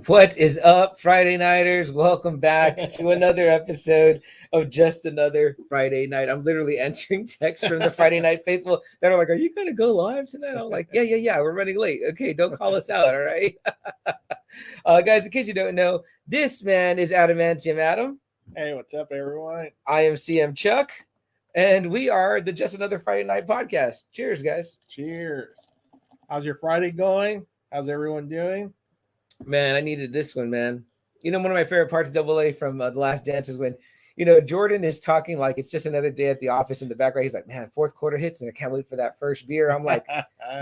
What is up, Friday Nighters? Welcome back to another episode of Just Another Friday Night. I'm literally answering texts from the Friday Night faithful that are like, "Are you going to go live tonight?" I'm like, yeah. We're running late. Okay, don't call us out, all right? Guys, in case you don't know, this man is Adamantium Adam. Hey, what's up, everyone? I am CM Chuck, and we are the Just Another Friday Night podcast. Cheers, guys. Cheers. How's your Friday going? How's everyone doing? Man, I needed this one, man. You know, one of my favorite parts of Double A from The Last Dance is when, Jordan is talking like it's just another day at the office in the background. He's like, man, fourth quarter hits and I can't wait for that first beer. I'm like,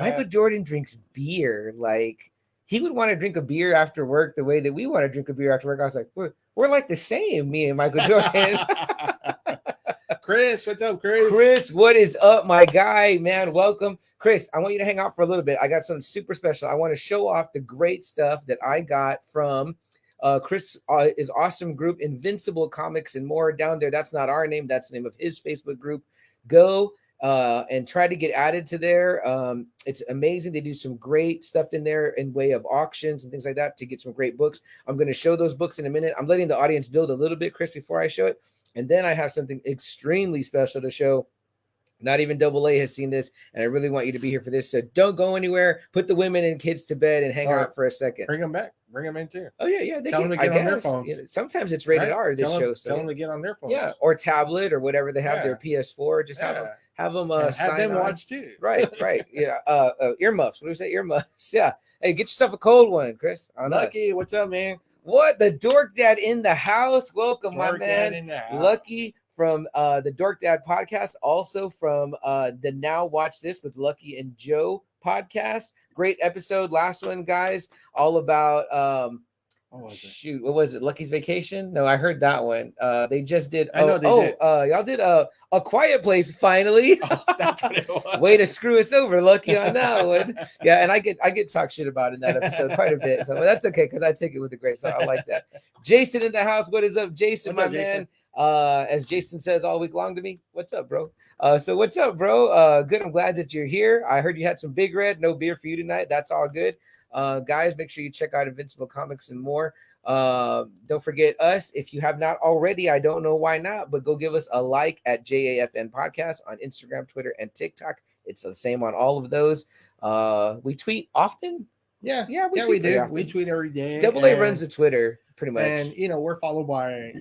Michael Jordan drinks beer. Like, he would want to drink a beer after work the way that we want to drink a beer after work. I was like, we're like the same, me and Michael Jordan. Chris, what's up, Chris? Chris, what is up, my guy, man? Welcome. Chris, I want you to hang out for a little bit. I got something super special. I want to show off the great stuff that I got from Chris, his awesome group, Invincible Comics and More down there. That's not our name. That's the name of his Facebook group. Go and try to get added to there. It's amazing. They do some great stuff in there in way of auctions and things like that to get some great books. I'm going to show those books in a minute. I'm letting the audience build a little bit, Chris, before I show it. And then I have something extremely special to show. Not even Double A has seen this, and I really want you to be here for this. So don't go anywhere. Put the women and kids to bed and hang out for a second. Bring them back. Bring them in too. Oh yeah. Tell them to get on their phones. Sometimes it's rated R. This show. So tell them to get on their phones. Yeah, or tablet or whatever they have. Their PS4. Just have them have them watch too. Right. Yeah. Earmuffs. What do we say? Earmuffs. Yeah. Hey, get yourself a cold one, Chris. Lucky, what's up, man? What? The Dork Dad in the house. Welcome, my man. Lucky from the Dork Dad podcast, also from the Now Watch This with Lucky and Joe podcast. Great episode, last one, guys. All about what was it? Lucky's Vacation? No, I heard that one. They just did. Y'all did a Quiet Place finally. That's what it was. Way to screw us over, Lucky, on that one. Yeah, and I get talk shit about in that episode quite a bit. So but that's okay because I take it with a grace. So I like that. Jason in the house. What is up, Jason? What's up, man? As Jason says all week long to me, what's up, bro? So what's up, bro? Good. I'm glad that you're here. I heard you had some Big Red. No beer for you tonight. That's all good. Guys, make sure you check out Invincible Comics and More. Don't forget us. If you have not already, I don't know why not, but go give us a like at JAFN Podcast on Instagram, Twitter, and TikTok. It's the same on all of those. We tweet often. Yeah, we do. Often. We tweet every day. Double A runs the Twitter pretty much. And we're followed by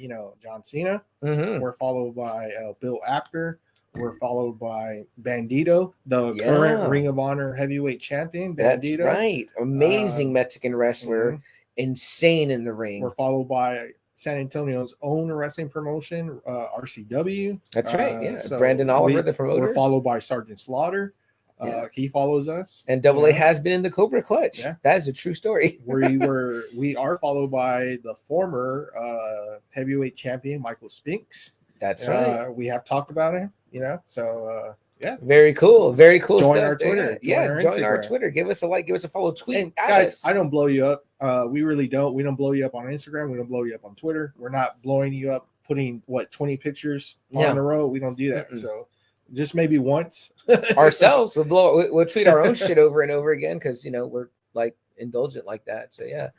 John Cena. Mm-hmm. We're followed by Bill Apter. We're followed by Bandito, the current Ring of Honor heavyweight champion. Bandito. That's right. Amazing Mexican wrestler. Mm-hmm. Insane in the ring. We're followed by San Antonio's own wrestling promotion, RCW. That's right. Yeah. So Brandon Oliver, the promoter. We're followed by Sergeant Slaughter. He follows us. And Double A has been in the Cobra Clutch. Yeah. That is a true story. We are followed by the former heavyweight champion, Michael Spinks. That's right. We have talked about him, so very cool join stuff. Our Twitter. Join our Twitter. Give us a like, give us a follow, tweet. And guys, I don't blow you up. We really don't. We don't blow you up on Instagram. We don't blow you up on Twitter. We're not blowing you up, putting 20 pictures on a row. We don't do that. So just maybe once ourselves. We'll tweet our own shit over and over again because we're like indulgent like that. So yeah.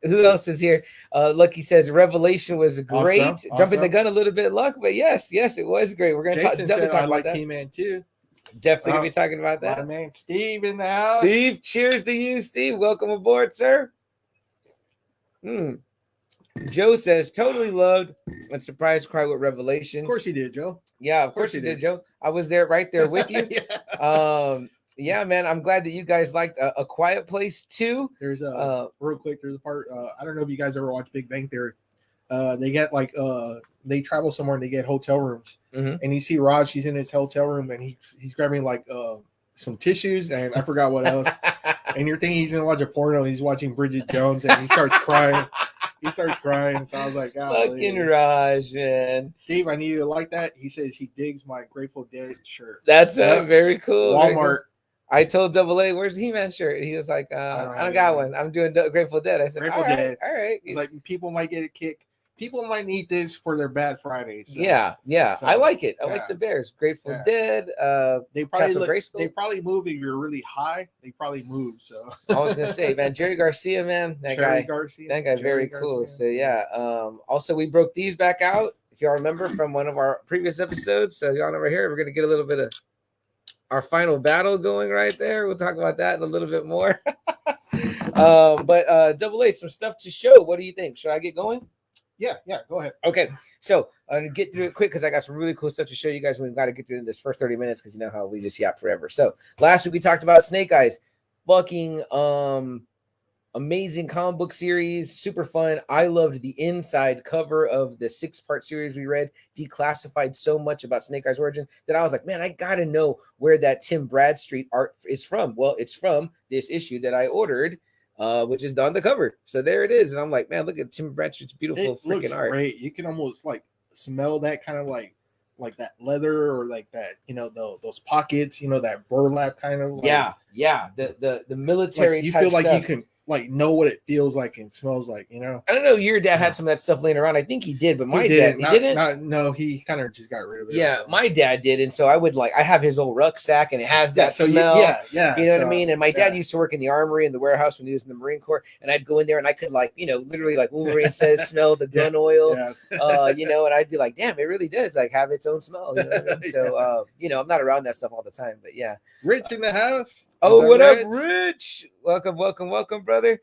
Who else is here? Lucky says Revelation was great. Awesome. Jumping the gun a little bit, Luck, but yes, it was great. We're gonna definitely talk about that. Key-Man too. Definitely gonna be talking about that. My man Steve in the house. Steve, cheers to you, Steve. Welcome aboard, sir. Joe says totally loved and surprised cry with Revelation. Of course he did, Joe. Yeah, of course you did, Joe. I was right there with you. Yeah, man, I'm glad that you guys liked A Quiet Place too. There's real quick. There's a part. I don't know if you guys ever watch Big Bang Theory. They get they travel somewhere and they get hotel rooms, and you see Raj. He's in his hotel room and he's grabbing some tissues and I forgot what else. And you're thinking he's gonna watch a porno. He's watching Bridget Jones and he starts crying. So I was like, fucking Raj, man. Steve, I need you to like that. He says he digs my Grateful Dead shirt. That's very cool. Walmart. Very cool. I told Double A, where's the He-Man shirt? He was like, I don't got one. I'm doing Grateful Dead. I said, Grateful Dead. All right. He's like, people might get a kick. people might need this for their bad Fridays. So. Yeah. So, I like it. I like the Bears. Grateful Dead. They probably move if you're really high. They probably move. So I was gonna say, man, Jerry Garcia, man, that guy, very cool. So yeah. Also, we broke these back out. If y'all remember from one of our previous episodes. So y'all over here, we're gonna get a little bit of our final battle going right there. We'll talk about that in a little bit more. But Double A, some stuff to show. What do you think? Should I get going? Yeah, go ahead. Okay, so I'm gonna get through it quick because I got some really cool stuff to show you guys. We've got to get through this first 30 minutes because you know how we just yap forever. So last week we talked about Snake Eyes, fucking amazing comic book series, super fun. I loved the inside cover of the 6-part series we read, declassified so much about Snake Eyes' origin that I was like, man, I gotta know where that Tim Bradstreet art is from. Well, it's from this issue that I ordered. Which is on the cover. So there it is. And I'm like, man, look at Tim Bradstreet's beautiful freaking art. Great. You can almost like smell that kind of like that leather or like that, you know, those pockets, you know, that burlap kind of. Like, the military like you type feel like stuff. you can like know what it feels like and smells like, you know. I don't know. Your dad had some of that stuff laying around. I think he did, but my dad didn't. No, he kind of just got rid of it. Yeah, my dad did, and so I would I have his old rucksack, and it has that smell. Yeah. You know what I mean? And my dad used to work in the armory in the warehouse when he was in the Marine Corps, and I'd go in there and I could literally like Wolverine says, smell the gun oil. You know, and I'd be like, damn, it really does have its own smell. You know what I mean? So I'm not around that stuff all the time, but yeah. Rich in the house. Oh, what up, Rich? Welcome, brother.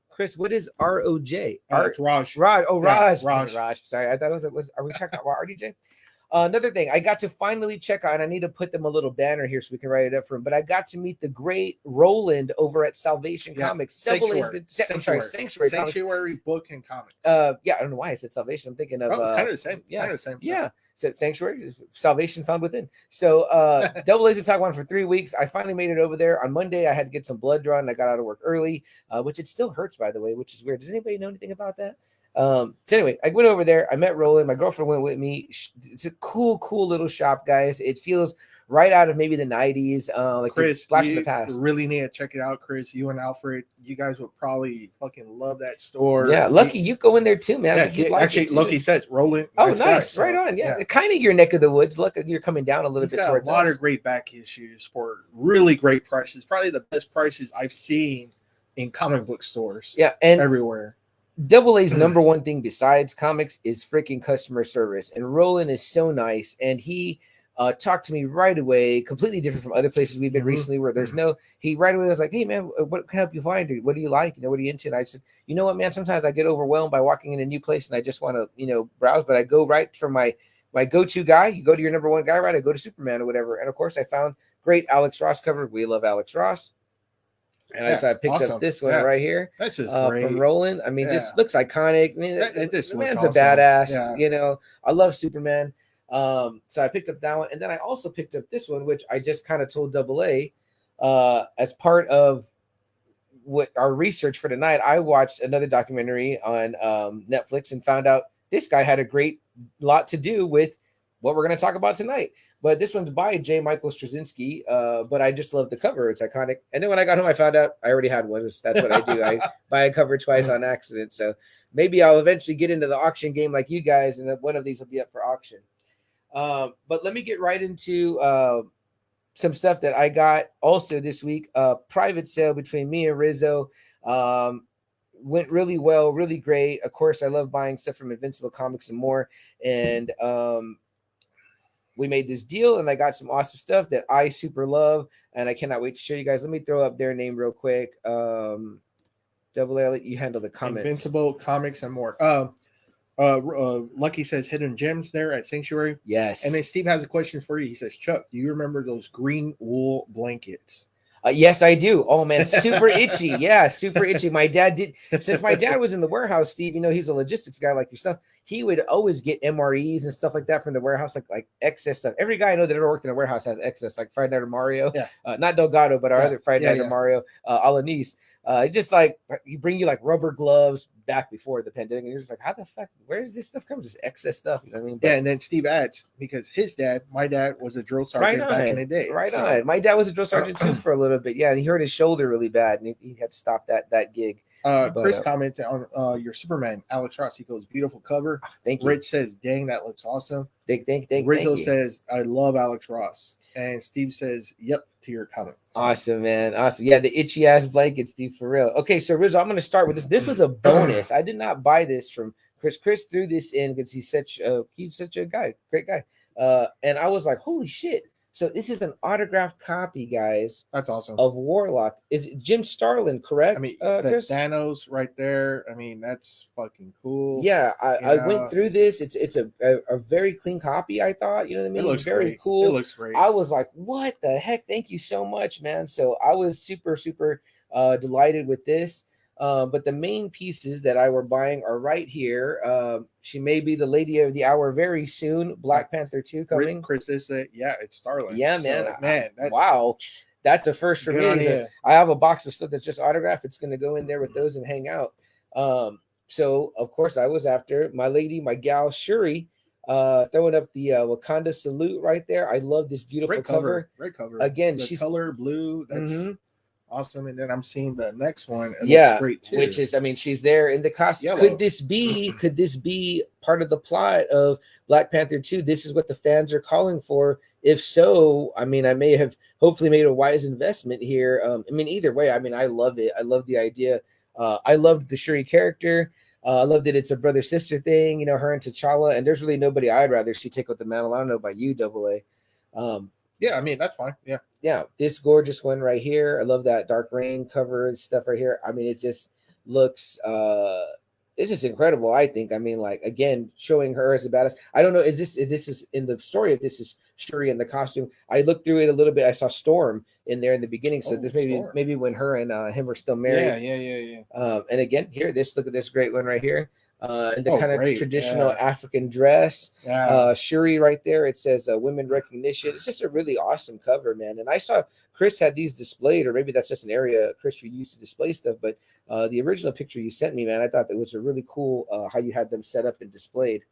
Chris, what is ROJ? It's Raj. Raj. Oh, Raj. Raj. Sorry, I thought it was. Are we checking out RDJ? Another thing, I got to finally check out, and I need to put them a little banner here so we can write it up for him. But I got to meet the great Roland over at Salvation Comics. Sanctuary. Sanctuary book and comics. I don't know why I said Salvation. I'm thinking of. It's kind of the same. Yeah, kind of the same. Yeah. So Sanctuary, Salvation found within. So Double A's been talking about it for 3 weeks. I finally made it over there on Monday. I had to get some blood drawn. I got out of work early, which it still hurts, by the way, which is weird. Does anybody know anything about that? So anyway, I went over there. I met Roland. My girlfriend went with me. It's a cool little shop, guys. It feels right out of maybe the 90s. Like Chris, flash from the past. Really need to check it out, Chris. You and Alfred, you guys would probably fucking love that store. Yeah, Lucky, you go in there too, man. Actually, Lucky says Roland. Oh, nice. Right on. Yeah. Kind of your neck of the woods. Look, you're coming down a little bit towards a lot of great back issues for really great prices. Probably the best prices I've seen in comic book stores. Yeah, and everywhere. Double A's number one thing besides comics is freaking customer service. And Roland is so nice. And he talked to me right away, completely different from other places we've been recently where there's he right away was like, hey, man, what can I help you find? What do you like? You know, what are you into? And I said, you know what, man, sometimes I get overwhelmed by walking in a new place and I just want to, browse. But I go right for my go-to guy. You go to your number one guy, right? I go to Superman or whatever. And of course, I found great Alex Ross cover. We love Alex Ross. And I picked up this one right here. That's just great. From Roland. I mean, this looks iconic. I mean, the man's a badass. You know, I love Superman. So I picked up that one. And then I also picked up this one, which I just kind of told Double A as part of what our research for tonight. I watched another documentary on Netflix and found out this guy had a great lot to do with what we're going to talk about tonight. But this one's by J. Michael Straczynski. But I just love the cover. It's iconic. And then when I got home, I found out I already had one. That's what I do. I buy a cover twice on accident. So maybe I'll eventually get into the auction game like you guys, and then one of these will be up for auction. But let me get right into some stuff that I got also this week. Private sale between me and Rizzo. Went really well, really great. Of course, I love buying stuff from Invincible Comics and more. And we made this deal, and I got some awesome stuff that I super love, and I cannot wait to show you guys. Let me throw up their name real quick. Double A, I'll let you handle the comments. Invincible Comics and more. Lucky says hidden gems there at Sanctuary. Yes. And then Steve has a question for you. He says, Chuck, do you remember those green wool blankets? Yes, I do. Oh, man, super itchy. Yeah, super itchy. My dad did. Since my dad was in the warehouse, Steve, he's a logistics guy like yourself. He would always get MREs and stuff like that from the warehouse, like excess stuff. Every guy I know that ever worked in a warehouse has excess, like Friday Night or Mario. Yeah. Not Delgado, but our other Friday Night or Mario, Alanis. Just like he bring you like rubber gloves, back before the pandemic, and you're just like, how the fuck, where does this stuff come? Just excess stuff, you know what I mean? Yeah, and then Steve adds, because my dad was a drill sergeant back in the day. Right on. My dad was a drill sergeant too for a little bit. Yeah, and he hurt his shoulder really bad, and he had to stop that gig. Chris commented on your Superman, Alex Ross. He goes, beautiful cover. Thank you. Rich says, dang, that looks awesome. Thank Rizzo you. says, I love Alex Ross. And Steve says, yep, to your comment. Awesome, man. Awesome. Yeah, the itchy ass blanket, Steve, for real. Okay, so Rizzo, I'm going to start with this. This was a bonus. I did not buy this from Chris. Chris threw this in because he's such a guy, great guy. And I was like, holy shit. So this is an autographed copy, guys. That's awesome. Of Warlock. Is it Jim Starlin, correct? I mean, Chris? Thanos right there. I mean, that's fucking cool. Yeah, I went through this. It's a very clean copy, I thought. You know what I mean? It looks very great. cool. It looks great. I was like, what the heck? Thank you so much, man. So I was super delighted with this. But the main pieces that I were buying are right here. She may be the lady of the hour very soon. Black Panther 2 coming. Chris is yeah, it's Starlin. Yeah, man. So, man, wow. That's the first for me. I have a box of stuff that's just autographed. It's going to go in there with those and hang out. So, of course, I was after my lady, my gal, Shuri, throwing up the Wakanda salute right there. I love this beautiful cover. Great cover. Again, she's color blue. That's awesome. And then I'm seeing the next one. It looks great too. Which is, I mean, she's there in the costume. Yellow. Could this be part of the plot of Black Panther 2? This is what the fans are calling for. If so, I mean, I may have hopefully made a wise investment here. I mean, either way, I mean, I love it. I love the idea. I loved the Shuri character. I love that it's a brother-sister thing, you know, her and T'Challa, and there's really nobody I'd rather see take up the mantle. I don't know about you, Double A. Yeah, I mean, that's fine. Yeah, this gorgeous one right here. I love that Dark Reign cover and stuff right here. I mean, it just looks it's just incredible, I think. I mean, like, again, showing her as a badass. I don't know, if this is in the story, if this is Shuri in the costume. I looked through it a little bit. I saw Storm in there in the beginning, so this maybe when her and him are still married. Yeah. And again, here, look at this great one right here. In the kind of traditional African dress. Shuri right there. It says women recognition. It's just a really awesome cover, man. And I saw Chris had these displayed, or maybe that's just an area Chris you used to display stuff. But the original picture you sent me, man, I thought that was a really cool how you had them set up and displayed.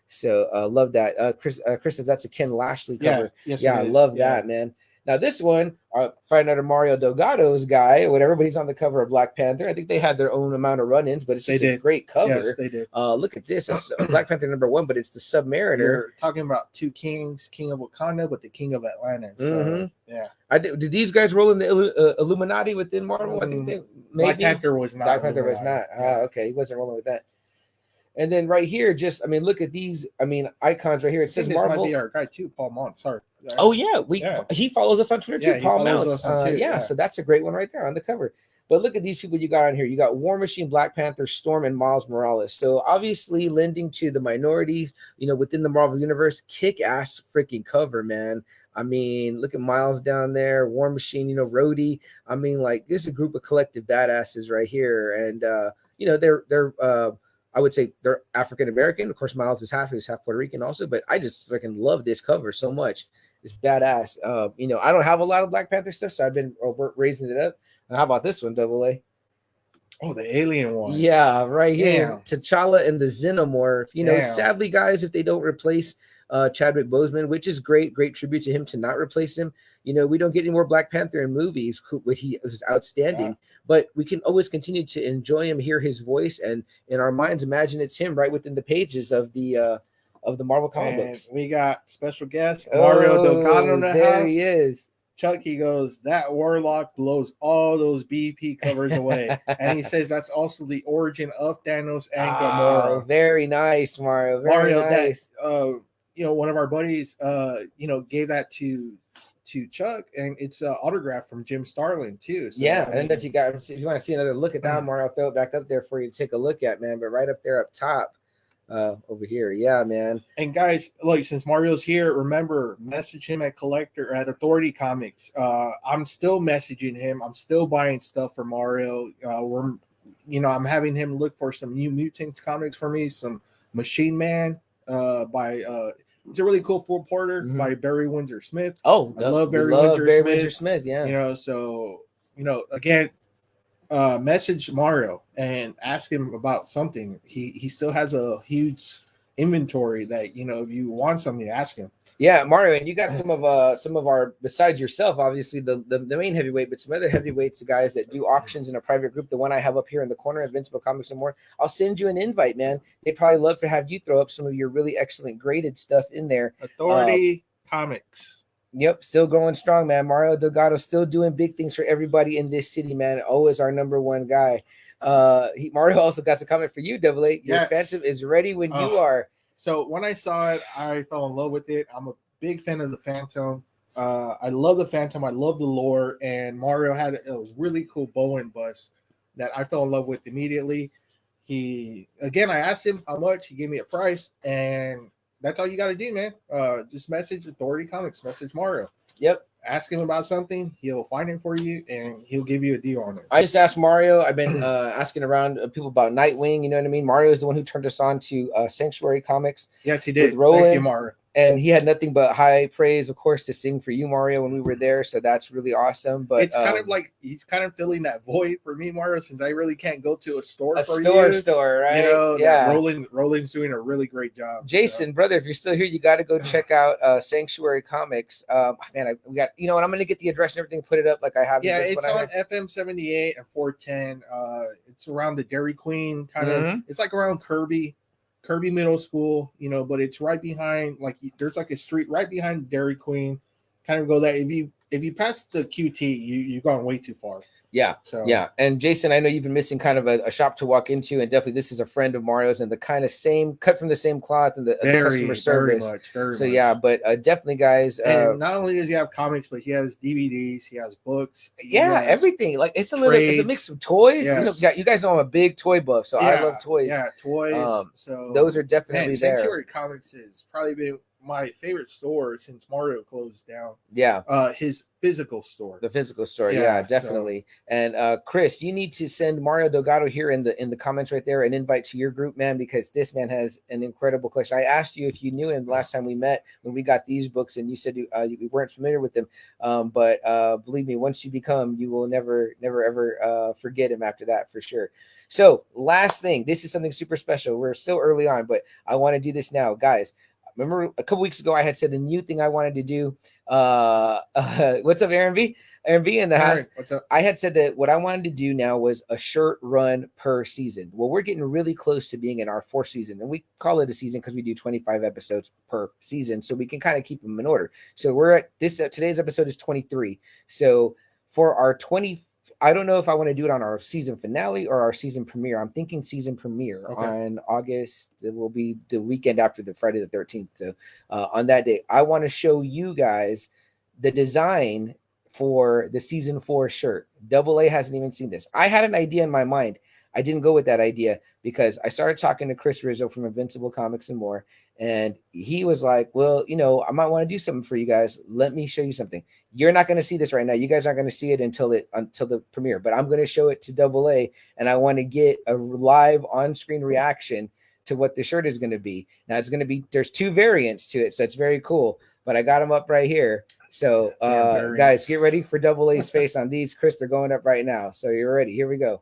So love that. Chris says that's a Ken Lashley cover. I love that, man. Now this one, find out Mario Delgado's guy or whatever, but he's on the cover of Black Panther. I think they had their own amount of run-ins, but it's just a great cover. Yes, they did. Look at this. It's Black Panther #1, but it's the Submariner. You're talking about two kings, King of Wakanda, but the King of Atlantis. So, Did these guys roll in the Illuminati within Marvel? I think maybe. Black Panther was not. Black Panther was not. Okay, he wasn't rolling with that. And then right here, just, I mean, look at these. I mean, icons right here. It says Marvel. This might be our guy too, Paul Mount. Sorry. Oh yeah, he follows us on Twitter too. Paul Mount. So that's a great one right there on the cover. But look at these people you got on here. You got War Machine, Black Panther, Storm, and Miles Morales. So obviously lending to the minorities, you know, within the Marvel universe. Kick-ass freaking cover, man. I mean, look at Miles down there, War Machine, you know, Rhodey. I mean, like, there's a group of collective badasses right here, and you know, they're I would say they're African American. Of course, Miles is half Puerto Rican also, but I just freaking love this cover so much. It's badass. You know, I don't have a lot of Black Panther stuff, so I've been raising it up. And how about this one, Double A? Oh, the alien one. Yeah, right here. T'Challa and the Xenomorph. You know, sadly, guys, if they don't replace Chadwick Boseman, which is great tribute to him to not replace him. You know, we don't get any more Black Panther in movies, which he was outstanding, but we can always continue to enjoy him, hear his voice, and in our minds imagine it's him right within the pages of the Marvel comic books. We got special guest Mario Delgado in the there house. He is. Chuck, he goes, that Warlock blows all those BP covers away. And he says that's also the origin of Thanos and Gamora. Very nice, Mario. Very nice. That, you know, one of our buddies, you know, gave that to Chuck, and it's an autograph from Jim Starlin too. So, and if you want to see another look at that, Mario, I'll throw it back up there for you to take a look at, man. But right up there up top, over here, man. And guys, like, since Mario's here, remember, message him at Collector at Authority Comics. I'm still messaging him. I'm still buying stuff for Mario. I'm having him look for some New Mutants comics for me, some Machine Man by it's a really cool full porter by Barry Windsor Smith. Oh, I love Barry Windsor Smith. Yeah, you know, so, you know, again, message Mario and ask him about something. He still has a huge inventory that, you know, if you want something, ask him. Yeah, Mario, and you got some of our, besides yourself, obviously the main heavyweight, but some other heavyweights, the guys that do auctions in a private group. The one I have up here in the corner, Invincible Comics and More. I'll send you an invite, man. They'd probably love to have you throw up some of your really excellent graded stuff in there. Authority Comics. Yep, still going strong, man. Mario Delgado still doing big things for everybody in this city, man. Always our #1 guy. Mario also got a comment for you, Double A. Your Phantom is ready when you are. So when I saw it, I fell in love with it. I'm a big fan of the Phantom. I love the Phantom. I love the lore. And Mario had a really cool Bowen bust that I fell in love with immediately. I asked him how much. He gave me a price. And that's all you got to do, man. Just message Authority Comics. Message Mario. Yep. Ask him about something. He'll find it for you, and he'll give you a deal on it. I just asked Mario. I've been asking around people about Nightwing. You know what I mean? Mario is the one who turned us on to Sanctuary Comics. Yes, he did. With Roland. Thank you, Mario. And he had nothing but high praise, of course, to sing for you, Mario, when we were there. So that's really awesome. But it's kind of like he's kind of filling that void for me, Mario, since I really can't go to a store right? You know, yeah. Roland's doing a really great job. Jason, brother, if you're still here, you got to go check out Sanctuary Comics. We got, you know what? I'm going to get the address and everything, put it up like I have. Yeah, it's on FM 78 and 410. It's around the Dairy Queen kind of. It's like around Kirby Middle School, you know, but it's right behind, like, there's like a street right behind Dairy Queen. Kind of go that if you pass the QT, you've gone way too far. Yeah. So yeah. And Jason, I know you've been missing kind of a shop to walk into, and definitely this is a friend of Mario's and the kind of same cut from the same cloth and the customer service. Very much. Yeah, but definitely, guys. And not only does he have comics, but he has DVDs, he has books. Yeah, everything. Like it's a mix of toys. Yes. You know, you guys know I'm a big toy buff, so I love toys. Yeah, toys. So those are definitely there. Sanctuary Comics has probably been my favorite store since Mario closed down. Yeah. His physical store. The physical store. Yeah, definitely. So. And Chris, you need to send Mario Delgado here in the comments right there an invite to your group, man, because this man has an incredible collection. I asked you if you knew him last time we met when we got these books, and you said you weren't familiar with them. But believe me, once you become, you will never ever forget him after that, for sure. So last thing, this is something super special. We're still early on, but I want to do this now, guys. Remember a couple weeks ago, I had said a new thing I wanted to do. What's up, Aaron V? Aaron V in the house. What's up? I had said that what I wanted to do now was a shirt run per season. Well, we're getting really close to being in our 4th season, and we call it a season because we do 25 episodes per season, so we can kind of keep them in order. So we're at this. Today's episode is 23. So for our 20. I don't know if I want to do it on our season finale or our season premiere. I'm thinking season premiere on August. It will be the weekend after the Friday the 13th. So on that day, I want to show you guys the design for the season 4 shirt. Double A hasn't even seen this. I had an idea in my mind. I didn't go with that idea because I started talking to Chris Rizzo from Invincible Comics and More. And he was like, well, you know, I might want to do something for you guys. Let me show you something. You're not going to see this right now. You guys aren't going to see it until the premiere, but I'm going to show it to Double A. And I want to get a live on-screen reaction to what the shirt is going to be. Now it's going to be, there's 2 variants to it. So it's very cool, but I got them up right here. So guys, get ready for Double A's face on these. Chris, they're going up right now. So you're ready. Here we go.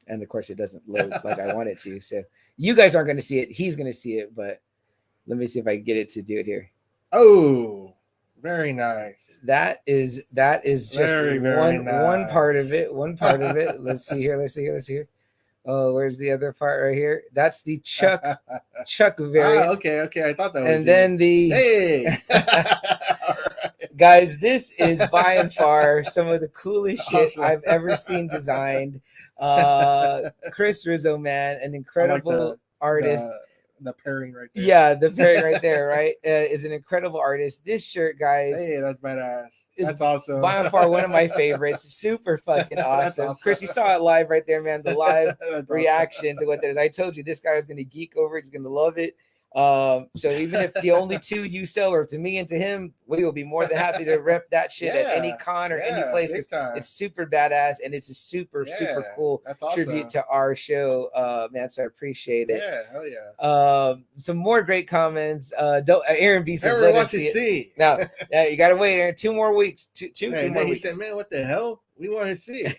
And of course it doesn't load like I want it to. So you guys aren't going to see it. He's going to see it, but let me see if I can get it to do it here. Oh, very nice. That is just very nice. One part of it. One part of it. Let's see here. Oh, where's the other part right here? That's the Chuck variant. Okay. I thought that was and then the hey. Guys, this is by and far some of the coolest shit I've ever seen designed. Chris Rizzo, man, an incredible artist. The pairing right there. Yeah, the pairing right there, right? Is an incredible artist. This shirt, guys. Hey, that's badass. That's awesome. By and far one of my favorites. Super fucking awesome. Chris, you saw it live right there, man. The live reaction to what that is. I told you this guy is going to geek over it. He's going to love it. So even if the only two you sell are to me and to him, we will be more than happy to rep that shit at any con or any place. It's super badass and it's a super cool tribute to our show, man. So I appreciate it. Yeah, hell yeah. Some more great comments. Aaron B says, "Let us see it." Now, yeah, you gotta wait, Aaron. 2 more weeks. Two more weeks. He said, "Man, what the hell? We want to see it."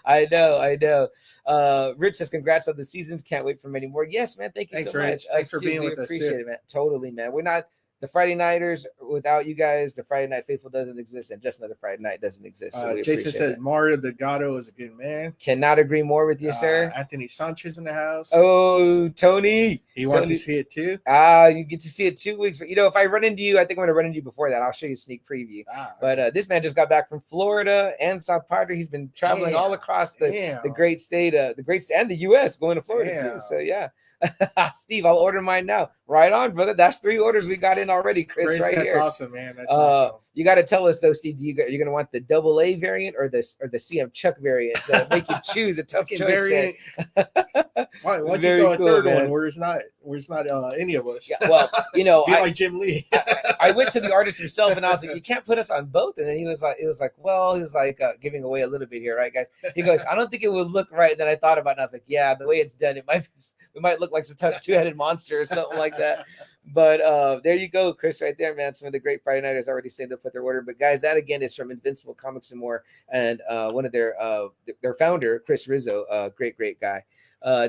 I know. Rich says, "Congrats on the seasons. Can't wait for many more." Yes, man. Thank you so much. Thanks for being with us. Appreciate it, man. Totally, man. We're not the Friday Nighters. Without you guys, the Friday Night Faithful doesn't exist, and just another Friday night doesn't exist. So Jason says Mario Delgado is a good man. Cannot agree more with you, sir. Anthony Sanchez in the house. Oh, Tony. He wants to see it too. You get to see it 2 weeks. But if I run into you, I think I'm gonna run into you before that. I'll show you a sneak preview. But this man just got back from Florida and South Padre. He's been traveling all across the great state, and the U.S. going to Florida too. So yeah. Steve, I'll order mine now. Right on, brother. That's 3 orders we got in already, Chris. Right that's here. Awesome, man. That's awesome. You got to tell us though, Steve. You're gonna want the AA variant or the CM Chuck variant? Make you choose a tough choice. Variant. Why'd you go a third one where it's not any of us? Yeah, well, like Jim Lee. I went to the artist himself and I was like, you can't put us on both. And then he was like, giving away a little bit here, right, guys? He goes, I don't think it would look right. And then I thought about it and I was like, yeah, the way it's done, it might look like some two-headed monster or something like that. But there you go, Chris, right there, man. Some of the great Friday Nighters already saying they'll put their order. But guys, that again is from Invincible Comics and More, and one of their founder, Chris Rizzo, great guy.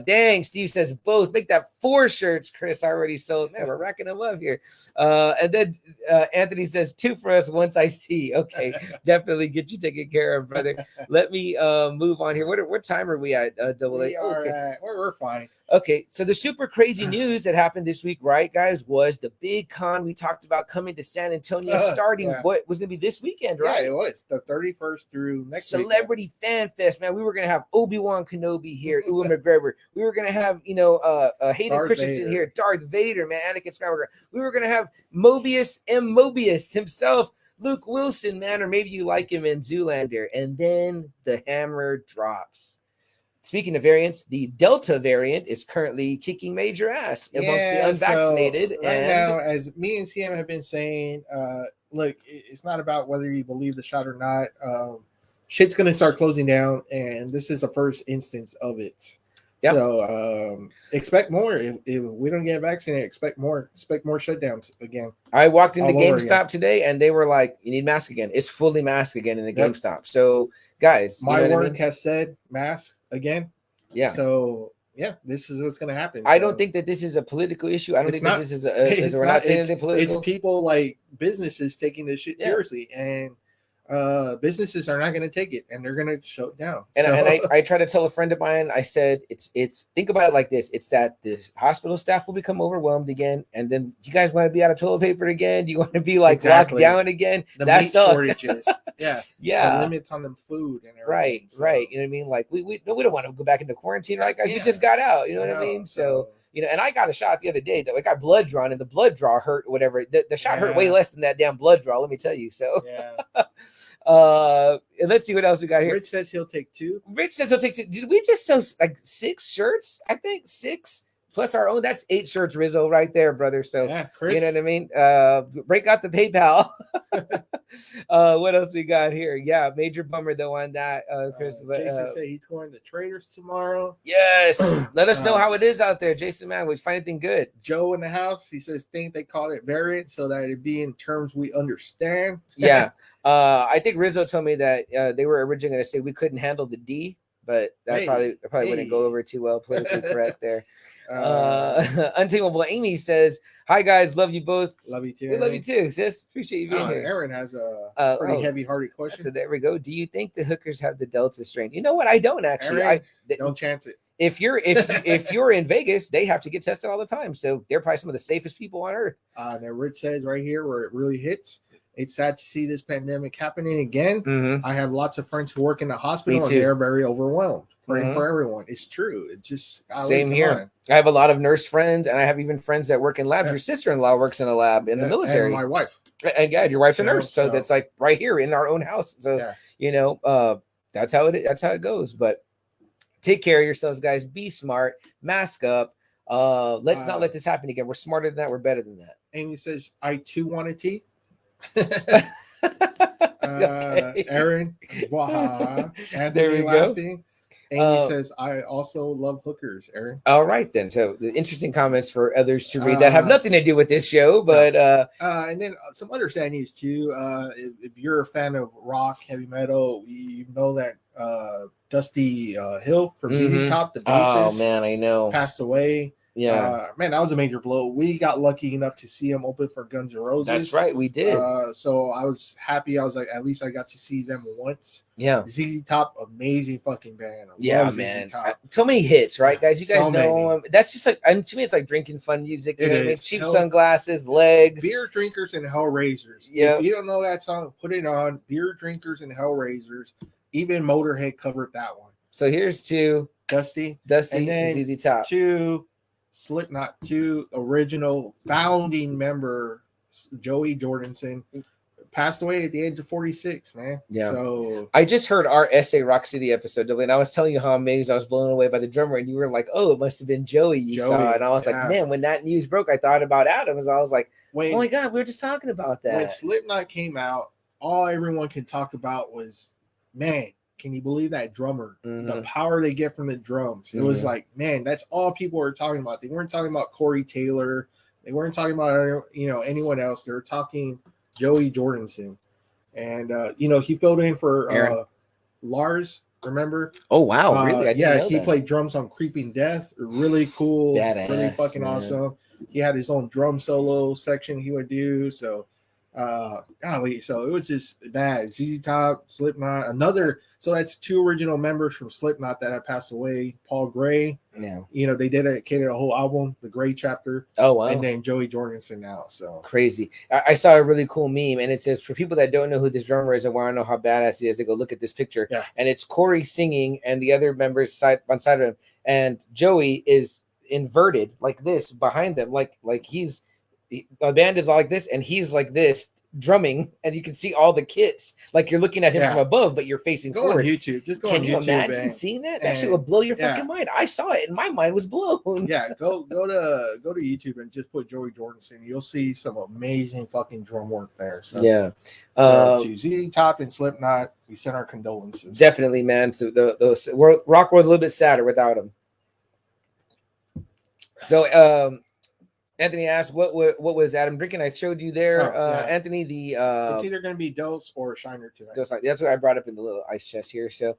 Dang, Steve says both. Make that 4 shirts, Chris. I already sold. Man, we're racking them up here. And then Anthony says 2 for us once I see. Okay, definitely get you taken care of, brother. Let me move on here. What time are we at? We're fine. Okay, so the super crazy news that happened this week, right, guys, was the big con we talked about coming to San Antonio starting what was going to be this weekend, right? Yeah, it was the 31st through next Celebrity Fan Fest, man. We were going to have Obi-Wan Kenobi here, Ewan McGregor. We were going to have, Hayden Christensen here, Darth Vader, man, Anakin Skywalker. We were going to have Mobius himself, Luke Wilson, man, or maybe you like him in Zoolander. And then the hammer drops. Speaking of variants, the Delta variant is currently kicking major ass amongst the unvaccinated. So now, as me and CM have been saying, look, it's not about whether you believe the shot or not. Shit's going to start closing down, and this is the first instance of it. Yep. So expect more. If we don't get vaccinated, expect more shutdowns again. I walked into GameStop today and they were like, you need mask again. It's fully mask again in the GameStop. So guys, my work has said mask again. Yeah. So yeah, this is what's going to happen. I don't think that this is a political issue. I don't think that this is we're not saying anything political. It's people like businesses taking this shit seriously, and businesses are not going to take it, and they're going to shut down. And I try to tell a friend of mine, I said, it's think about it like this. It's that the hospital staff will become overwhelmed again. And then you guys want to be out of toilet paper again. You want to be like locked down again. That's shortages. Yeah. The limits on them food and everything. Right. You know what I mean? Like we don't want to go back into quarantine, right, guys? We just got out. You know what I mean? So, and I got a shot the other day that I got blood drawn, and the blood draw hurt or whatever. The shot hurt way less than that damn blood draw, let me tell you. So let's see what else we got here. Rich says he'll take 2. Rich says he'll take 2. Did we just sell like 6 shirts? I think 6 plus our own. That's 8 shirts, Rizzo, right there, brother. So Chris. You know what I mean? Break out the PayPal. What else we got here? Yeah, major bummer though on that, Chris. Jason said he's going to Traders tomorrow. Yes. Let us know how it is out there, Jason. Man, we find anything good? Joe in the house. He says think they call it variant so that it'd be in terms we understand. Yeah. I think Rizzo told me that they were originally going to say we couldn't handle the D, but that probably wouldn't go over too well politically correct there. Untamable Amy says, hi guys, love you both. Love you too. We love you too, sis. Appreciate you being here. Aaron has a pretty heavy-hearted question. So there we go. Do you think the hookers have the Delta strain? You know what? I don't actually. Aaron, don't chance it. If you're in Vegas, they have to get tested all the time. So they're probably some of the safest people on earth. Now Rich says right here where it really hits. It's sad to see this pandemic happening again. Mm-hmm. I have lots of friends who work in the hospital and they're very overwhelmed. Praying for everyone. It's true. It's just same here. I have a lot of nurse friends, and I have even friends that work in labs. Your sister-in-law works in a lab in the military. And my wife. And your wife's a nurse, so that's like right here in our own house. So that's how it goes. But take care of yourselves, guys. Be smart. Mask up. Let's not let this happen again. We're smarter than that. We're better than that. Amy says, I too want a tea. Okay. Aaron, waha. Anthony There we laughing. go. Amy says, I also love hookers, Aaron. All right, then. So the interesting comments for others to read that have nothing to do with this show, but and then some other sad news too. If you're a fan of rock, heavy metal, you know that Dusty Hill from ZZ Top, the bassist, oh man, I know, passed away. Yeah, man, that was a major blow. We got lucky enough to see him open for Guns N' Roses. That's right, we did. So I was happy. I was like, at least I got to see them once. Yeah, ZZ Top, amazing fucking band. Yeah, man, so many hits, right, guys? You guys know that's just like, to me, it's like drinking fun music. You know what I mean? Cheap sunglasses, legs, beer drinkers, and Hellraisers. Yeah, if you don't know that song, put it on. Beer drinkers and Hellraisers. Even Motorhead covered that one. So here's to Dusty, and then ZZ Top. To Slipknot, to original founding member Joey Jordison, passed away at the age of 46, man. Yeah. So I just heard our SA Rock City episode, and I was telling you how amazed I was blown away by the drummer, and you were like, "Oh, it must have been Joey you saw." And I was like, "Man, when that news broke, I thought about Adams. I was like, oh my god, we were just talking about that." When Slipknot came out, all everyone could talk about was, man, can you believe that drummer? The power they get from the drums. It was like, man, that's all people were talking about. They weren't talking about Corey Taylor. They weren't talking about anyone else. They were talking Joey Jordison. And he filled in for Lars, remember? Oh wow, really? I didn't know he that. played drums on Creeping Death. Really cool, badass, really fucking awesome. He had his own drum solo section he would do. So golly, so it was just bad. ZZ Top, Slipknot, so that's two original members from Slipknot that have passed away. Paul Gray, they dedicated a whole album, the Gray Chapter. Oh wow. And then Joey Jordison now. So crazy. I saw a really cool meme, and it says, for people that don't know who this drummer is and want to know how badass he is, they go look at this picture. And it's Corey singing and the other members side by side of him, and Joey is inverted like this behind them, like he's the band is like this and he's like this drumming, and you can see all the kits like you're looking at him from above, but you're facing forward. On YouTube. Just go can on you YouTube, imagine seeing that? That shit would blow your fucking mind. I saw it and my mind was blown. Yeah, go to YouTube and just put Joey Jordison. You'll see some amazing fucking drum work there. So to ZZ Top and Slipknot, we send our condolences. Definitely, man. So the rock world a little bit sadder without him. So Anthony asked, "What was Adam drinking?" I showed you there, Anthony. It's either going to be Dose or Shiner tonight. Dose, that's what I brought up in the little ice chest here. So,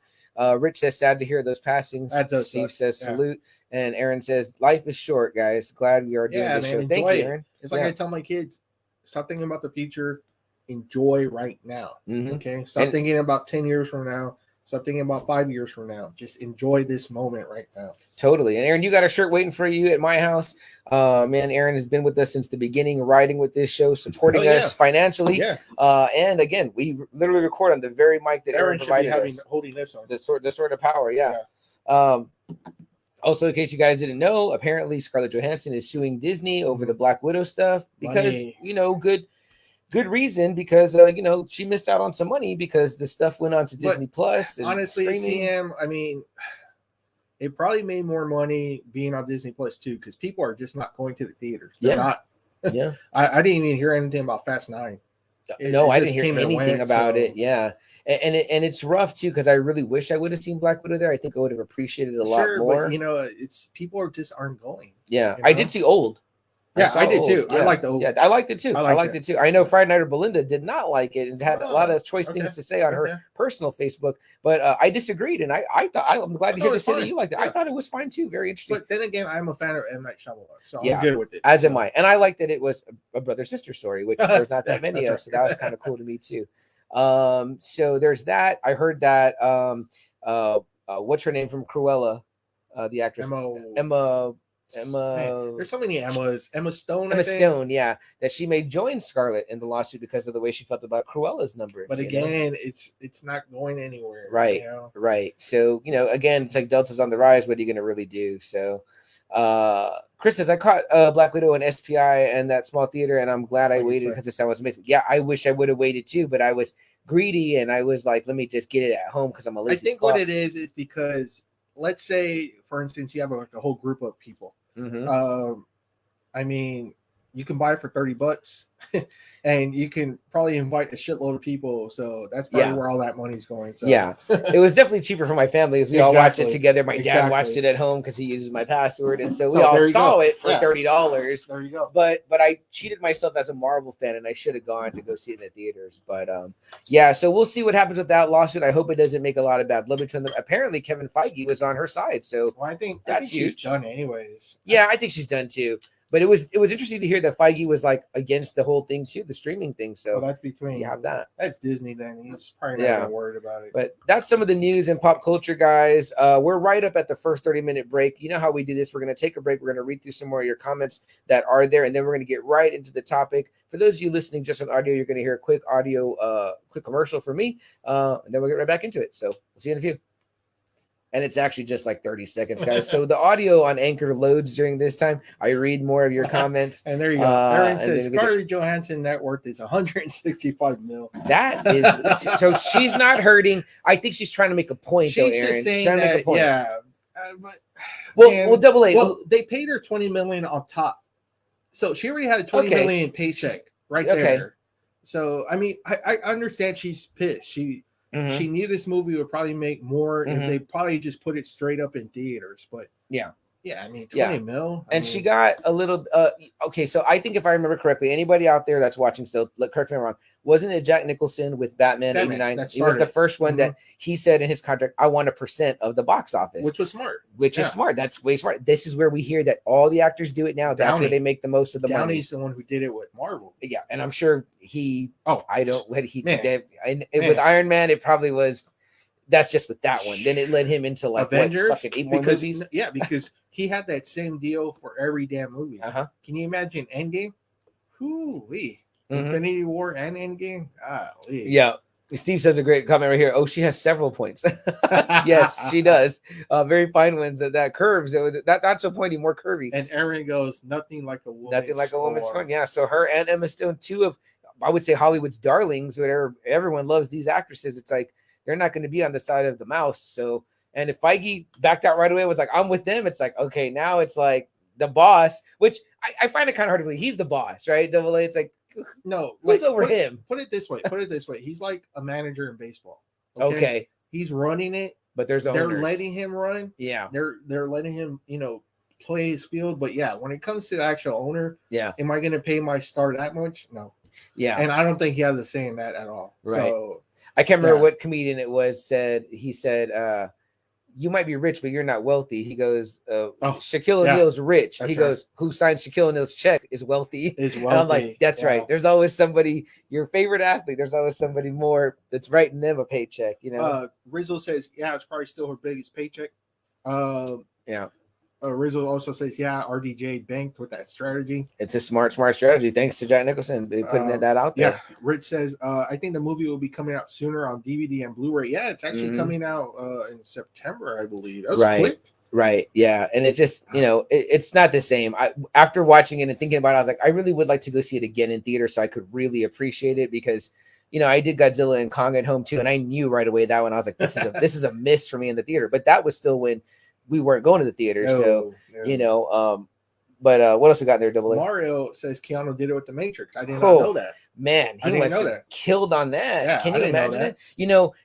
Rich says, "Sad to hear those passings." Steve says, "Salute," and Aaron says, "Life is short, guys. Glad we are doing this show." Thank you, Aaron. It's like I tell my kids, stop thinking about the future. Enjoy right now. Okay, stop thinking about 10 years from now. Stop thinking about 5 years from now. Just enjoy this moment right now. Totally. And Aaron, you got a shirt waiting for you at my house. Man, Aaron has been with us since the beginning, riding with this show, supporting us financially. And again, we literally record on the very mic that Aaron provided us. Holding this on. The sort of power, Also, in case you guys didn't know, apparently Scarlett Johansson is suing Disney over the Black Widow stuff because, good reason, because she missed out on some money because the stuff went on to Disney Plus. And honestly, CM, I mean, it probably made more money being on Disney Plus too, because people are just not going to the theaters. They're not. I didn't even hear anything about Fast 9. I didn't hear anything about it. And it's rough too, because I really wish I would have seen Black Widow there. I think I would have appreciated it a lot more. But, it's people just aren't going. I did see Old. I did too. I liked the Old. I liked it too. I liked it too. I know Friday Night or Belinda did not like it and had a lot of choice things to say on her personal Facebook, but I disagreed, and I'm glad to hear that you liked it. I thought it was fine too. Very interesting. But then again, I'm a fan of M. Night Shyamalan, so I'm good with it. As am I, and I liked that it was a brother-sister story, which there's not that many of, so that was kind of cool to me too. So there's that. I heard that. What's her name from Cruella? The actress Emma. Man, there's so many Emmas. Emma Stone, that she may join Scarlett in the lawsuit because of the way she felt about Cruella's number. But again, it's not going anywhere. Right. Right. So, again, it's like Delta's on the rise. What are you going to really do? So, Chris says, I caught Black Widow and SPI and that small theater, and I'm glad I waited because the sound was amazing. Yeah, I wish I would have waited too, but I was greedy and I was like, let me just get it at home because I'm a lazy I think what it is because let's say, for instance, you have like a whole group of people. I mean, you can buy it for $30 and you can probably invite a shitload of people. So that's probably where all that money's going. So yeah, it was definitely cheaper for my family as we all watched it together. My dad watched it at home because he uses my password. And so we all saw it for $30. There you go. But I cheated myself as a Marvel fan and I should have gone to go see it in the theaters. But yeah, so we'll see what happens with that lawsuit. I hope it doesn't make a lot of bad blood between them. Apparently Kevin Feige was on her side. So I think she's done anyways. Yeah, I think she's done too. But it was interesting to hear that Feige was like against the whole thing too, the streaming thing. So that's between you have that. That's Disney then. He's probably not worried about it. But that's some of the news and pop culture, guys. We're right up at the first 30-minute break. You know how we do this. We're going to take a break. We're going to read through some more of your comments that are there, and then we're going to get right into the topic. For those of you listening just on audio, you're going to hear a quick quick commercial for me, and then we'll get right back into it. So we'll see you in a few. And it's actually just like 30 seconds, guys. So the audio on Anchor loads during this time. I read more of your comments. And there you go. Aaron says Scarlett Johansson net worth is 165 mil. That is so she's not hurting. I think she's trying to make a point, she's though, Aaron. Just saying that, yeah. But well, double A. Well, they paid her $20 million on top. So she already had a $20 million paycheck right there. So I mean, I understand she's pissed. She knew this movie would probably make more if they probably just put it straight up in theaters. But I mean, 20 mil. And she got a little okay, so I think if I remember correctly, anybody out there that's watching still, correct me if I'm wrong, wasn't it Jack Nicholson with Batman 89? It was the first one that he said in his contract, I want 1% of the box office. Which was smart. Which is smart. That's way smart. This is where we hear that all the actors do it now. That's where they make the most of the money. Downey's the one who did it with Marvel. Yeah, and I'm sure with Iron Man, it probably was. That's just with that one. Then it led him into like Avengers, 8 more movies. Yeah, because he had that same deal for every damn movie. Can you imagine Endgame? Infinity War and Endgame. Yeah. Steve says a great comment right here. Oh, she has several points. Yes, she does. Very fine ones that curves. That's a pointy, more curvy. And Aaron goes, nothing like a woman's scorn. Yeah. So her and Emma Stone, two of, I would say, Hollywood's darlings. Whatever, everyone loves these actresses. It's like they're not going to be on the side of the mouse. So, and if Feige backed out right away, was like, I'm with them. It's like, okay, now it's like the boss, which I find it kind of hard to believe. He's the boss, right? Double A. It's like, no, who's over him? Put it this way. He's like a manager in baseball. Okay. He's running it, but they're letting him run. Yeah. They're letting him, play his field. But yeah, when it comes to the actual owner, am I going to pay my star that much? No. Yeah. And I don't think he has a say in that at all. Right. So I can't remember what comedian it was he said, you might be rich, but you're not wealthy. He goes, Shaquille O'Neal's rich. He goes, who signed Shaquille O'Neal's check is wealthy. And I'm like, that's right. There's always somebody, your favorite athlete, there's always somebody more that's writing them a paycheck, Rizzo says, it's probably still her biggest paycheck. Rizzo also says, RDJ banked with that strategy. It's a smart strategy. Thanks to Jack Nicholson putting that out there. Yeah, Rich says, I think the movie will be coming out sooner on DVD and Blu-ray. Yeah, it's actually coming out in September, I believe. That was quick. Right. Yeah. And it's just, it's not the same. After watching it and thinking about it, I was like, I really would like to go see it again in theater so I could really appreciate it because, I did Godzilla and Kong at home too. And I knew right away that one. I was like, this is a miss for me in the theater. But that was still when we weren't going to the theater. But what else we got there, Double A? Mario says Keanu did it with the Matrix. I did not know that. Man, he was killed on that. Yeah, can you imagine it?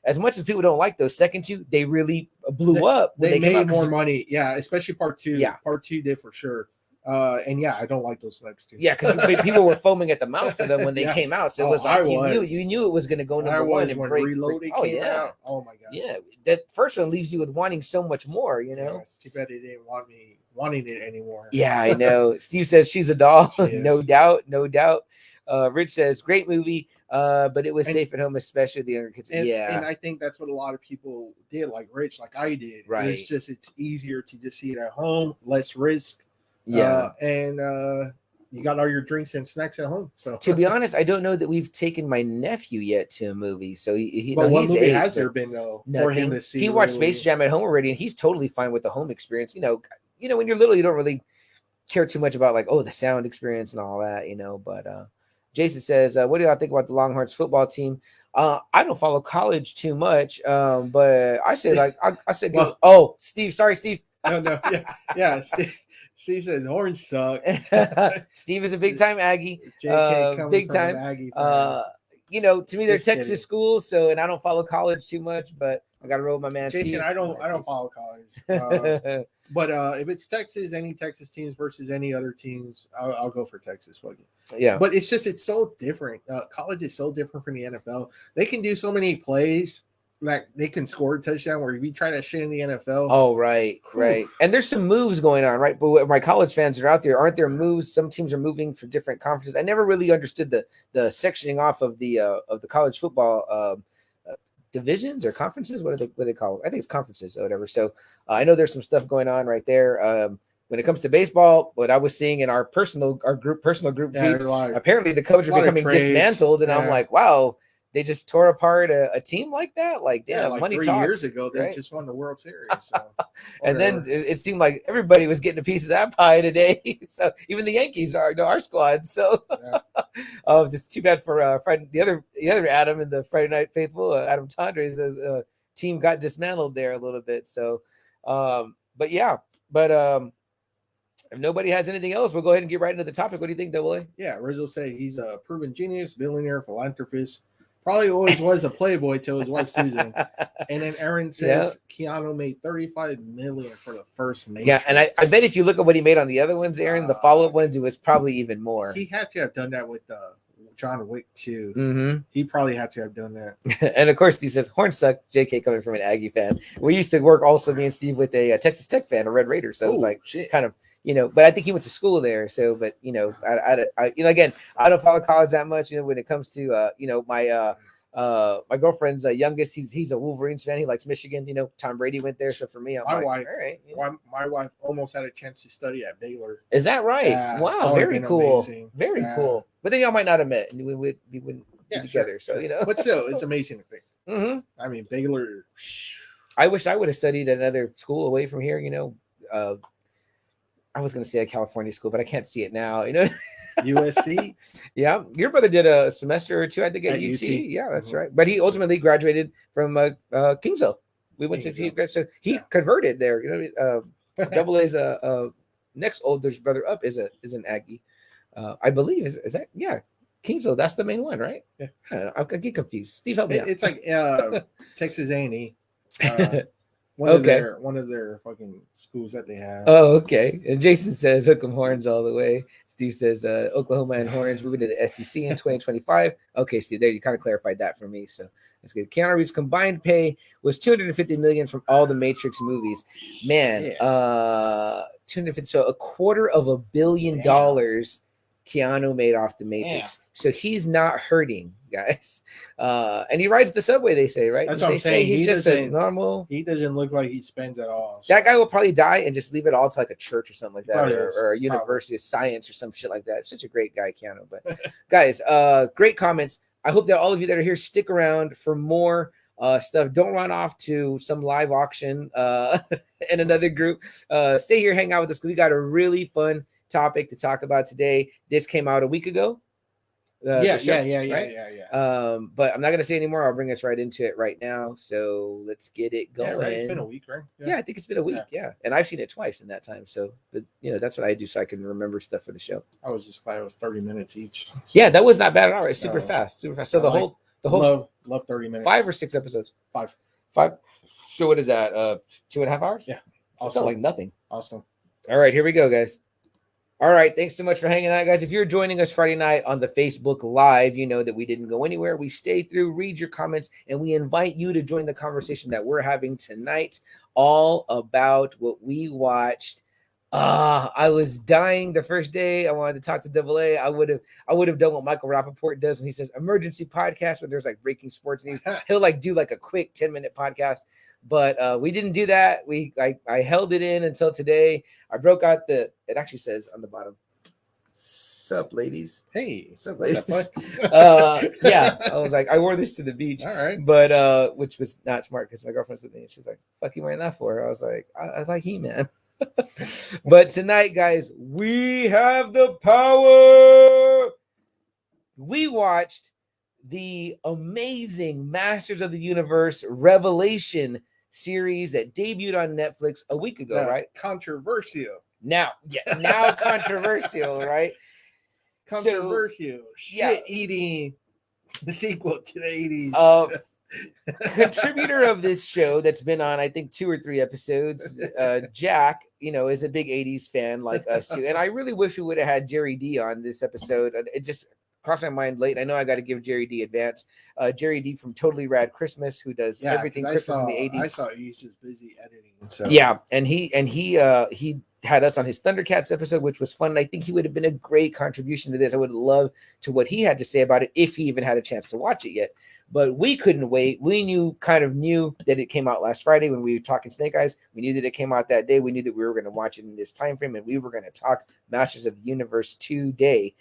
As much as people don't like those second two, they really blew up. They made more money. Yeah, especially part two. Yeah, part two did for sure. I don't like those next two. Yeah, because people were foaming at the mouth for them when they came out. So it was like you knew it was going to go number one and break. Reloaded came out. Oh my god. Yeah, that first one leaves you with wanting so much more. Yeah, it's too bad they didn't want me wanting it anymore. Yeah, I know. Steve says she's a doll. No doubt. Rich says great movie, but it was safe at home, especially the younger kids. And I think that's what a lot of people did, like Rich, like I did. Right. It's easier to just see it at home, less risk. Yeah. You got all your drinks and snacks at home. So to be honest, I don't know that we've taken my nephew yet to a movie. So what movie has there been though for him to see? He watched Space Jam at home already, and he's totally fine with the home experience. When you're little, you don't really care too much about the sound experience and all that, But Jason says, what do y'all think about the Longhorns football team? I don't follow college too much, but I say I said, Steve. Sorry, Steve. No, yeah. Steve says horns suck. Steve is a big time Aggie. JK coming Big from time. an Aggie fan. You know, to me, they're Just Texas kidding. schools, so and I don't follow college too much, but I got to roll with my man Jason, Steve. I don't follow college. But if it's Texas, any Texas teams versus any other teams, I'll go for Texas. Fuck it. Yeah. But it's so different. College is so different from the NFL. They can do so many plays. Like they can score a touchdown where if you try that shit in the NFL. Oh, right. And there's some moves going on, right? But my college fans that are out there, aren't there moves? Some teams are moving for different conferences. I never really understood the sectioning off of the college football divisions or conferences. What do they call it? I think it's conferences or whatever. So I know there's some stuff going on right there. When it comes to baseball, what I was seeing in our personal group feed, apparently the Cubs are becoming dismantled, and I'm like, wow. They just tore apart a team like that. Like, damn, like money 3 talks, years ago, they just won the World Series. So, and then it seemed like everybody was getting a piece of that pie today. So even the Yankees are our squad. So it's too bad for Friday, the other Adam in the Friday Night Faithful, Adam Tandre's team got dismantled there a little bit. So, but if nobody has anything else, we'll go ahead and get right into the topic. What do you think, Double A? Yeah, Rizzo said he's a proven genius, billionaire, philanthropist. Probably always was a playboy till his wife Susan. And then Aaron says Keanu made $35 million for the first Matrix. Yeah, and I bet if you look at what he made on the other ones, Aaron, the follow-up ones, it was probably even more. He had to have done that with John Wick too. Mm-hmm. He probably had to have done that. And of course, Steve says horn suck. JK coming from an Aggie fan. We used to work also, me and Steve, with a Texas Tech fan, a Red Raider. So it's like kind of. You know, but I think he went to school there. So, but you know, I again, I don't follow college that much. You know, when it comes to my girlfriend's youngest, he's a Wolverines fan. He likes Michigan. You know, Tom Brady went there. So for me, my wife almost had a chance to study at Baylor. Is that right? Wow, very cool. Amazing. Very cool. But then y'all might not have met, and we wouldn't be together. So you know, but still, it's amazing to think. Mm-hmm. I mean, Baylor. I wish I would have studied at another school away from here. You know. I was going to say a California school, but I can't see it now. You know, USC. Yeah, your brother did a semester or two, I think, at UT. Yeah, that's right. But he ultimately graduated from Kingsville. We went to so he converted there. You know, Double A's next oldest brother up is an Aggie, I believe. Is that Kingsville? That's the main one, right? Yeah, I don't know. I get confused. Steve, help me out. It's like Texas A&E. One of their fucking schools that they have. Oh, okay. And Jason says hook 'em horns all the way. Steve says Oklahoma and horns moving to the SEC in 2025. Okay, Steve, there you kind of clarified that for me. So that's good. Keanu Reeves' combined pay was $250 million from all the Matrix movies. Man, 250. So $250 million Keanu made off the Matrix. So he's not hurting, guys. And he rides the subway, they say, right? That's what I'm saying. He's just a normal. He doesn't look like he spends at all. So. That guy will probably die and just leave it all to like a church or something like that, or a university of science or some shit like that. Such a great guy, Keanu. But guys, great comments. I hope that all of you that are here stick around for more stuff. Don't run off to some live auction in another group. Stay here, hang out with us, because we got a really fun topic to talk about today. This came out a week ago. Yeah. But I'm not gonna say anymore. I'll bring us right into it right now. So let's get it going. Yeah, right. It's been a week, right? Yeah, I think it's been a week. Yeah, and I've seen it twice in that time. So, but you know, that's what I do so I can remember stuff for the show. I was just glad it was 30 minutes each. Yeah, that was not bad at all. Right, super fast. So the whole love 30 minutes. 5 or 6 episodes. 5. So what is that? 2.5 hours? Yeah. Also like nothing. Awesome. All right, here we go, guys. All right, thanks so much for hanging out, guys. If you're joining us Friday night on the Facebook Live, you know that we didn't go anywhere. We stay through, read your comments, and we invite you to join the conversation that we're having tonight, all about what we watched. I was dying the first day. I wanted to talk to Double A. I would have done what Michael Rappaport does when he says emergency podcast, when there's like breaking sports news. He'll like do like a quick 10-minute podcast. But we didn't do that. I held it in until today. I broke out it actually says on the bottom, sup, ladies. Hey, sup, ladies. Yeah, I was like, I wore this to the beach. All right. But which was not smart because my girlfriend's with me and she's like, fuck you wearing that for? I was like, I like He-Man. But tonight, guys, we have the power. We watched the amazing Masters of the Universe Revelation series that debuted on Netflix a week ago, right? Controversial. Now controversial, right? Controversial. Shit eating the sequel to the 80s. Contributor of this show that's been on, I think, 2 or 3 episodes, Jack, is a big 80s fan like us too. And I really wish we would have had Jerry D on this episode. It just crossed my mind late. I know I got to give Jerry D advance. Jerry D from Totally Rad Christmas, who does everything Christmas in the 80s. I saw he's just busy editing. So. Yeah, and he had us on his Thundercats episode, which was fun. And I think he would have been a great contribution to this. I would love to what he had to say about it if he even had a chance to watch it yet. But we couldn't wait. We kind of knew that it came out last Friday when we were talking Snake Eyes. We knew that it came out that day. We knew that we were going to watch it in this time frame, and we were going to talk Masters of the Universe today.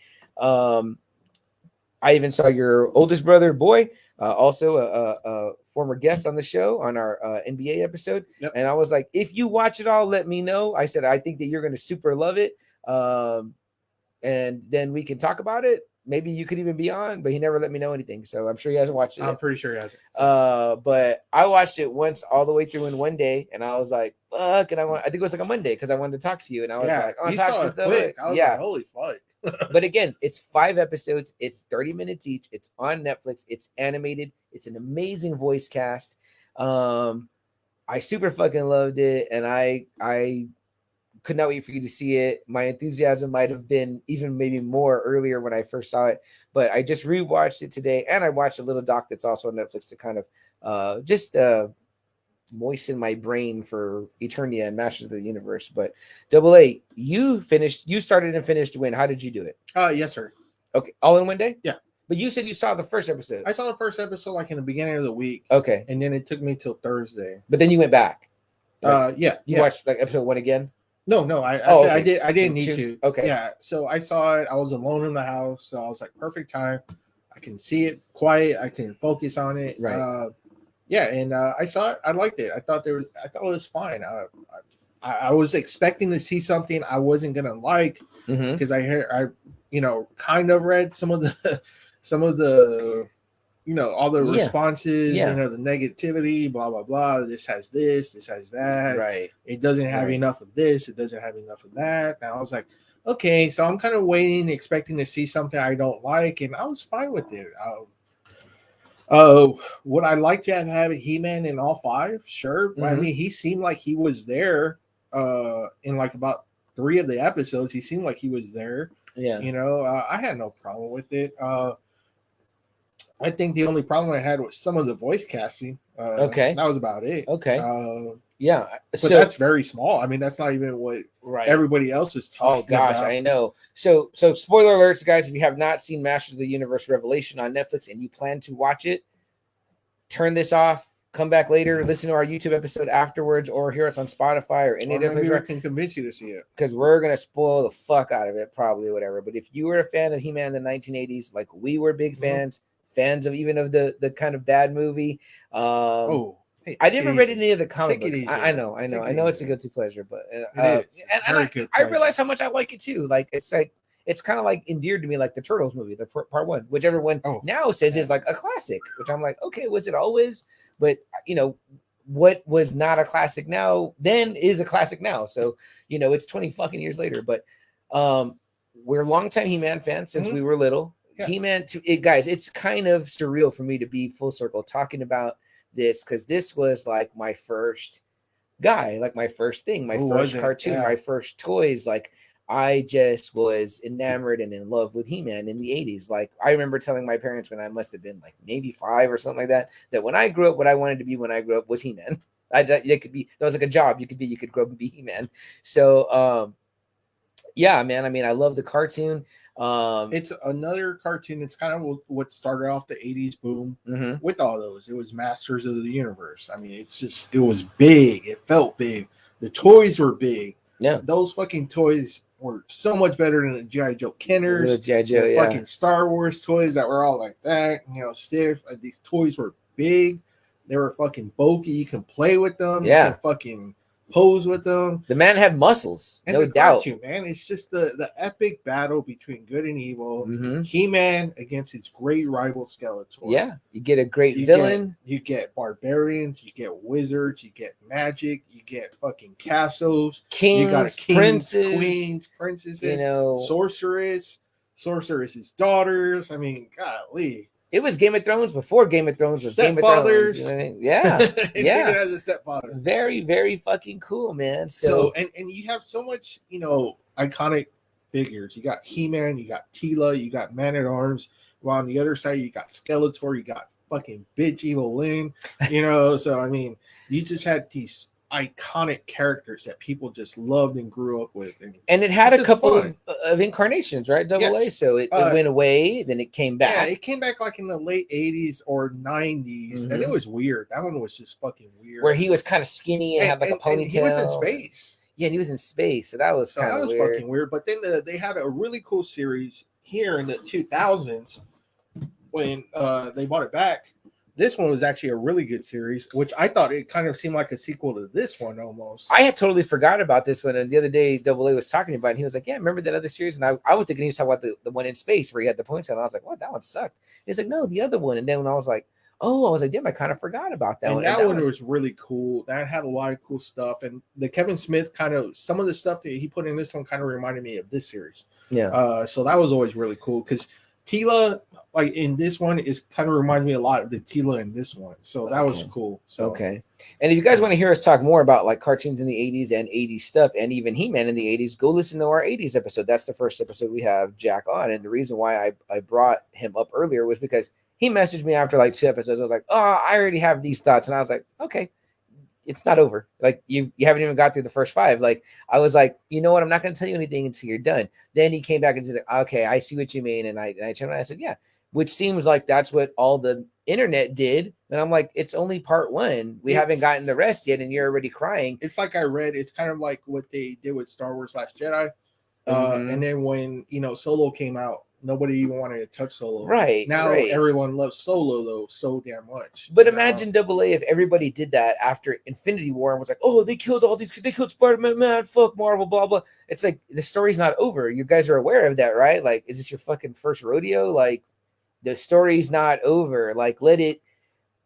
I even saw your oldest brother, Boy, also a former guest on the show on our NBA episode. Yep. And I was like, if you watch it all, let me know. I said, I think that you're going to super love it. And then we can talk about it. Maybe you could even be on, but he never let me know anything. So I'm sure he hasn't watched it. I'm pretty sure he hasn't. So. But I watched it once all the way through in one day, and I was like, fuck. And I think it was like a Monday because I wanted to talk to you. And I was like, I saw it quick. I was like, holy fuck. But again, it's 5 episodes. It's 30 minutes each. It's on Netflix. It's animated. It's an amazing voice cast. I super fucking loved it. And I could not wait for you to see it. My enthusiasm might have been even maybe more earlier when I first saw it, but I just rewatched it today, and I watched a little doc that's also on Netflix to kind of just moisten my brain for Eternia and Masters of the Universe. But AA, you started and finished when? How did you do it? Yes, sir. Okay, all in one day? Yeah. But you said you saw the first episode. I saw the first episode like in the beginning of the week. Okay. And then it took me till Thursday. But then you went back. Right? Yeah. You watched like episode 1 again? No, I didn't need to. Okay. Yeah. So I saw it. I was alone in the house. So I was like, perfect time. I can see it quiet. I can focus on it. Right. And I saw it. I liked it. I thought it was fine. I was expecting to see something I wasn't gonna like because I kind of read some of the all the responses, the negativity, blah, blah, blah. This has that. Right. It doesn't have enough of this. It doesn't have enough of that. And I was like, okay, so I'm kind of waiting, expecting to see something I don't like. And I was fine with it. Would I like to have had He-Man in all 5? Sure. But I mean, he seemed like he was there in like about 3 of the episodes. He seemed like he was there. Yeah. I had no problem with it. I think the only problem I had was some of the voice casting. Okay. That was about it. Okay. Yeah. But that's very small. I mean, that's not even what everybody else was talking about. I know. So spoiler alerts, guys, if you have not seen Masters of the Universe Revelation on Netflix and you plan to watch it, turn this off, come back later, listen to our YouTube episode afterwards, or hear us on Spotify or any other place. I can convince you to see it. Because we're going to spoil the fuck out of it, probably, whatever. But if you were a fan of He-Man in the 1980s, like we were big fans of even of the kind of bad movie. I never read any of the comic books. I know it's a guilty pleasure, but I realize how much I like it too. Like it's kind of like endeared to me, like the Turtles movie, the part 1, which everyone now says is like a classic. Which I'm like, okay, was it always? But what was not a classic now then is a classic now. So it's 20 fucking years later. But we're longtime He-Man fans since we were little. Yeah. He-Man, guys, it's kind of surreal for me to be full circle talking about this because this was like my first guy, like my first thing, my first cartoon, my first toys. Like I just was enamored and in love with He-Man in the 80s. Like I remember telling my parents when I must have been like maybe 5 or something like that when I grew up, what I wanted to be when I grew up was He-Man. That was like a job you could grow up and be He-Man. So yeah, man. I mean, I love the cartoon. It's another cartoon. It's kind of what started off the 80s boom with all those. It was Masters of the Universe. I mean, it was big. It felt big. The toys were big. Yeah. Those fucking toys were so much better than the G.I. Joe Kenners. The fucking Star Wars toys that were all like that, stiff. These toys were big. They were fucking bulky. You can play with them. Yeah. You can fucking pose with them. The man had muscles, and no doubt. Cartoon, man, it's just the epic battle between good and evil. Mm-hmm. He-Man against his great rival Skeletor. Yeah, you get a great villain. You get barbarians. You get wizards. You get magic. You get fucking castles. Kings, you got kings, princes, queens, princesses. You know, sorceress's daughters. I mean, golly. It was Game of Thrones before Game of Thrones was Game of Thrones. You know what I mean? Yeah, yeah. As a stepfather. Very, very fucking cool, man. So and you have so much, iconic figures. You got He-Man, you got Tila, you got Man-at-Arms. While on the other side, you got Skeletor, you got fucking bitch Evil-Lyn. So I mean, you just had these iconic characters that people just loved and grew up with, and it had a couple of incarnations, right? Double A. So it went away, then it came back. Yeah, it came back like in the late 80s or 90s, and it was weird. That one was just fucking weird. Where he was kind of skinny and had like a ponytail. And he was in space. Yeah, and he was in space, so that was kind of weird. Fucking weird. But then they had a really cool series here in the 2000s when they brought it back. This one was actually a really good series, which I thought it kind of seemed like a sequel to this one almost. I had totally forgot about this one. And the other day, Double A was talking about it. And he was like, yeah, remember that other series? And I was thinking he was talking about the one in space where he had the points on. And I was like, what? That one sucked. He's like, no, the other one. And then when I was like, damn, I kind of forgot about that one. And that one was really cool. That had a lot of cool stuff. And the Kevin Smith some of the stuff that he put in this one kind of reminded me of this series. Yeah. So that was always really cool because Tila, like in this one, is kind of reminds me a lot of the Tila in this one. So that was cool. So okay. And if you guys want to hear us talk more about like cartoons in the 80s and 80s stuff and even He-Man in the 80s, go listen to our 80s episode. That's the first episode we have Jack on. And the reason why I brought him up earlier was because he messaged me after like 2 episodes. I was like, I already have these thoughts. And I was like, okay, it's not over. Like you haven't even got through the first 5. Like I was like, you know what? I'm not going to tell you anything until you're done. Then he came back and said, okay, I see what you mean. And I turned around and I said, yeah, which seems like that's what all the internet did. And I'm like, it's only part 1. We haven't gotten the rest yet. And you're already crying. It's like I read, it's kind of like what they did with Star Wars Last Jedi. And then when, Solo came out, nobody even wanted to touch Solo. Right. Now everyone loves Solo though so damn much. But imagine Double A if everybody did that after Infinity War and was like, oh, they killed Spider-Man, man, fuck Marvel, blah, blah. It's like the story's not over. You guys are aware of that, right? Like, is this your fucking first rodeo? Like, the story's not over. Like, let it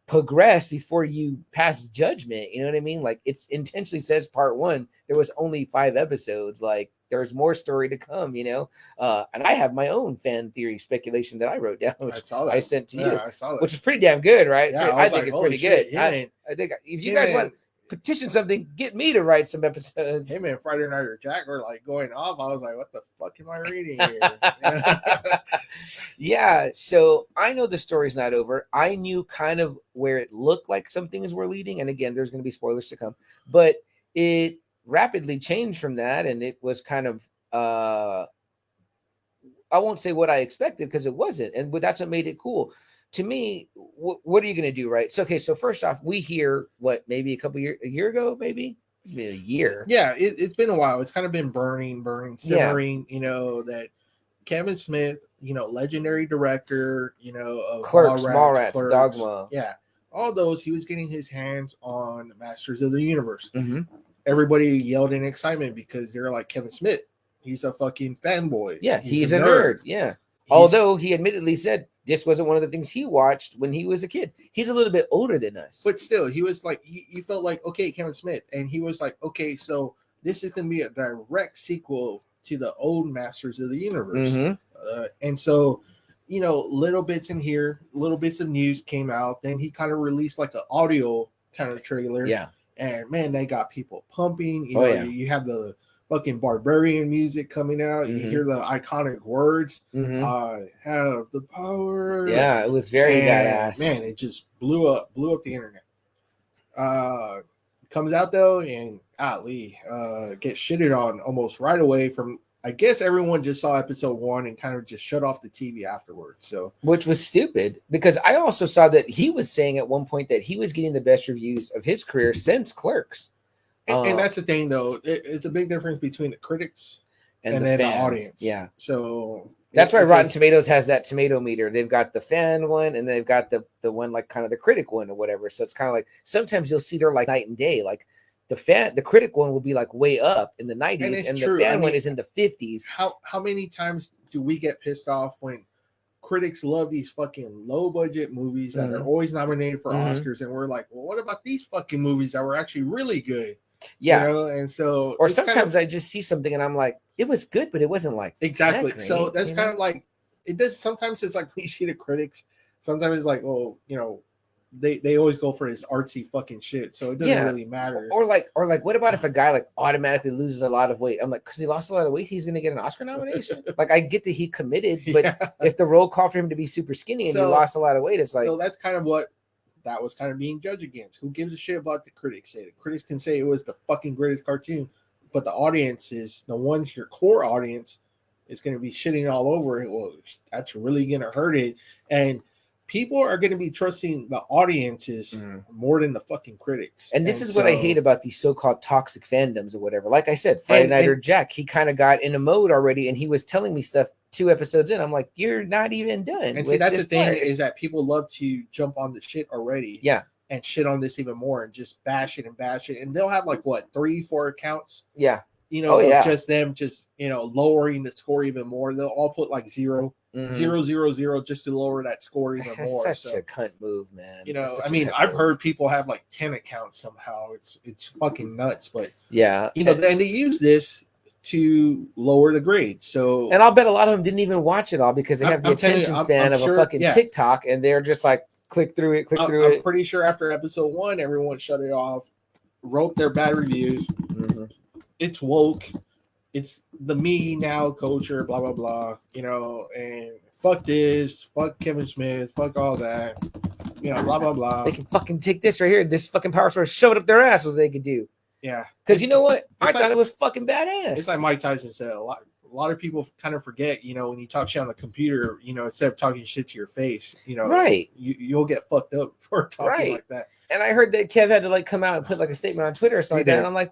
progress before you pass judgment. You know what I mean? Like, it's intentionally says part 1. There was only 5 episodes. Like, there's more story to come, and I have my own fan theory speculation that I wrote down, which I sent to you, I saw that. which is pretty damn good, right? Yeah, I think it's pretty good. Yeah, I think if you guys want to petition something, get me to write some episodes. Him and Friday Night or Jack were like going off. I was like, what the fuck am I reading here? Yeah, so I know the story's not over. I knew kind of where it looked like some things were leading, and again, there's going to be spoilers to come, but it rapidly changed from that, and it was kind of I won't say what I expected because it wasn't, but that's what made it cool to me. What are you going to do, right? So so first off, we hear maybe a year ago, maybe it's been a year. Yeah, it's been a while. It's kind of been burning, simmering. That Kevin Smith, legendary director, of Clerks, Mallrats, Dogma, all those, he was getting his hands on Masters of the Universe. Everybody yelled in excitement because they're like, Kevin Smith, he's a fucking fanboy. Yeah, he's a nerd. Yeah. Although he admittedly said this wasn't one of the things he watched when he was a kid. He's a little bit older than us. But still, he was like, you felt like, okay, Kevin Smith. And he was like, okay, so this is going to be a direct sequel to the old Masters of the Universe. And so, little bits in here, little bits of news came out. Then he kind of released like an audio kind of trailer. Yeah. And man, they got people pumping. You have the fucking barbarian music coming out. You hear the iconic words. I have the power. Yeah, it was very badass. Man, it just blew up the internet. Comes out though, and gets shitted on almost right away from. I guess everyone just saw episode 1 and kind of just shut off the TV afterwards. So, which was stupid because I also saw that he was saying at one point that he was getting the best reviews of his career since Clerks. And that's the thing, though. It's a big difference between the critics and then the audience. Yeah. So that's why Rotten Tomatoes has that tomato meter. They've got the fan one and they've got the one like kind of the critic one or whatever. So it's kind of like sometimes you'll see they're like night and day. Like the critic one will be like way up in the 90s, and true. the fan one is in the 50s. How many times do we get pissed off when critics love these fucking low budget movies that are always nominated for Oscars, and we're like, well, what about these fucking movies that were actually really good? Yeah, you know? And so, or sometimes I just see something and I'm like, it was good, but it wasn't like exactly. great, so that's kind of like it does. Sometimes it's like we see the critics. Sometimes it's like, well, they always go for this artsy fucking shit, so it doesn't really matter. Or like, what about if a guy like automatically loses a lot of weight? I'm like, because he lost a lot of weight, he's gonna get an Oscar nomination. Like, I get that he committed, but if the role called for him to be super skinny and he lost a lot of weight, it's like, so that's kind of what that was kind of being judged against. Who gives a shit about the critics say? The critics can say it was the fucking greatest cartoon, but the audience is the ones, your core audience is going to be shitting all over it. Well, that's really going to hurt it. And people are going to be trusting the audiences more than the fucking critics. And this is what I hate about these so-called toxic fandoms or whatever. Like I said, Friday Night or Jack, he kind of got in a mode already, and he was telling me stuff 2 episodes in. I'm like, you're not even done. And see, that's the thing is that people love to jump on the shit already. Yeah. And shit on this even more and just bash it. And they'll have like, what, 3-4 accounts? Yeah. Just them lowering the score even more. They'll all put like 0, 0, 0, 0 just to lower that score even more. That's such a cunt move, man. I've heard people have like 10 accounts somehow. It's fucking nuts. But yeah, and they use this to lower the grade. So, and I'll bet a lot of them didn't even watch it all because they have the attention span of a fucking TikTok, and they're just like click through it. I'm pretty sure after episode 1, everyone shut it off, wrote their bad reviews. It's woke. It's the me now culture, blah, blah, blah, and fuck this, fuck Kevin Smith, fuck all that, blah, blah, blah. They can fucking take this right here. This fucking power source, shove it up their ass, what they could do. Yeah. Because you know what? I thought it was fucking badass. It's like Mike Tyson said, a lot of people kind of forget, when you talk shit on the computer, instead of talking shit to your face, right. You'll get fucked up for talking like that. And I heard that Kev had to like come out and put like a statement on Twitter or something like that. And I'm like,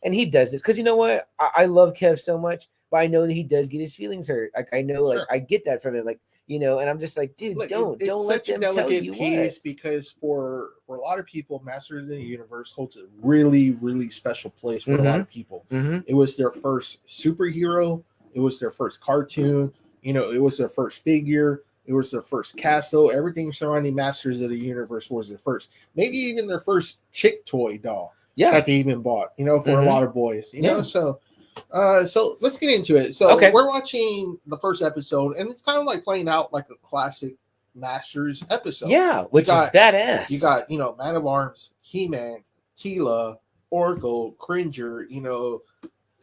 and he does this because you know what? I love Kev so much, but I know that he does get his feelings hurt. Like I know, like I get that from him. Like, and I'm just like, dude, look, don't let them tell you what. Because for a lot of people, Masters of the Universe holds a really, really special place for a lot of people. It was their first superhero. It was their first cartoon. It was their first figure. It was their first castle. Everything surrounding Masters of the Universe was their first. Maybe even their first chick toy doll that they even bought, for a lot of boys. So let's get into it. So we're watching the first episode, and it's kind of like playing out like a classic Masters episode. Yeah, which is badass. You got, Man of Arms, He-Man, Teela, Orko, Cringer,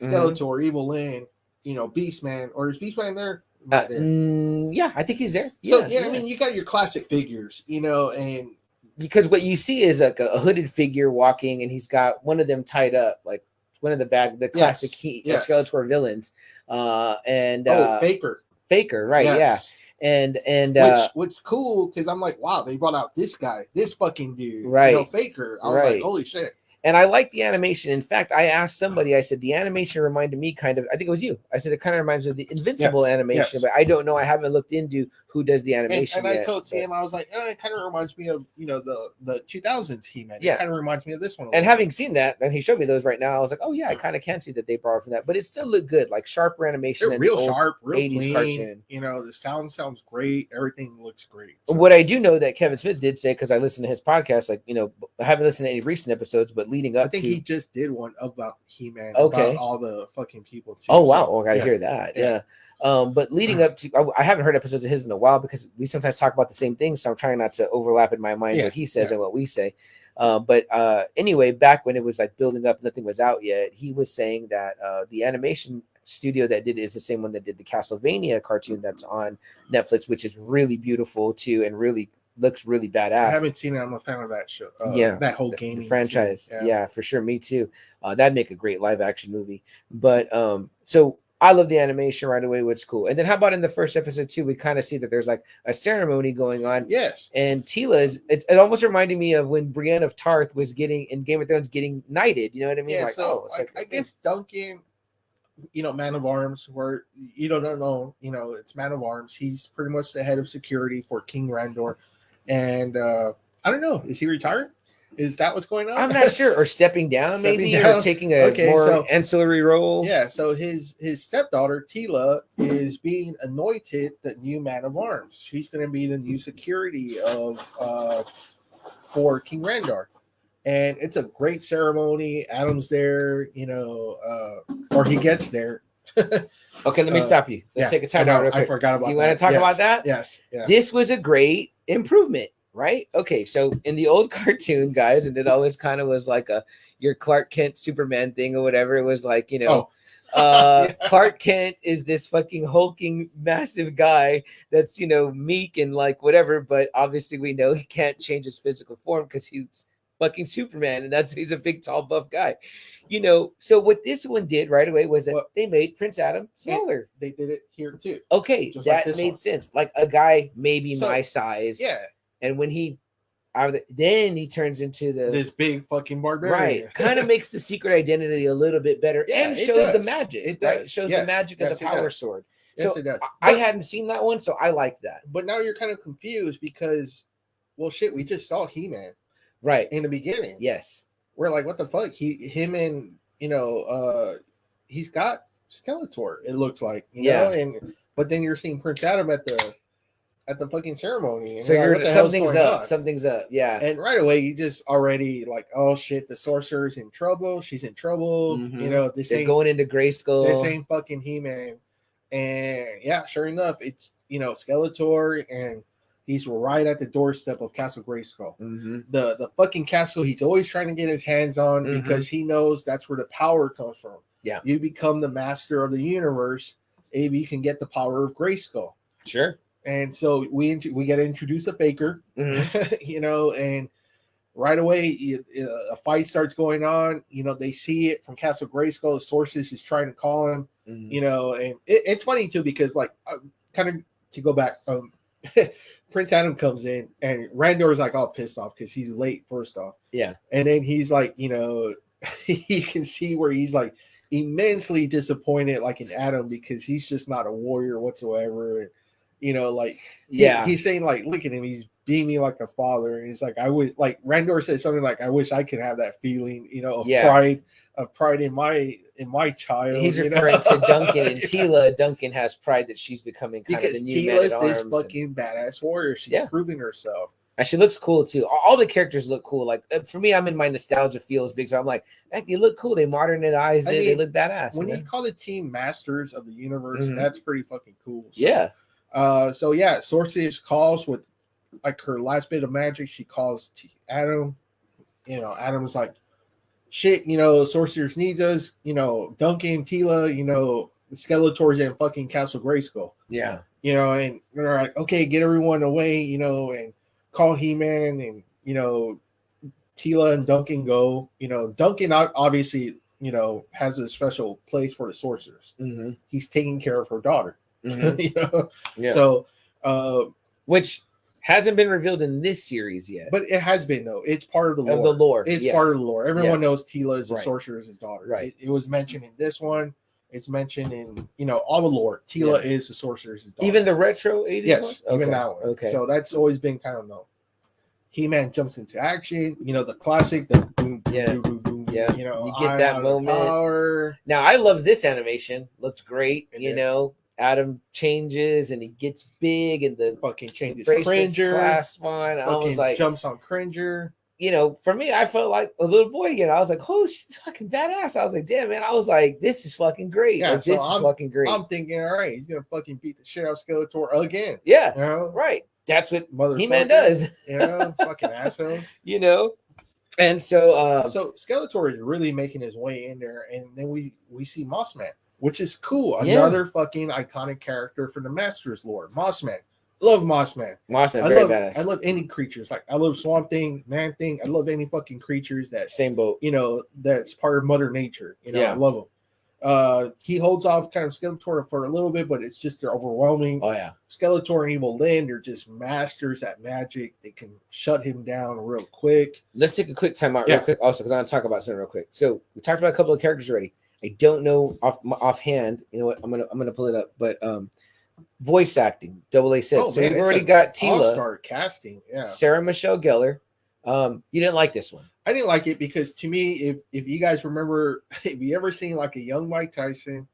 Skeletor, Evil-Lyn, Beastman, or is Beastman there? Yeah, I think he's there. So I mean, you got your classic figures, and because what you see is like a hooded figure walking, and he's got one of them tied up, like one of the classic Skeletor villains, and Faker, right? Yes. Yeah, and what's cool because I'm like, wow, they brought out this guy, this fucking dude, right? Faker. I was like, holy shit. And I like the animation. In fact, I asked somebody, I said, the animation reminded me kind of, I think it was you. I said, it kind of reminds me of the Invincible animation, but I don't know. I haven't looked into who does the animation. And I told Sam, I was like, it kind of reminds me of, the 2000s He-Man. It kind of reminds me of this one. And having seen that, and he showed me those right now, I was like, oh yeah, I kind of can see that they borrowed from that, but it still looked good, like sharper animation. They're real sharp, real 80s clean. Cartoon. The sounds great. Everything looks great. So. What I do know that Kevin Smith did say, because I listened to his podcast, like, I haven't listened to any recent episodes, but leading up I think he just did one about He-Man, about all the fucking people too. Oh wow, I gotta hear that. Yeah. But leading up to, I haven't heard episodes of his in a while because we sometimes talk about the same things, so I'm trying not to overlap in my mind what he says and what we say. But anyway, back when it was like building up, nothing was out yet. He was saying that the animation studio that did it is the same one that did the Castlevania cartoon that's on Netflix, which is really beautiful too, and really looks really badass. I haven't seen it. I'm a fan of that show. That whole game franchise. Yeah, for sure. Me too. That'd make a great live action movie. But so I love the animation right away, which is cool. And then how about in the first episode too, we kind of see that there's like a ceremony going on. Yes. And Teela it almost reminded me of when Brienne of Tarth was getting in Game of Thrones getting knighted. You know what I mean? Yeah. Like, so I guess Duncan, Man of Arms, where you don't know, it's Man of Arms. He's pretty much the head of security for King Randor. And I don't know. Is he retired? Is that what's going on? I'm not sure. Or stepping down, maybe, or taking a more ancillary role. Yeah. So his stepdaughter Tila is being anointed the new man of arms. She's going to be the new security of for King Randar, and it's a great ceremony. Adam's there, or he gets there. Okay, let me stop you. Let's take a time out real quick. I forgot about that. You want to talk about that? Yes. Yeah. This was a great improvement, right? Okay, so in the old cartoon, guys, and it always kind of was like your Clark Kent Superman thing or whatever. It was like, Clark Kent is this fucking hulking massive guy that's, meek and like whatever, but obviously we know he can't change his physical form because he's fucking Superman, and he's a big, tall, buff guy, So what this one did right away was that they made Prince Adam smaller. They did it here too. Okay, that made sense. Like a guy maybe my size. Yeah. And when then he turns into this big fucking barbarian. Right. Kind of makes the secret identity a little bit better and shows the magic. It does. Right? Shows the magic of the power sword. Yes, so it does. I hadn't seen that one, so I like that. But now you're kind of confused because, well, shit, we just saw He-Man. Right. In the beginning. Yes. We're like, what the fuck? He's got Skeletor, it looks like. You know? But then you're seeing Prince Adam at the fucking ceremony. And so something's up. Something's up. Yeah. And right away you just already like, oh shit, the sorcerer's in trouble. She's in trouble. Mm-hmm. They're going into Grayskull. This ain't fucking He-Man. And yeah, sure enough, it's Skeletor, and he's right at the doorstep of Castle Grayskull. Mm-hmm. The fucking castle he's always trying to get his hands on because he knows that's where the power comes from. Yeah. You become the master of the universe if you can get the power of Grayskull. Sure. And so we get to introduce a baker, and right away a fight starts going on. They see it from Castle Grayskull. The sorceress is trying to call him, and it's funny too because like kind of to go back, Prince Adam comes in and Randor is like all pissed off because he's late first off. Yeah. And then he's like, you can see where he's like immensely disappointed like in Adam because he's just not a warrior whatsoever. And, he's saying like, look at him, he's being me like a father. And he's like, I would like Randor said something like, I wish I could have that feeling, of pride in my child. He's referring to Duncan and Tila. Duncan has pride that she's becoming kind of the new man at arms. This fucking badass warrior. She's proving herself. And she looks cool too. All the characters look cool. Like for me, I'm in my nostalgia feels big. So I'm like, heck, they look cool. They modernized it. They look badass. When you call the team masters of the universe, that's pretty fucking cool. So, Sorceress calls with like her last bit of magic. She calls Adam. Adam's like, shit, Sorceress needs us. Duncan, Tila, Skeletor's in fucking Castle Grayskull. Yeah. And they're like, okay, get everyone away, and call He-Man, and Tila and Duncan go. Duncan obviously has a special place for the sorcerers. He's taking care of her daughter. So which hasn't been revealed in this series yet, but it has been though. It's part of the lore. It's part of the lore. Everyone knows Tila is the sorcerer's daughter. Right. It was mentioned in this one. It's mentioned in all the lore. Tila is the sorcerer's daughter. Even the retro 80s yes, one? Even that one. Okay. So that's always been kind of known. He-Man jumps into action. The classic, the boom, boom, boom, boom. Yeah. You get that moment. Power. Now I love this animation. Looked great. Adam changes and he gets big and the fucking changes Cringer class one. I was like, jumps on Cringer. For me, I felt like a little boy again. I was like, oh, she's fucking badass. I was like, damn, man. I was like, this is fucking great. Yeah, this is fucking great. I'm thinking, all right, he's gonna fucking beat the shit out of Skeletor again. Yeah, right. That's what He-Man does. Fucking asshole. And so so Skeletor is really making his way in there, and then we see Mossman, which is cool. Another fucking iconic character for the Masters lore. Mossman. Love Mossman. Very badass. I love any creatures. Like I love Swamp Thing, Man Thing. I love any fucking creatures that same boat. That's part of Mother Nature. I love them. He holds off kind of Skeletor for a little bit, but it's just they're overwhelming. Oh yeah. Skeletor and Evil-Lyn, they're just masters at magic. They can shut him down real quick. Let's take a quick time out real quick also because I want to talk about something real quick. So we talked about a couple of characters already. I don't know offhand. You know what? I'm gonna pull it up. But voice acting, AA said. So we've already got Tila. All-star casting. Yeah. Sarah Michelle Gellar. You didn't like this one. I didn't like it because to me, if you guys remember, if you ever seen like a young Mike Tyson,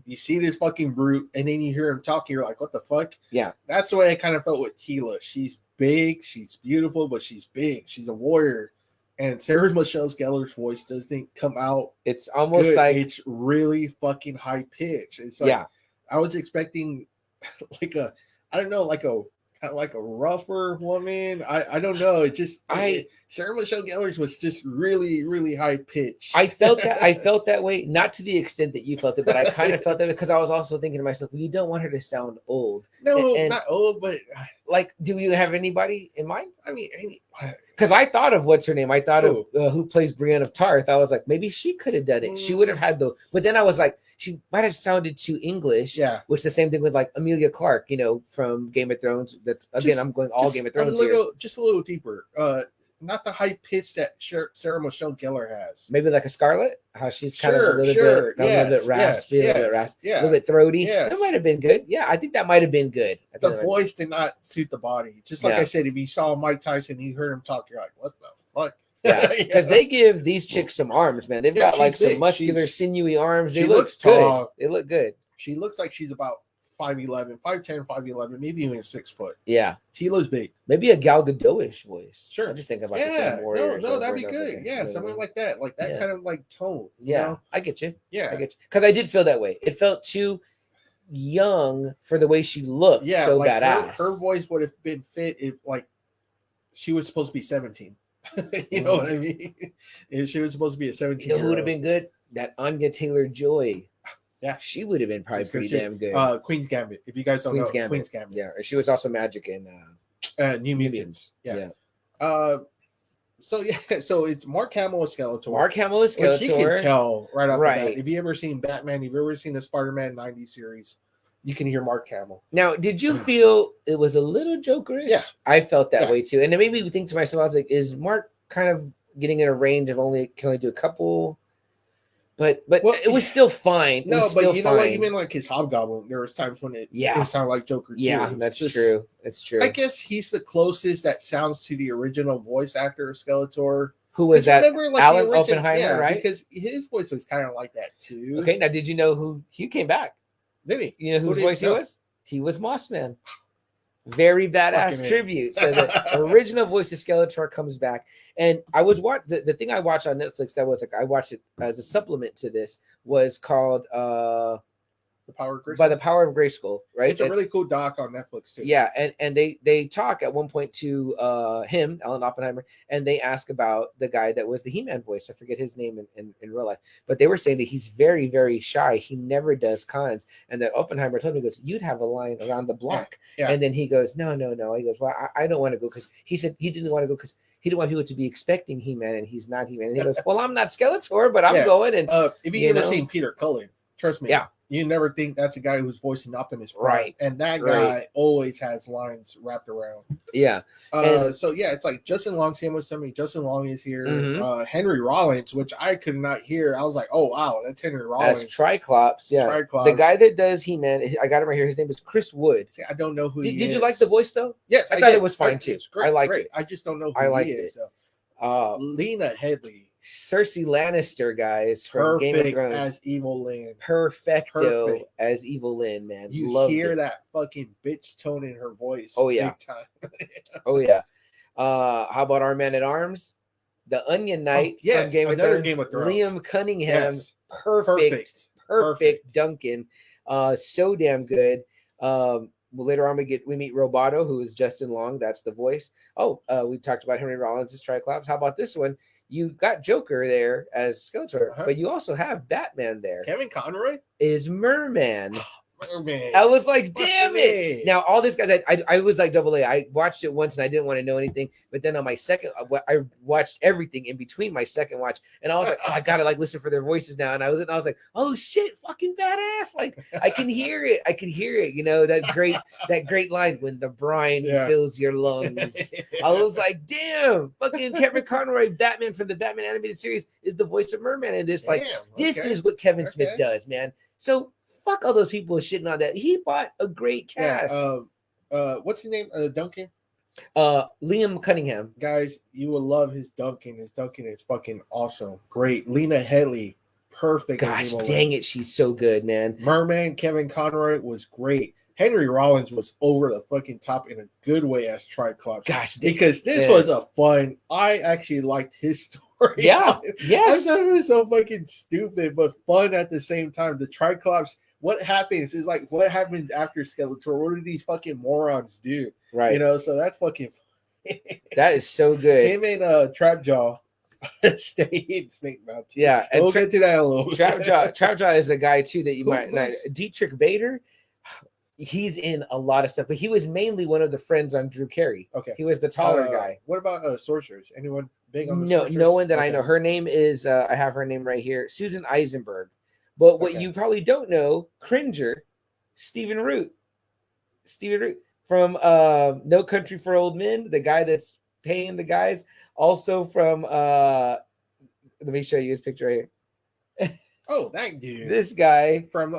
you see this fucking brute, and then you hear him talking, you're like, what the fuck? Yeah. That's the way I kind of felt with Tila. She's big, she's beautiful, but she's big. She's a warrior. And Sarah Michelle Gellar's voice doesn't come out. It's almost good. like It's really fucking high pitch. It's like I was expecting like a, I don't know, like a kind of like a rougher woman. I don't know. It just Sarah Michelle Gellar's was just really, really high pitched. I felt that way, not to the extent that you felt it, but I kind of felt that because I was also thinking to myself, well, you don't want her to sound old. No, and not old, but like, do you have anybody in mind? I mean, because I thought of what's her name. I thought of who plays Brienne of Tarth. I was like, maybe she could have done it. She would have had but then I was like, she might have sounded too English. Yeah. Which the same thing with like Emilia Clarke, from Game of Thrones. That's again, I'm going all Game of Thrones here. Just a little deeper. Not the high pitch that Sarah Michelle Gellar has. Maybe like a Scarlett, how she's kind of a little bit raspy, a little bit throaty. That might have been good. Yeah, I think that might have been good. The voice did not suit the body. Just like I said, if you saw Mike Tyson, you heard him talk, you're like, what the fuck? Yeah, because they give these chicks some arms, man. They've got like some muscular, sinewy arms. They look good. They look good. She looks like she's about 5'11", 5'10", 5'11", maybe even 6 foot. Yeah. Tila's big. Maybe a Gal Gadot-ish voice. Sure. I'm just thinking about the same warrior. No, that'd be good. Yeah, something like that. Like that kind of like tone. Yeah, I get you. Yeah. I get you. Because I did feel that way. It felt too young for the way she looked. Yeah, so like badass. Her voice would have been fit if like she was supposed to be 17. You know what I mean? If she was supposed to be a 17. You know who would have been good? That Anya Taylor-Joy. Yeah, she would have been probably pretty damn good. Queen's Gambit. If you guys don't know, Queen's Gambit. Yeah, she was also Magic in New Mutants. Yeah. So it's Mark Hamill as Skeletor. Mark Hamill as Skeletor. Which you can tell right off the bat. If you ever seen Batman, if you've ever seen the Spider-Man 90s series, you can hear Mark Hamill. Now, did you feel it was a little Jokerish? Yeah, I felt that way too, and it made me think to myself, I was like, is Mark kind of getting in a range of can only do a couple? But it was still fine. No, but you know what? Even like his Hobgoblin, there was times when it sounded like Joker too. Yeah, that's true. That's true. I guess he's the closest that sounds to the original voice actor of Skeletor. Who was that? Remember, like, Alan Oppenheimer, right? Because his voice was kind of like that too. Okay, now did you know who he came back? Did he? You know whose voice he was? He was Mossman. Very badass tribute. So the original voice of Skeletor comes back. And I was the thing I watched on Netflix that was like I watched it as a supplement to this was called The Power of Grayskull. By the Power of Grayskull, right? It's a really cool doc on Netflix too. Yeah, and they talk at one point to him, Alan Oppenheimer, and they ask about the guy that was the He-Man voice. I forget his name in real life, but they were saying that he's very, very shy. He never does cons, and that Oppenheimer told me, he goes, "You'd have a line around the block." Yeah. And then he goes, "No." He goes, "Well, I don't want to go," because he said he didn't want to go because he didn't want people to be expecting He-Man, and he's not He-Man. And he goes, "Well, I'm not Skeletor, but I'm going." And if you ever seen Peter Cullen, trust me, you never think that's a guy who's voicing Optimus Prime. Right. And that guy always has lines wrapped around. Yeah. It's like Justin Long's here with somebody. Justin Long is here. Mm-hmm. Henry Rollins, which I could not hear. I was like, oh, wow, that's Henry Rollins. That's Tri-Klops. Yeah. Tri-Klops. The guy that does He-Man, I got him right here. His name is Chris Wood. See, I don't know who he is. Did you like the voice, though? Yes, I thought it was fine, too. Great, I liked it. I just don't know who he is. So. Lena Headey. Cersei Lannister, guys, from Game of Thrones as Evil-Lyn. Perfecto as Evil-Lyn, man. You hear that fucking bitch tone in her voice. Oh yeah, big time. Oh yeah. How about our man at arms, the Onion Knight from Game of Thrones? Liam Cunningham, perfect Duncan, so damn good. Later on, we meet Roboto, who is Justin Long. That's the voice. We talked about Henry Rollins as Tri-Klops. How about this one? You got Joker there as Skeletor, but you also have Batman there. Kevin Conroy is Merman. I was like, damn it. Now, all these guys, I was like double A. I watched it once and I didn't want to know anything. But then on my second, I watched everything in between my second watch. And I was like, I got to like listen for their voices now. And I was like, oh shit, fucking badass. Like I can hear it. You know, that great line, when the brine fills your lungs. I was like, damn, fucking Kevin Conroy, Batman from the Batman animated series, is the voice of Merman. And this, this is what Kevin Smith does, man. So fuck all those people shitting on that. He bought a great cast. What's his name? Duncan? Liam Cunningham. Guys, you will love his dunking. His dunking is fucking awesome. Great. Lena Headey, perfect. Gosh, dang it, she's so good, man. Merman Kevin Conroy was great. Henry Rollins was over the fucking top in a good way as Tri-Klops. Gosh, because this was a fun. I actually liked his story. Yeah, yes. I thought it was so fucking stupid, but fun at the same time. The Tri-Klops. What happens is like what happens after Skeletor? What do these fucking morons do? Right. You know, so that's fucking. That is so good. Him and Trapjaw stay in Snake Mountain. Yeah, and we'll get to that a little bit. Trapjaw is a guy too that you might not. Dietrich Bader, he's in a lot of stuff, but he was mainly one of the friends on Drew Carey. Okay, he was the taller guy. What about sorcerers? Anyone big on the sorcerers? No one that I know. Her name is I have her name right here, Susan Eisenberg. But what you probably don't know, Cringer, Stephen Root from No Country for Old Men, the guy that's paying the guys. Also from let me show you his picture right here. Oh, that dude. This guy from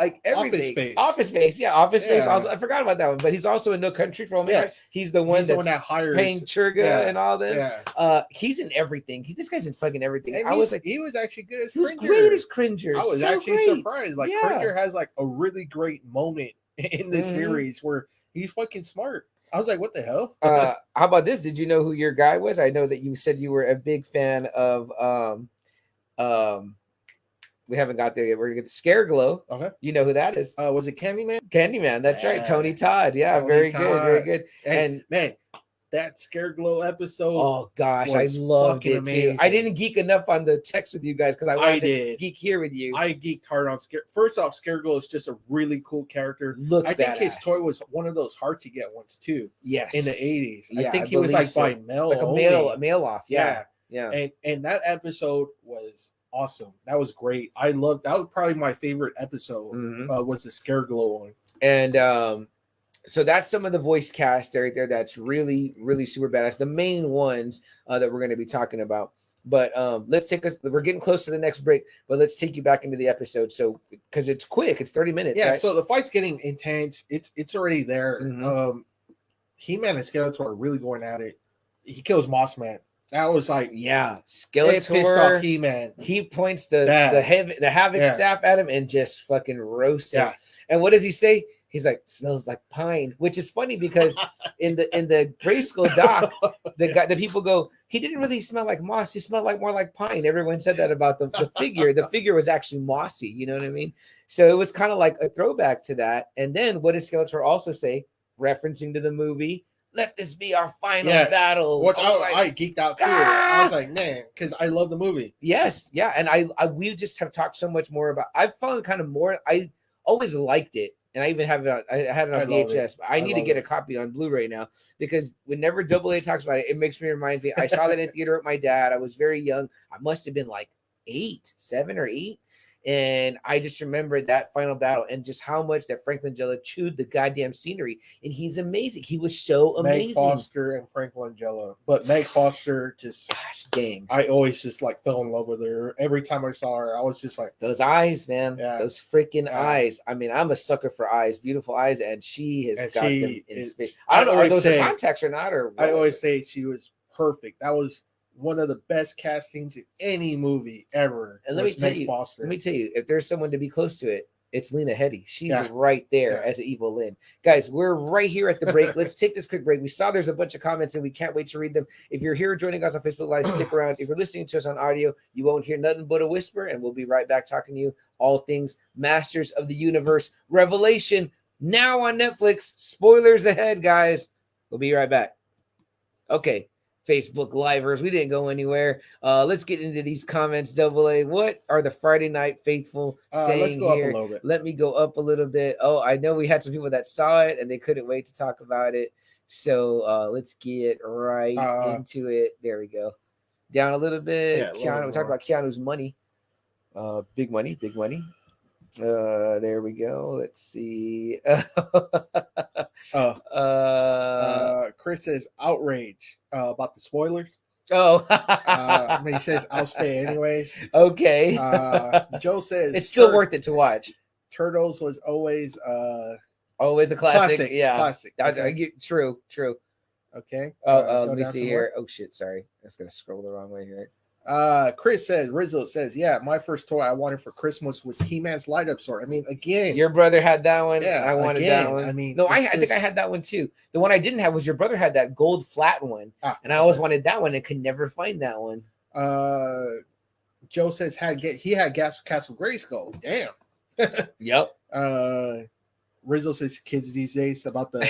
like everything. Office Space. Also, I forgot about that one, but he's also in No Country for Old Men. Yes. He's the one that's that hires paying Churga and all that. Yeah. He's in everything. This guy's in fucking everything. And I was like, he was actually good as Cringer. He was great as Cringer. I was actually surprised. Like Cringer has like a really great moment in this series where he's fucking smart. I was like, what the hell? How about this? Did you know who your guy was? I know that you said you were a big fan of we haven't got there yet. We're gonna get the Scareglow. Okay. You know who that is? Was it Candyman? Candyman, that's right. Tony Todd. Yeah, very good, very good. And man, that Scareglow episode. Oh gosh, I loved it too. I didn't geek enough on the text with you guys because I wanted to geek here with you. I geeked hard on Scare. First off, Scareglow is just a really cool character. I think his toy was one of those hard to get ones too. Yes. In the 80s. Yeah, I think he was like by mail. Like a mail off. Yeah. And that episode was awesome. That was great. I loved that. Was probably my favorite episode. Was the Scareglow one. And so that's some of the voice cast right there. That's really, really super badass. The main ones that we're going to be talking about. But let's we're getting close to the next break, but let's take you back into the episode. So because it's quick, it's 30 minutes. Yeah. Right? So the fight's getting intense. It's already there. He-Man and Skeletor are really going at it. He kills Mossman. That was like, Skeletor pissed off He-Man. He points the Havoc staff at him and just fucking roasts him. And what does he say? He's like, smells like pine, which is funny because in the Grayskull doc, the people go, he didn't really smell like moss. He smelled like more like pine. Everyone said that about the figure. The figure was actually mossy. You know what I mean? So it was kind of like a throwback to that. And then what does Skeletor also say, referencing to the movie? Let this be our final battle. I geeked out too. I was like, man, because I love the movie. Yes, yeah, and I we just have talked so much more about. I've found kind of more. I always liked it, and I even have it. I had it on VHS. But I need to get a copy on Blu-ray now because whenever Double A talks about it, it makes me remind me. I saw that in theater with my dad. I was very young. I must have been like 7 or 8. And I just remember that final battle and just how much that Frank Langella chewed the goddamn scenery. And he's amazing. He was so amazing. Meg Foster and Frank Langella. But Meg Foster just, dang. I always just like fell in love with her. Every time I saw her, I was just like. Those eyes, man. Yeah. Those freaking eyes. I mean, I'm a sucker for eyes, beautiful eyes. And she has got them in space. I don't know, are those the contacts or not? Or I always say she was perfect. That was one of the best castings in any movie ever. And let me tell you, if there's someone to be close to it, it's Lena Headey. She's right there as an Evil-Lyn. Guys, we're right here at the break. Let's take this quick break. We saw there's a bunch of comments and we can't wait to read them. If you're here joining us on Facebook Live, stick around. If you're listening to us on audio, you won't hear nothing but a whisper, and we'll be right back talking to you all things Masters of the Universe Revelation, now on Netflix. Spoilers ahead, guys. We'll be right back. Okay. Facebook Livers, we didn't go anywhere. Let's get into these comments. Double A, what are the Friday Night Faithful saying let's go here? Up a little bit. Let me go up a little bit. Oh, I know we had some people that saw it and they couldn't wait to talk about it. So let's get right into it. There we go. Down a little bit. Keanu, we talked about Keanu's money. Big money. There we go. Let's see. Chris says outrage about the spoilers. He says I'll stay anyways. Okay. Joe says it's still worth it to watch. Turtles was always Always a classic. Yeah. Classic. Okay. True. Okay. Let me see here. Oh shit, sorry. I was gonna scroll the wrong way here. Chris says, Rizzo says, yeah, my first toy I wanted for Christmas was He-Man's light up sword. I mean, again, your brother had that one. Yeah, I wanted that one. I mean, no, I think I had that one too. The one I didn't have was your brother had that gold flat one, and I always wanted that one and could never find that one. Joe says he had Castle Grayskull. Damn. Yep. Rizzo says kids these days about the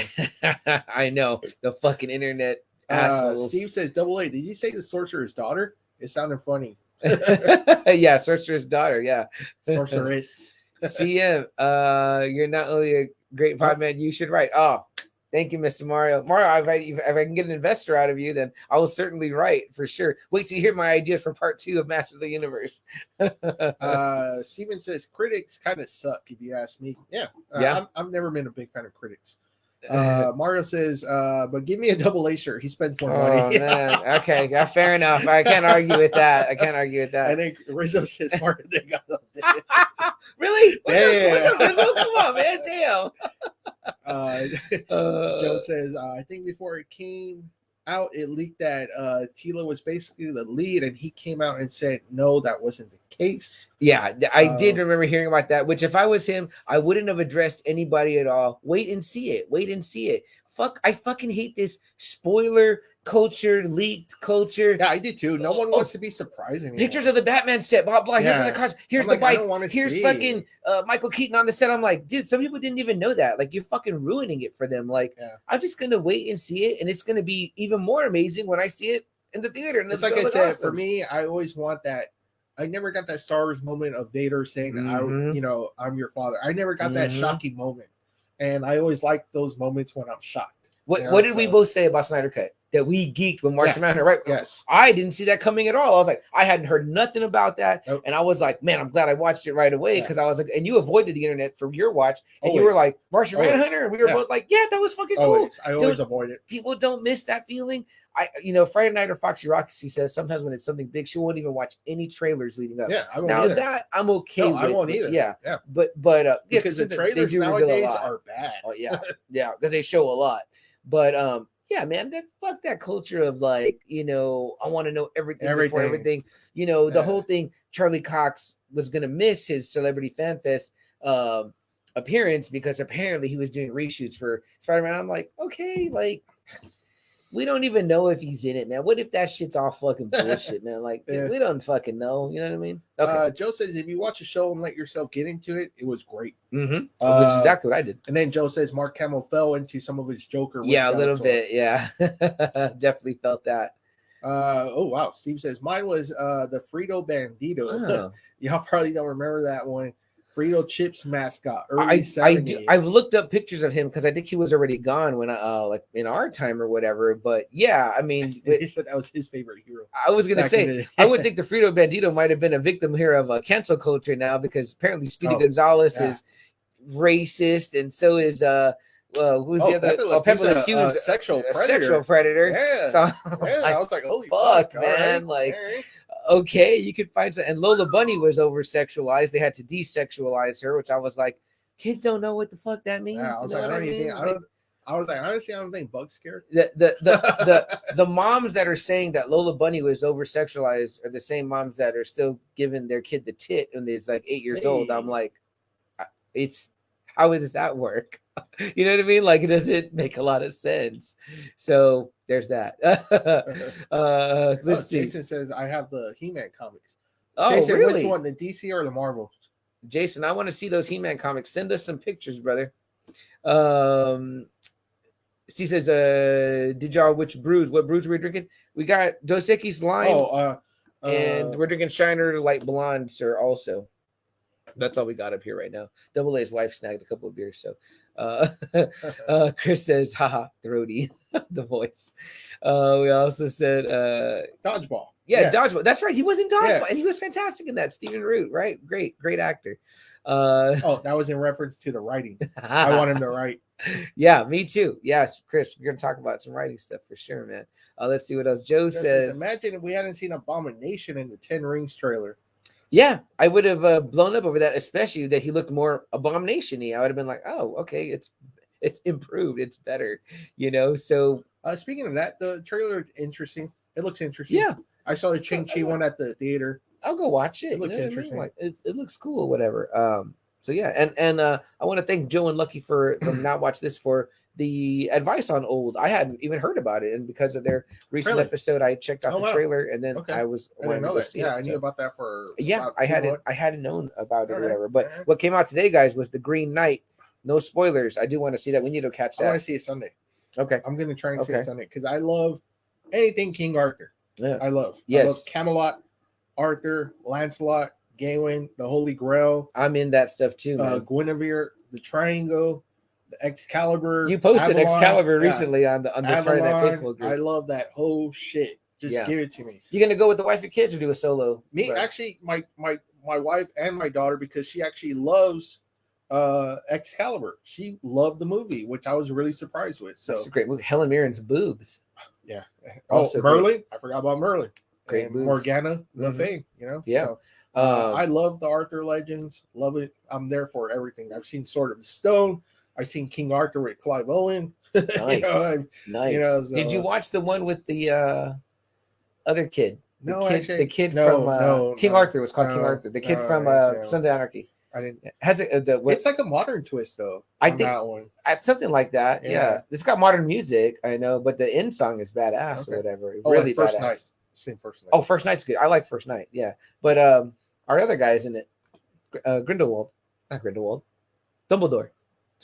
I know the fucking internet assholes. Steve says double A. Did you say the sorcerer's daughter? It sounded funny. Yeah, sorcerer's daughter. Yeah, sorceress. CM, you're not only a great podman, you should write. Oh, thank you, Mr. Mario. If I can get an investor out of you, then I will certainly write for sure. Wait till you hear my idea for part 2 of Masters of the Universe. Steven says critics kind of suck, if you ask me. Yeah. I've never been a big fan of critics. Mario says, but give me a double A shirt. He spends more money. Man. Okay, yeah, fair enough. I can't argue with that. I think Rizzo says Mario they got up there. Really? What's up, Rizzo? Come on, man. Damn. Joe says, I think before it came out, it leaked that Tila was basically the lead, and he came out and said, no, that wasn't the case. Yeah, I did remember hearing about that, which if I was him, I wouldn't have addressed anybody at all. Wait and see it. I fucking hate this spoiler culture, leaked culture. Yeah, I did too. No one wants to be surprised anymore. Pictures of the Batman set, blah blah. Here's the costume. Here's the bike. Here's fucking Michael Keaton on the set. I'm like, dude, some people didn't even know that. Like, you're fucking ruining it for them. Like, I'm just gonna wait and see it, and it's gonna be even more amazing when I see it in the theater. And it's like I said, for me, I always want that. I never got that Star Wars moment of Vader saying, I'm your father. I never got that shocking moment. And I always like those moments when I'm shocked. What did we both say about Snyder Cut? That we geeked when Martian Manhunter, right? Yes. I didn't see that coming at all. I was like, I hadn't heard nothing about that. Nope. And I was like, man, I'm glad I watched it right away, because I was like, and you avoided the internet for your watch, and you were like, Martian Manhunter, and we were both like, yeah, that was fucking cool. I always avoid it. People don't miss that feeling. Friday Night or Foxy Roxy says sometimes when it's something big, she won't even watch any trailers leading up. Yeah, I won't now either. That I'm okay with. I won't either. Yeah. But because the trailers nowadays are bad. Oh yeah, yeah, because they show a lot. But yeah, man, fuck that culture of like, I want to know everything before everything. The whole thing, Charlie Cox was gonna miss his Celebrity Fan Fest appearance because apparently he was doing reshoots for Spider-Man. I'm like, okay, like, we don't even know if he's in it, man. What if that shit's all fucking bullshit, man? Like, we don't fucking know. You know what I mean? Okay. Joe says, if you watch a show and let yourself get into it, it was great. Mm-hmm. Which is exactly what I did. And then Joe says Mark Hamill fell into some of his Joker. Yeah, a little bit. Yeah. Definitely felt that. Oh, wow. Steve says, mine was the Frito Bandito. Oh. Y'all probably don't remember that one. Frito Chips mascot. I do. I've looked up pictures of him because I think he was already gone when like in our time or whatever. But yeah, I mean, he said that was his favorite hero. I was gonna say I would think the Frito Bandito might have been a victim here of cancel culture now, because apparently Speedy Gonzalez is racist, and so is who's the other? Pepe Le Pew is a sexual predator. Yeah. So, I was like, holy fuck, man! Right. Like. Okay, you could find some, and Lola Bunny was over sexualized. They had to desexualize her, which I was like, kids don't know what the fuck that means. Yeah, I was like, honestly, I don't think Bug's scared. The moms that are saying that Lola Bunny was over sexualized are the same moms that are still giving their kid the tit when it's like 8 years old. I'm like, how does that work? You know what I mean? Like, it doesn't make a lot of sense. So there's that. Let's see. Jason says, I have the He-Man comics. Oh, Jason, really? Which one, the DC or the Marvel? Jason, I want to see those He-Man comics. Send us some pictures, brother. He says, did y'all, what brews were we drinking? We got Dos Equis Lime, and we're drinking Shiner Light Blonde, sir, also. That's all we got up here right now. Double A's wife snagged a couple of beers. So Chris says, haha, throaty, the voice. We also said Dodgeball. Yeah, yes. Dodgeball. That's right. He was in Dodgeball, and he was fantastic in that. Stephen Root, right? Great actor. That was in reference to the writing. I want him to write. Yeah, me too. Yes, Chris, we're gonna talk about some writing stuff for sure, man. Let's see what else. Joe says, imagine if we hadn't seen Abomination in the 10 Rings trailer. Yeah, I would have blown up over that, especially that he looked more Abomination-y. I would have been like, oh, okay, it's It's improved. It's better, you know. So speaking of that, the trailer is interesting. It looks interesting. yeah, I saw the Ching-Chi one at the theater. I'll go watch it. It looks interesting. Like it looks cool, whatever. So yeah, and I want to thank Joe and Lucky for not watch this for the advice on Old. I hadn't even heard about it, and because of their recent episode, I checked out the trailer, and then I didn't know that. I knew about that for I hadn't known about it or whatever. But what came out today, guys, was the Green Knight. No spoilers. I do want to see that. We need to catch that. I want to see it Sunday. Okay, I'm gonna try and see it Sunday because I love anything King Arthur. Yeah, I love Camelot, Arthur, Lancelot, Gawain, the Holy Grail. I'm in that stuff too, man. Guinevere, the Triangle, the Excalibur. You posted Avalon, Excalibur recently on the Friday Night Faithful group. I love that whole shit. Just give it to me. You gonna go with the wife and kids or do a solo? Me, actually, my wife and my daughter, because she actually loves Excalibur. She loved the movie, which I was really surprised with. So that's a great movie. Helen Mirren's boobs. Yeah. Also Merlin. Great. I forgot about Merlin. Great and boobs. Morgana Le Fay, you know? Yeah. So, I love the Arthur Legends. Love it. I'm there for everything. I've seen Sword of the Stone. I've seen King Arthur with Clive Owen. Nice. Nice. You know, so, did you watch the one with the other kid? The kid from King Arthur was called King Arthur. The kid from Sons of Anarchy. I didn't. It's like a modern twist, though. I think that one. Something like that. Yeah. It's got modern music, I know, but the end song is badass or whatever. Really First badass. Night. Same First Night. Oh, First Night's good. I like First Night. Yeah, but our other guy is in it. Grindelwald, not Grindelwald. Dumbledore.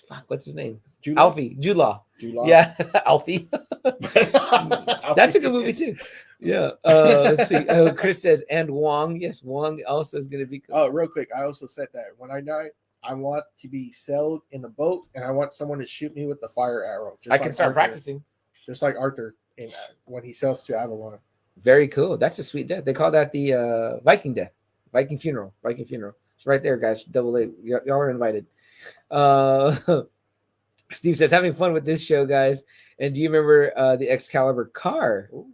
Fuck, what's his name? Alfie. Jude Law. Yeah, Alfie. That's a good movie too. Yeah. Let's see. Chris says, and Wong. Yes, Wong also is going to be. Oh, real quick. I also said that when I die, I want to be sailed in a boat, and I want someone to shoot me with the fire arrow. I can start practicing. Just like Arthur when he sails to Avalon. Very cool. That's a sweet death. They call that the Viking death. Viking funeral. It's right there, guys. Double A. Y'all are invited. Steve says, having fun with this show, guys. And do you remember the Excalibur car? Ooh.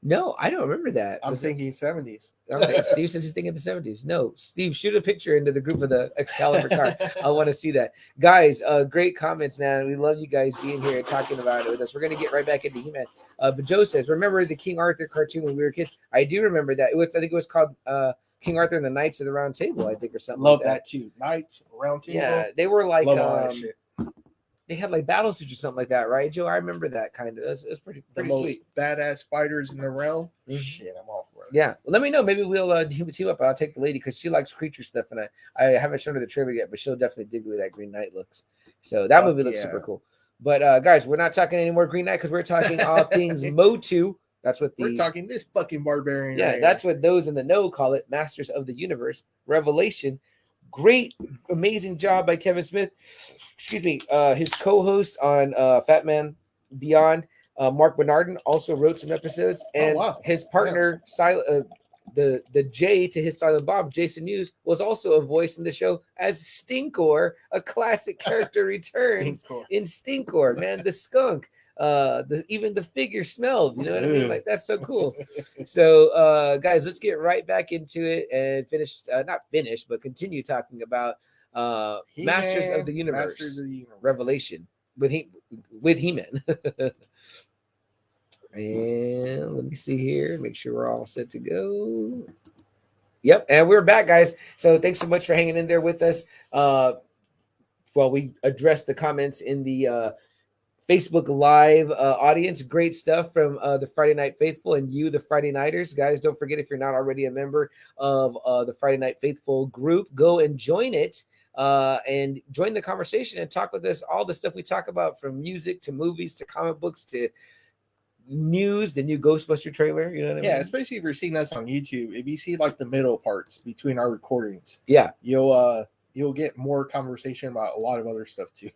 No, I don't remember that. I'm thinking 70s. Okay, Steve says he's thinking the 70s. No, Steve, shoot a picture into the group of the Excalibur car. I want to see that. Guys, great comments, man. We love you guys being here and talking about it with us. We're going to get right back into He-Man. But Joe says, remember the King Arthur cartoon when we were kids? I do remember that. I think it was called King Arthur and the Knights of the Round Table, I think, or something love like that. Too. Knights, Round Table. Yeah, they were like... they had like battle suits or something like that, right, Joe? I remember that kind of. It was pretty sweet. Badass fighters in the realm. Mm-hmm. Shit, I'm all for it. Yeah, well, let me know. Maybe we'll team up. I'll take the lady because she likes creature stuff, and I haven't shown her the trailer yet, but she'll definitely dig the way that Green Knight looks. So that movie looks super cool. But guys, we're not talking any more Green Knight because we're talking all things Motu. That's what we're talking. This fucking barbarian. Yeah, that's what those in the know call it. Masters of the Universe, Revelation. Great, amazing job by Kevin Smith. Excuse me. His co-host on Fat Man Beyond, Mark Bernardin, also wrote some episodes, and his partner, the J to his Silent Bob, Jason Mewes, was also a voice in the show as Stinkor, a classic character returns in Stinkor. Man, the skunk. Even the figure smelled, you know what I mean? Like, that's so cool. So guys, let's get right back into it and but continue talking about Masters of the Universe, Revelation with He-Man. And let me see here, make sure we're all set to go. Yep, and we're back, guys. So thanks so much for hanging in there with us while we address the comments in the Facebook Live audience. Great stuff from the Friday Night Faithful and you, the Friday Nighters. Guys, don't forget, if you're not already a member of the Friday Night Faithful group, go and join it and join the conversation and talk with us. All the stuff we talk about, from music to movies to comic books to news, the new Ghostbuster trailer. You know what I mean? Yeah, especially if you're seeing us on YouTube. If you see like the middle parts between our recordings, you'll get more conversation about a lot of other stuff too.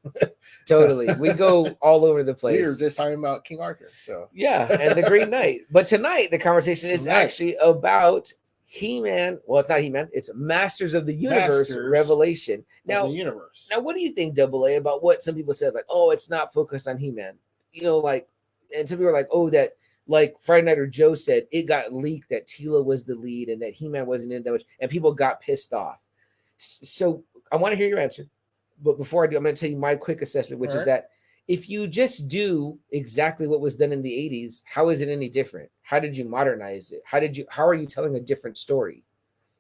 Totally. We go all over the place. We were just talking about King Arthur. So yeah, and the Green Knight. But tonight the conversation is actually about He-Man. Well, it's not He-Man, it's Masters of the Universe, Revelation. Now, what do you think, Double A, about what some people said, like, oh, it's not focused on He-Man? You know, like, and some people are like, oh, that, like Friday Night or Joe said, it got leaked that Tila was the lead and that He-Man wasn't in that much, and people got pissed off. So I want to hear your answer. But before I do, I'm going to tell you my quick assessment, which is that if you just do exactly what was done in the 80s, how is it any different? How did you modernize it? How are you telling a different story?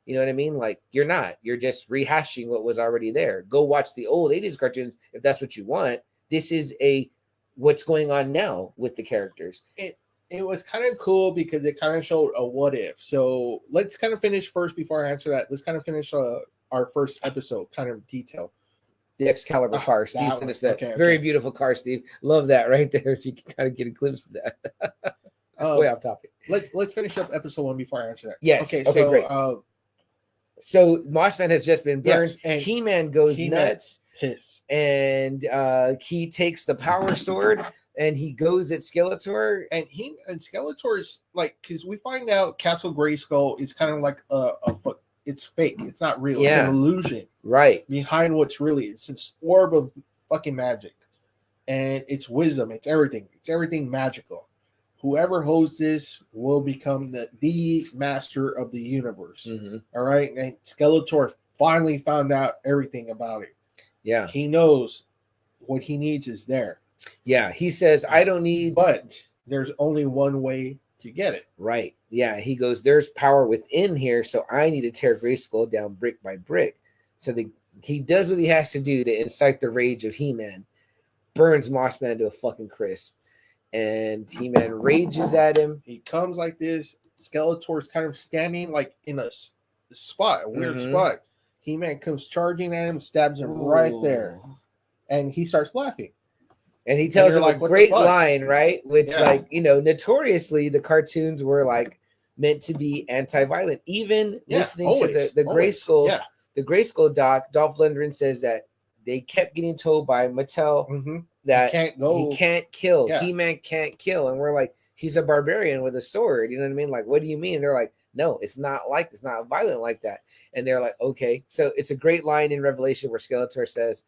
You know what I mean? Like, you're not. You're just rehashing what was already there. Go watch the old 80s cartoons if that's what you want. This is what's going on now with the characters. It was kind of cool because it kind of showed a what if. So let's kind of finish first before I answer that. Let's kind of finish our first episode, kind of detail. The Excalibur car. Steve sent us that. Very beautiful car, Steve. Love that right there. If you can kind of get a glimpse of that. Way off topic. Let's finish up episode 1 before I answer that. Yes. Okay, so, great. So Mossman has just been burned. Yes, He-Man goes nuts. Piss. And he takes the power sword and he goes at Skeletor. And Skeletor's like, because we find out Castle Grayskull is kind of like it's fake. It's not real. Yeah. It's an illusion. Right. Behind what's really. It's this orb of fucking magic. And it's wisdom. It's everything. It's everything magical. Whoever holds this will become the master of the universe. Mm-hmm. All right. And Skeletor finally found out everything about it. Yeah. He knows what he needs is there. Yeah. He says, I don't need. But there's only one way to get it. Right. Yeah. He goes, there's power within here. So I need to tear Grayskull down brick by brick. So he does what he has to do to incite the rage of He-Man. Burns Mossman to a fucking crisp. And He-Man rages at him. He comes like this. Skeletor's kind of standing like in a spot, a weird spot. He-Man comes charging at him, stabs him right there. And he starts laughing. And he tells him a great line, right? Which, notoriously, the cartoons were like meant to be anti-violent. Even listening to the Grayskull, the Grayskull doc, Dolph Lundgren says that they kept getting told by Mattel that he can't kill. Yeah. He-Man can't kill. And we're like, he's a barbarian with a sword. You know what I mean? Like, what do you mean? They're like, no, it's not violent like that. And they're like, okay. So it's a great line in Revelation where Skeletor says,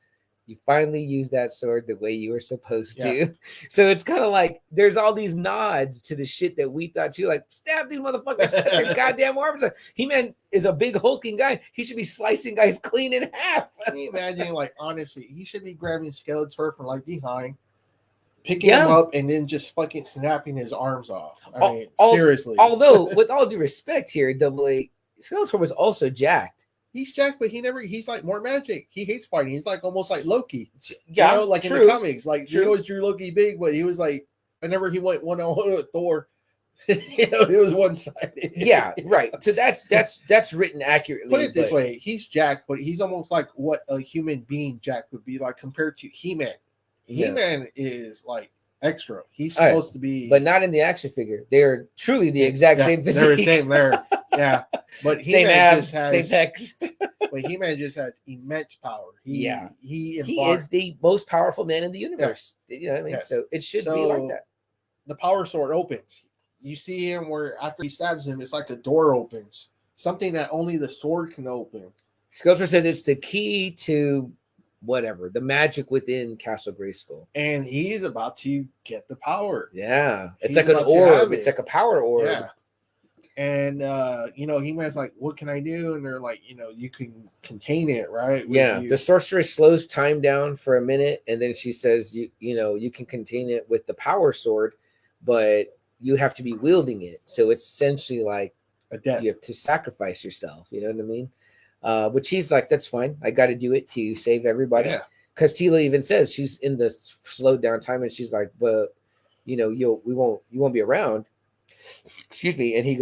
you finally used that sword the way you were supposed to. So it's kind of like there's all these nods to the shit that we thought too, like stab these motherfuckers, cut their goddamn arms. He-Man is a big hulking guy. He should be slicing guys clean in half. Can you imagine, like, honestly, he should be grabbing Skeletor from like behind, picking him up, and then just fucking snapping his arms off. I mean, seriously. Although, with all due respect here, Double A, Skeletor was also jacked. He's jacked, but he's like more magic. He hates fighting. He's like almost like Loki. Yeah, like true. In the comics. Like, he always drew Loki big, but he was like, whenever he went one-on-one with Thor, it was one-sided. Yeah, right. So that's written accurately. Put it this way. He's jacked, but he's almost like what a human being jacked would be like compared to He-Man. He-Man is like extra. He's supposed to be, but not in the action figure. They're truly the exact same physique. They're the same there. Yeah, but same abs, same pecs. But He-Man just has immense power. He is the most powerful man in the universe. Yeah. You know what I mean? Yes. So it should be like that. The power sword opens. You see him where after he stabs him, it's like a door opens. Something that only the sword can open. Skeletor says it's the key to whatever, the magic within Castle Grayskull. And he's about to get the power. Yeah. It's like an orb. It's like a power orb. Yeah. And, He-Man's like, what can I do? And they're like, you can contain it, right? The sorceress slows time down for a minute. And then she says, you can contain it with the power sword, but you have to be wielding it. So it's essentially like a death. You have to sacrifice yourself. You know what I mean? Which he's like, that's fine. I got to do it to save everybody. Yeah. Because Tila even says she's in the slowed down time, and she's like, but you won't be around. Excuse me. And she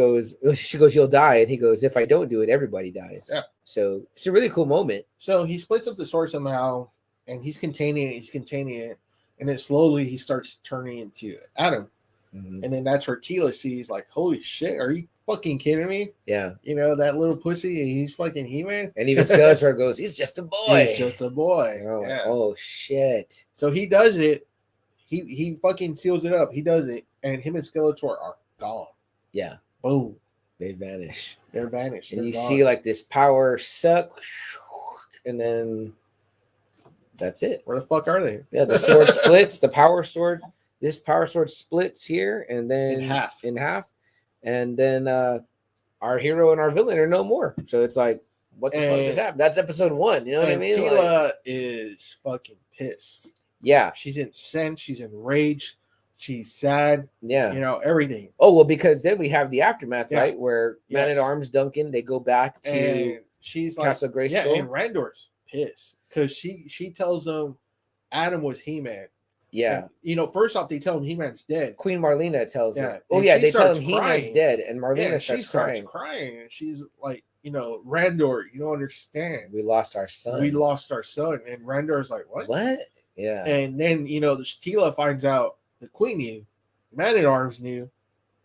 goes, you'll die. And he goes, if I don't do it, everybody dies. Yeah. So it's a really cool moment. So he splits up the sword somehow, and he's containing it. And then slowly he starts turning into Adam. Mm-hmm. And then that's where Tila sees, like, holy shit, are you fucking kidding me? Yeah. That little pussy, and he's fucking He-Man. And even Skeletor goes, he's just a boy. He's just a boy. Like, oh, shit. So he does it. He fucking seals it up. He does it. And him and Skeletor are gone. Yeah. Boom. They vanish. They're vanished. And you see like this power suck, and then that's it. Where the fuck are they? Yeah, the sword splits. The power sword. This power sword splits here, and then in half, and then our hero and our villain are no more. So it's like, what the fuck just happened? That's episode 1. You know what I mean? Tila is fucking pissed. Yeah. She's incensed. She's enraged. She's sad. Yeah. You know, everything. Oh, well, because then we have the aftermath, Yeah. right? Where Man-at-Arms Duncan, they go back to And she's like, Castle Grayskull. yeah, and Randor's pissed because she tells them Adam was He-Man. Yeah. And, you know, first off, they tell him He-Man's dead. Queen Marlena tells Yeah. him. Oh, And yeah, she they tell starts him He-Man's crying. dead, and Marlena Yeah, starts she starts crying. and she's like, you know, Randor, you don't understand. We lost our son. We lost our son. And Randor's like, what? What? Yeah. And then, you know, the Tila finds out the Queen knew, Man-at-Arms knew,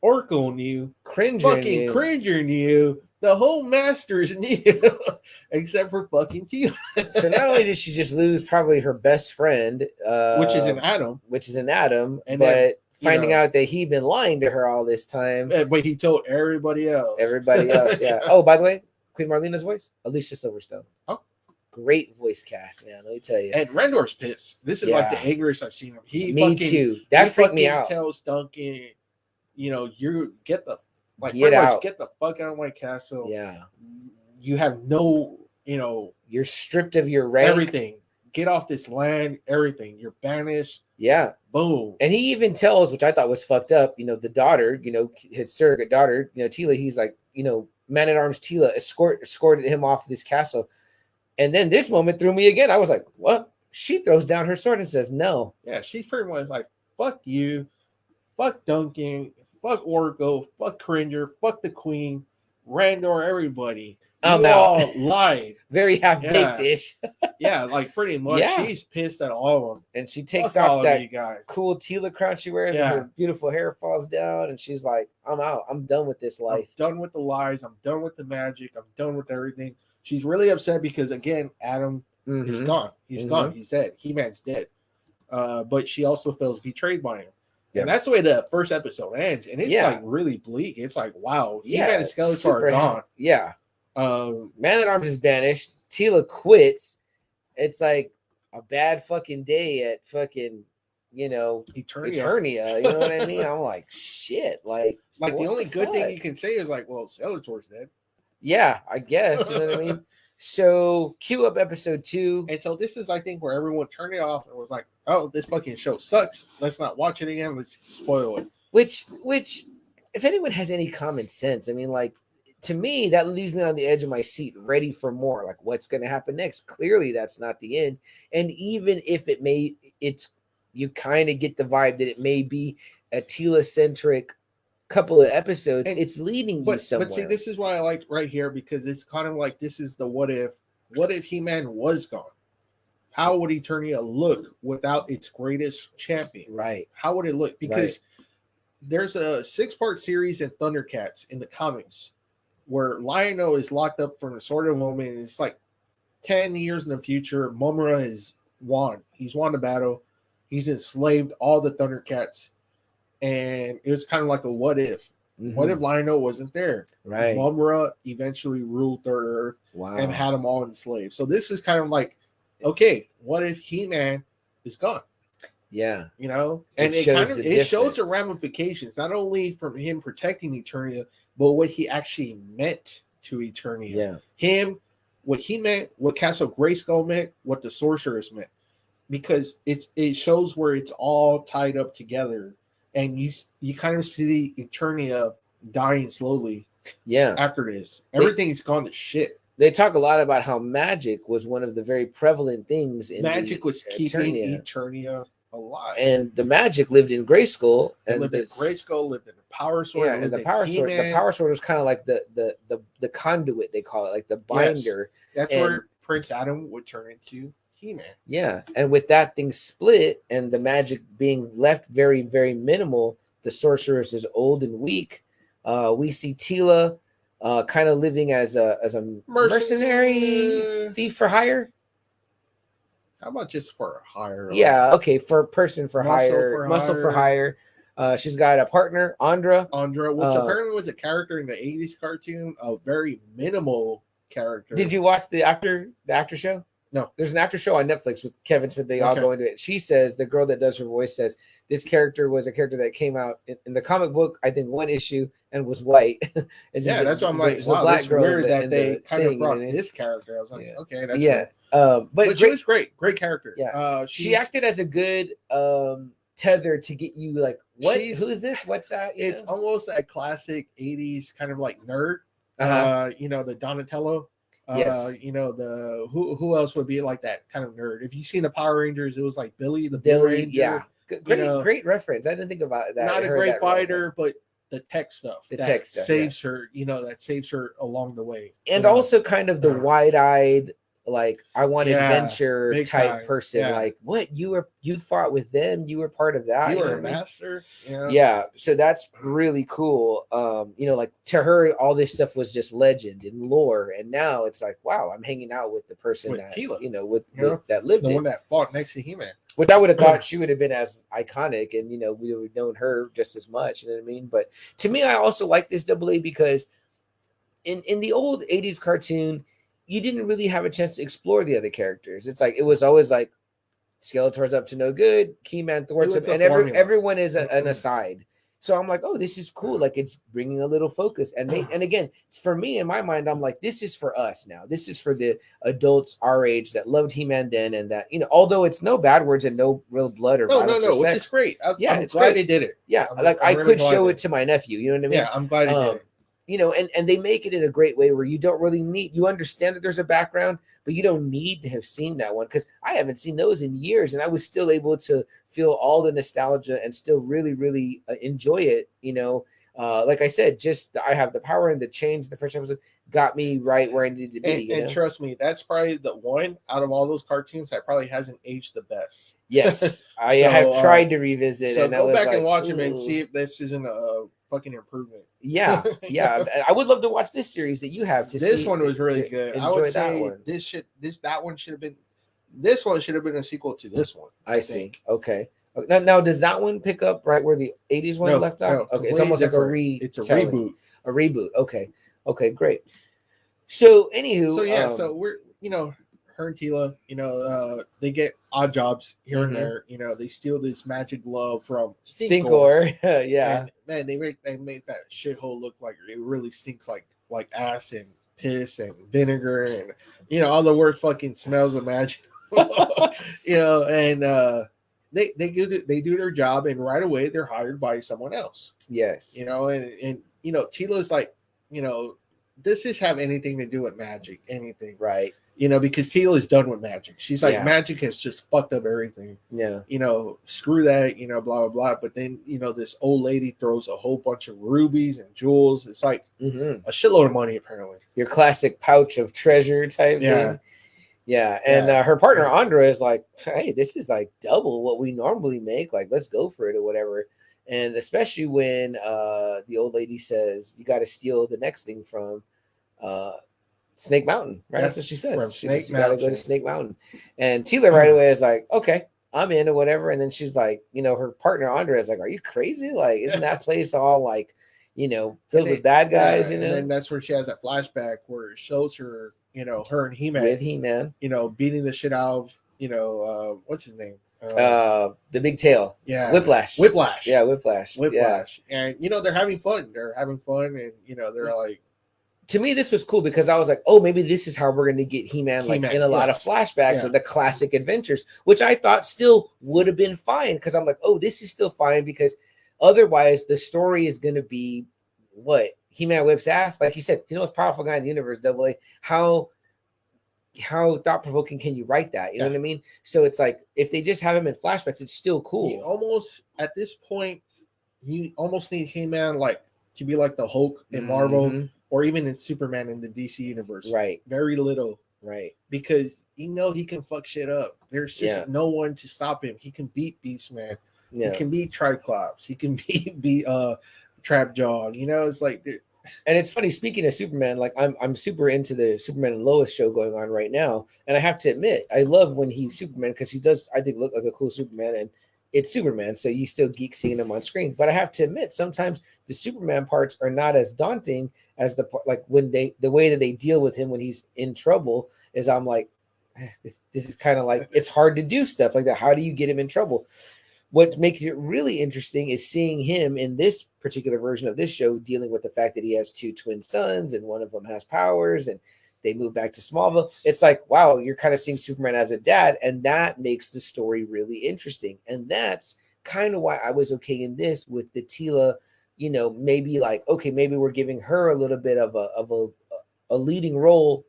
Orko knew, Cringer knew. Cringer knew, the whole Masters knew, except for fucking Tila. So not only did she just lose probably her best friend, which is an Adam, and but then, finding out that he'd been lying to her all this time. But he told everybody else. Yeah. Oh, by the way, Queen Marlena's voice, Alicia Silverstone. Oh, great voice cast, man. Let me tell you. And Randor's pissed. This is like the angriest I've seen him. Me too. That freaked me out. Tells Duncan, you know, you get the get the fuck out of my castle. Yeah. You have no, you know, you're stripped of your rank. Everything. Get off this land. Everything. You're banished. Yeah. Boom. And he even tells, which I thought was fucked up, you know, the daughter, you know, his surrogate daughter, you know, Tila, he's like, you know, Man-at-Arms Tila escorted him off this castle. And then this moment threw me again. I was like, what? She throws down her sword and says no. Yeah, she's pretty much like, fuck you, fuck Duncan, fuck Orko, fuck Cringer, fuck the Queen, Randor, everybody. I'm you out. all lied. Very half-baked ish. Yeah, like pretty much. Yeah. She's pissed at all of them. And she takes off that cool Tila crown she wears, and her beautiful hair falls down, and she's like, I'm out. I'm done with this life. I'm done with the lies. I'm done with the magic. I'm done with everything. She's really upset because, again, Adam is gone. He's gone. He's dead. He-Man's dead. But she also feels betrayed by him. Yeah. And that's the way the first episode ends. And it's like really bleak. It's like, wow, He-Man and Skeletor are gone. Yeah. Man-at-Arms is banished. Tila quits. It's like a bad fucking day at fucking, you know, Eternia. You know what I mean? I'm like, shit. Like the only good thing you can say is like, well, Skeletor's dead. Yeah, I guess. You know what I mean? So cue up episode 2. And so this is, I think, where everyone turned it off and was like, oh, this fucking show sucks. Let's not watch it again. Let's spoil it. Which, if anyone has any common sense, I mean, like, to me, that leaves me on the edge of my seat, ready for more. Like, what's going to happen next? Clearly, that's not the end. And even if you kind of get the vibe that it may be a Tila-centric couple of episodes, it's leading you somewhere. But see, this is why I like right here, because it's kind of like, this is the what if He-Man was gone? How would Eternia look without its greatest champion? Right. How would it look? Because there's a 6-part series in Thundercats in the comics where Lion-O is locked up from the Sword of Moment, and it's like 10 years in the future. Momura has won. He's won the battle. He's enslaved all the Thundercats. And it was kind of like a what if. What if Lion-O wasn't there? Right. Momura eventually ruled Third Earth and had them all enslaved. So this is kind of like, okay, what if He-Man is gone? Yeah. You know? And it shows the ramifications, not only from him protecting Eternia, but what he actually meant to Eternia. Yeah. Him, what he meant, what Castle Grayskull meant, what the sorcerers meant. Because it shows where it's all tied up together. And you kind of see Eternia dying slowly. Yeah. After this. Everything's gone to shit. They talk a lot about how magic was one of the very prevalent things in magic was keeping Eternia alive. And the magic lived in Grayskull. And lived in Grayskull, lived in the Power Sword. Yeah, and the Power Sword. The Power Sword was kind of like the conduit, they call it, like the binder. Yes. That's where Prince Adam would turn into He-Man. Yeah, and with that thing split and the magic being left very, very minimal, the sorceress is old and weak. We see Tila kind of living as a mercenary thief for hire. How about just for hire? Yeah, okay, for person for hire, muscle for hire. She's got a partner, Andra, which apparently was a character in the 80s cartoon, a very minimal character. Did you watch the actor show? No. There's an after show on Netflix with Kevin Smith. They all go into it. She says, the girl that does her voice says, this character was a character that came out in the comic book, I think, one issue and was white. That's what I'm like, wow, that's weird that they kind of brought this character. I was like, okay, that's cool. But she was great character. Yeah. She acted as a good tether to get you like, what? Who is this? What's that? It's almost a classic 80s kind of like nerd. The Donatello. You know, the who else would be like that kind of nerd? If you've seen the Power Rangers, it was like Billy the Blue Ranger. Yeah, great reference. I didn't think about that. Not a great fighter, but the tech stuff saves her. That saves her along the way. And also kind of the wide-eyed, like, I want adventure type person. Yeah. Like, what, you fought with them, you were part of that, you were a master. So that's really cool. Like, to her, all this stuff was just legend and lore, and now it's like, wow, I'm hanging out with the person with that Tila. With that lived the one that fought next to He-Man. Which I would have thought she would have been as iconic, and we would have known her just as much. You know what I mean? But to me, I also like this AA because in the old 80s cartoon, you didn't really have a chance to explore the other characters. It's like, it was always like Skeletor's up to no good, He-Man thwarts him, and everyone is an aside. So I'm like, oh, this is cool. Like, it's bringing a little focus. And again, for me, in my mind, I'm like, this is for us now. This is for the adults our age that loved He-Man then, and that, although it's no bad words and no real blood or violence or sex, which is great. I'm glad they did it. Yeah, I could show it to my nephew. You know what I mean? Yeah, I'm glad they did it. And they make it in a great way where you don't really you understand that there's a background, but you don't need to have seen that one, because I haven't seen those in years, and I was still able to feel all the nostalgia and still really, really enjoy it. Like I said, just I have the power, and the change the first episode got me right where I needed to be. And trust me, that's probably the one out of all those cartoons that probably hasn't aged the best. Yes, I have tried to revisit. So go back and watch them and see if this isn't a fucking improvement. Yeah. I would love to watch this series that you have. This one was really good. I would say that one should have been. This one should have been a sequel to this one. I see. Okay. Now, does that one pick up right where the 80s one left off? Okay, it's almost different. It's a reboot. A reboot. Okay, great. So, anywho, so we're her and Tila, they get odd jobs here and there. They steal this magic glove from Stinkor. Yeah, and, man, they make that shithole look like it really stinks like ass and piss and vinegar and all the worst fucking smells of magic. And they do their job, and right away they're hired by someone else. Yes, and Tila's like, does this have anything to do with magic? Anything, right? Because Tila is done with magic. She's like, magic has just fucked up everything. Yeah. Screw that, blah, blah, blah. But then, this old lady throws a whole bunch of rubies and jewels. It's like a shitload of money, apparently. Your classic pouch of treasure type thing. Yeah. And her partner, Andra, is like, hey, this is like double what we normally make. Like, let's go for it or whatever. And especially when the old lady says, you got to steal the next thing from Snake Mountain, right? That's what she says. She got to go to Snake Mountain. And Tila right away is like, okay, I'm in or whatever. And then she's like, her partner Andrea is like, are you crazy? Like, isn't that place all like, filled with bad guys? And then that's where she has that flashback where it shows her, her and He-Man. With He-Man. Beating the shit out of, what's his name? The big tail. Yeah. Whiplash. Yeah, Whiplash. Yeah. And, they're having fun. And, they're like, to me, this was cool because I was like, oh, maybe this is how we're going to get He-Man like in a lot of flashbacks of the classic adventures, which I thought still would have been fine, because I'm like, oh, this is still fine, because otherwise the story is going to be what? He-Man whips ass. Like you said, he's the most powerful guy in the universe, AA. How thought-provoking can you write that? You know what I mean? So it's like, if they just have him in flashbacks, it's still cool. At this point, you almost need He-Man like to be like the Hulk in Marvel. Or even in Superman in the DC universe. Right. Very little. Right. Because he can fuck shit up. There's just no one to stop him. He can beat Beastman. Yeah. He can beat Tri-Klops. He can beat Trapjaw. It's like... And it's funny, speaking of Superman, like I'm super into the Superman and Lois show going on right now. And I have to admit, I love when he's Superman, because he does, I think, look like a cool Superman. And it's Superman, so you still geek seeing him on screen. But I have to admit, sometimes the Superman parts are not as daunting as the way that they deal with him when he's in trouble. Is I'm like, this is kind of like, it's hard to do stuff like that. How do you get him in trouble? What makes it really interesting is seeing him in this particular version of this show dealing with the fact that he has 2 twin sons and one of them has powers and they move back to Smallville. It's like, wow, you're kind of seeing Superman as a dad, and that makes the story really interesting. And that's kind of why I was okay in this with the Tila, you know, maybe like, okay, maybe we're giving her a little bit of a leading role,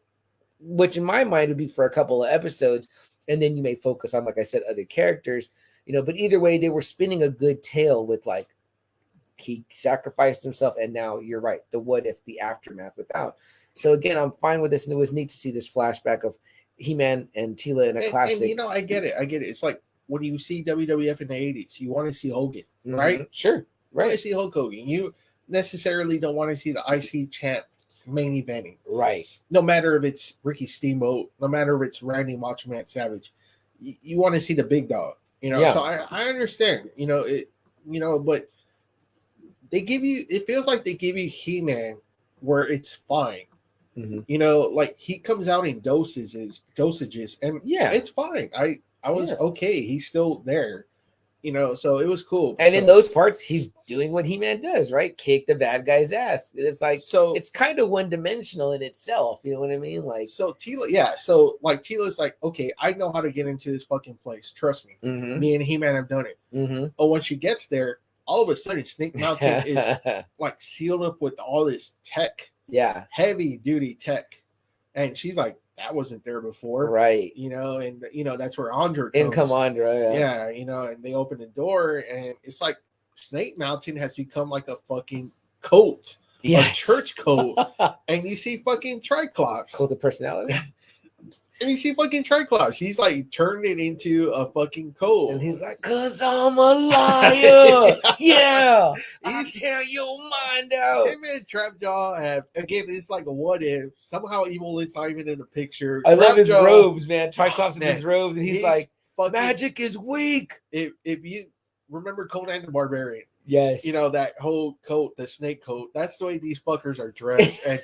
which in my mind would be for a couple of episodes, and then you may focus on, like I said, other characters, you know. But either way, they were spinning a good tale with like, he sacrificed himself, and now you're right, the what if, the aftermath without. So again, I'm fine with this, and it was neat to see this flashback of He-Man and Tila in a classic. And you know, I get it. It's like when you see WWF in the 80s, you want to see Hogan, right? Sure, right. You want to see Hulk Hogan. You necessarily don't want to see the IC champ main eventing, right? No matter if it's Ricky Steamboat, no matter if it's Randy Macho Man Savage, you want to see the big dog, you know. Yeah. So I understand, you know it, you know, but they give you, it feels like they give you He-Man where it's fine. You know, like he comes out in dosages, and yeah, it's fine. I was okay. He's still there, you know, so it was cool. And in those parts, he's doing what He-Man does, right? Kick the bad guy's ass. It's like, so it's kind of one-dimensional in itself. You know what I mean? Like, so Tila, yeah. So like Tila's like, okay, I know how to get into this fucking place. Trust me. Me and He-Man have done it. But when she gets there, all of a sudden, Snake Mountain is like sealed up with all this tech. Yeah, heavy duty tech, and she's like, that wasn't there before, right? You know, and you know that's where Andre comes. Income Andre, yeah, you know, and they open the door, and it's like Snake Mountain has become like a fucking coat, a church coat, and you see fucking Tri-Klops, cult of personality. And you see fucking Tri-Klops. He's like turned it into a fucking coat. And he's like, 'cause I'm a liar. Yeah. I'll tear your mind out. Him and Trapjaw have, again, it's like a what if. Somehow Evil-Lyn's not even in the picture. I love his robes, man. Tri-Klops in his robes. And he's like, fucking, magic is weak. If you remember Conan the Barbarian. Yes. You know, that whole coat, the snake coat, that's the way these fuckers are dressed. And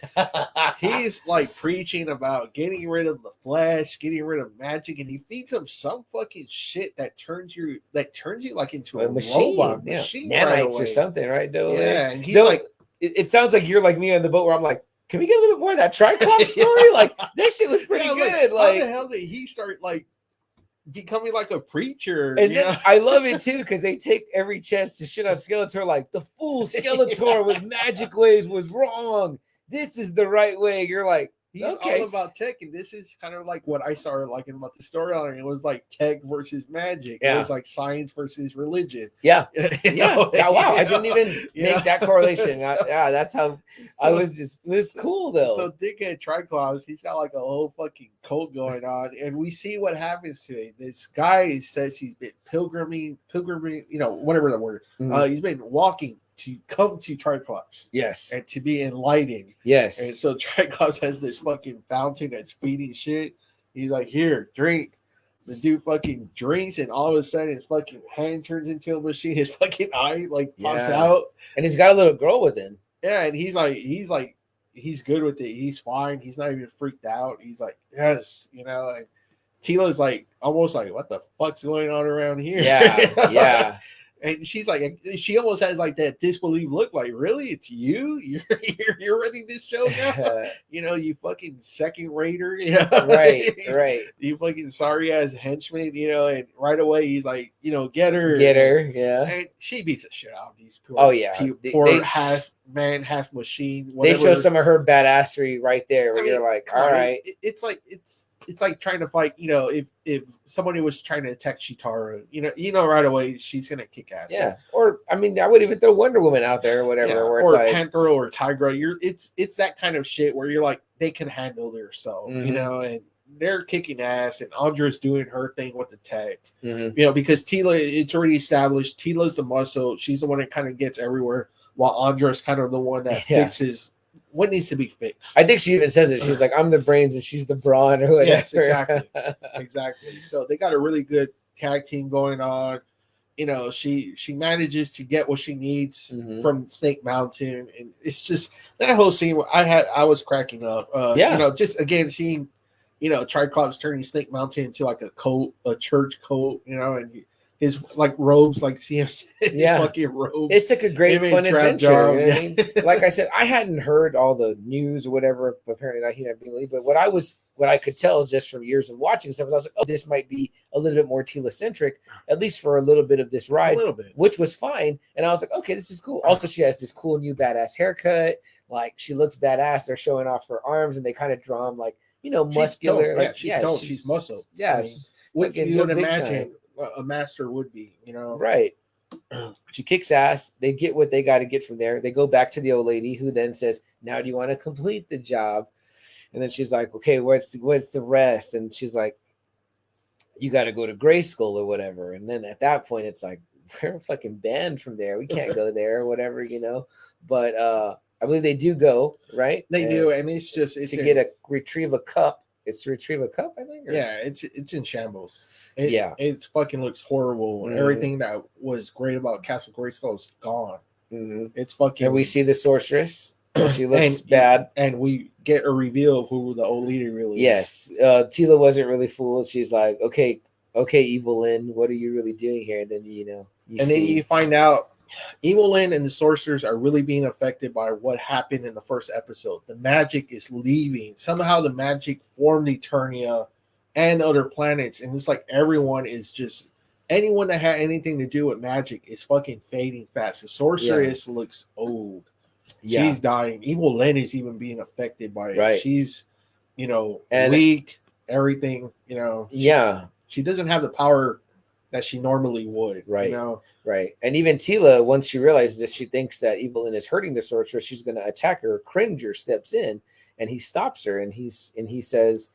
he's like preaching about getting rid of the flesh, getting rid of magic, and he feeds them some fucking shit that turns you like into a machine, robot machine. Nanites or something, right? Yeah, and he's like, it sounds like you're like me on the boat where I'm like, can we get a little bit more of that Tri-Klops story? Like, this shit was pretty good. Like, how the hell did he start like becoming like a preacher? And then I love it too because they take every chance to shit on Skeletor, like the fool Skeletor with magic waves was wrong. This is the right way. You're like, he's all about tech, and this is kind of like what I started liking about the storyline. It was like tech versus magic. It was like science versus religion. Yeah, wow! I didn't even make that correlation. That's how I was. Just it was cool though. So Dickhead Tri-Klops, he's got like a whole fucking cult going on, and we see what happens to him. This guy says he's been pilgriming, you know, whatever the word. He's been walking to come to Tri-Klops. Yes. And to be enlightened. Yes. And so Tri-Klops has this fucking fountain that's feeding shit. He's like, here, drink. The dude fucking drinks, and all of a sudden his fucking hand turns into a machine. His fucking eye like pops out. And he's got a little girl with him. Yeah, and he's good with it. He's fine. He's not even freaked out. He's like, yes, you know, like Tila's like almost like, what the fuck's going on around here? Yeah, yeah. And she's like, she almost has like that disbelief look, like, really? It's you? You're running this show now? You know, you fucking second rater, you know? Right. You fucking sorry ass henchman, you know, and right away he's like, you know, get her, yeah. And she beats the shit out of these poor half man, half machine. Whatever. They show some of her badassery right there where you're like, all right. It's like trying to fight, you know, if somebody was trying to attack Chitara, you know right away she's gonna kick ass. Yeah. Or I mean, I would even throw Wonder Woman out there or whatever. Yeah. Where or it's like Panther or Tigra. It's that kind of shit where you're like, they can handle themselves, you know, and they're kicking ass, and Andra's doing her thing with the tech. You know, because Tila, it's already established, Tila's the muscle, she's the one that kind of gets everywhere, while Andra's kind of the one that fixes what needs to be fixed. I think she even says it. She's like, I'm the brains and she's the brawn or whatever. Yes, exactly. So they got a really good tag team going on. You know, she manages to get what she needs from Snake Mountain, and it's just that whole scene where I was cracking up. You know, just again seeing, Tri-Klops turning Snake Mountain into like a coat, a church coat, and his like robes, like CMC, fucking robes. It's like a great fun adventure. Job. You know what I mean? Like I said, I hadn't heard all the news or whatever. Apparently, that he had been lead, but what I could tell just from years of watching stuff was I was like, oh, this might be a little bit more Tila centric, at least for a little bit of this ride, which was fine. And I was like, okay, this is cool. Also, she has this cool new badass haircut. Like she looks badass. They're showing off her arms, and they kind of draw them like muscular. Like she's muscle. Yeah, what you would imagine a master would be. Right. She kicks ass. They get what they got to get from there. They go back to the old lady, who then says, "Now, do you want to complete the job?" And then she's like, "Okay, what's the rest?" And she's like, "You got to go to Grayskull or whatever." And then at that point, it's like, we're fucking banned from there. We can't go there or whatever, But I believe they do go, right? They do, and it's retrieve a cup. It's to retrieve a cup, I think. Yeah, it's in shambles. It fucking looks horrible. Mm-hmm. Everything that was great about Castle Grayskull is gone. Mm-hmm. It's fucking. And we see the sorceress. She looks bad, and we get a reveal of who the old leader really is. Yes, Tila wasn't really fooled. She's like, okay, Evil-Lyn, what are you really doing here? And then then you find out Evil-Lyn and the sorcerers are really being affected by what happened in the first episode. The magic is leaving. Somehow the magic formed Eternia and other planets, and it's like everyone is just anyone that had anything to do with magic is fucking fading fast. The sorceress looks old. Yeah. She's dying. Evil-Lyn is even being affected by it. Right. She's, and weak, everything, She doesn't have the power that she normally would. Right. Right. And even Tila, once she realizes this, she thinks that Evil-Lyn is hurting the sorceress. She's going to attack her. Cringer steps in and he stops her, and he says,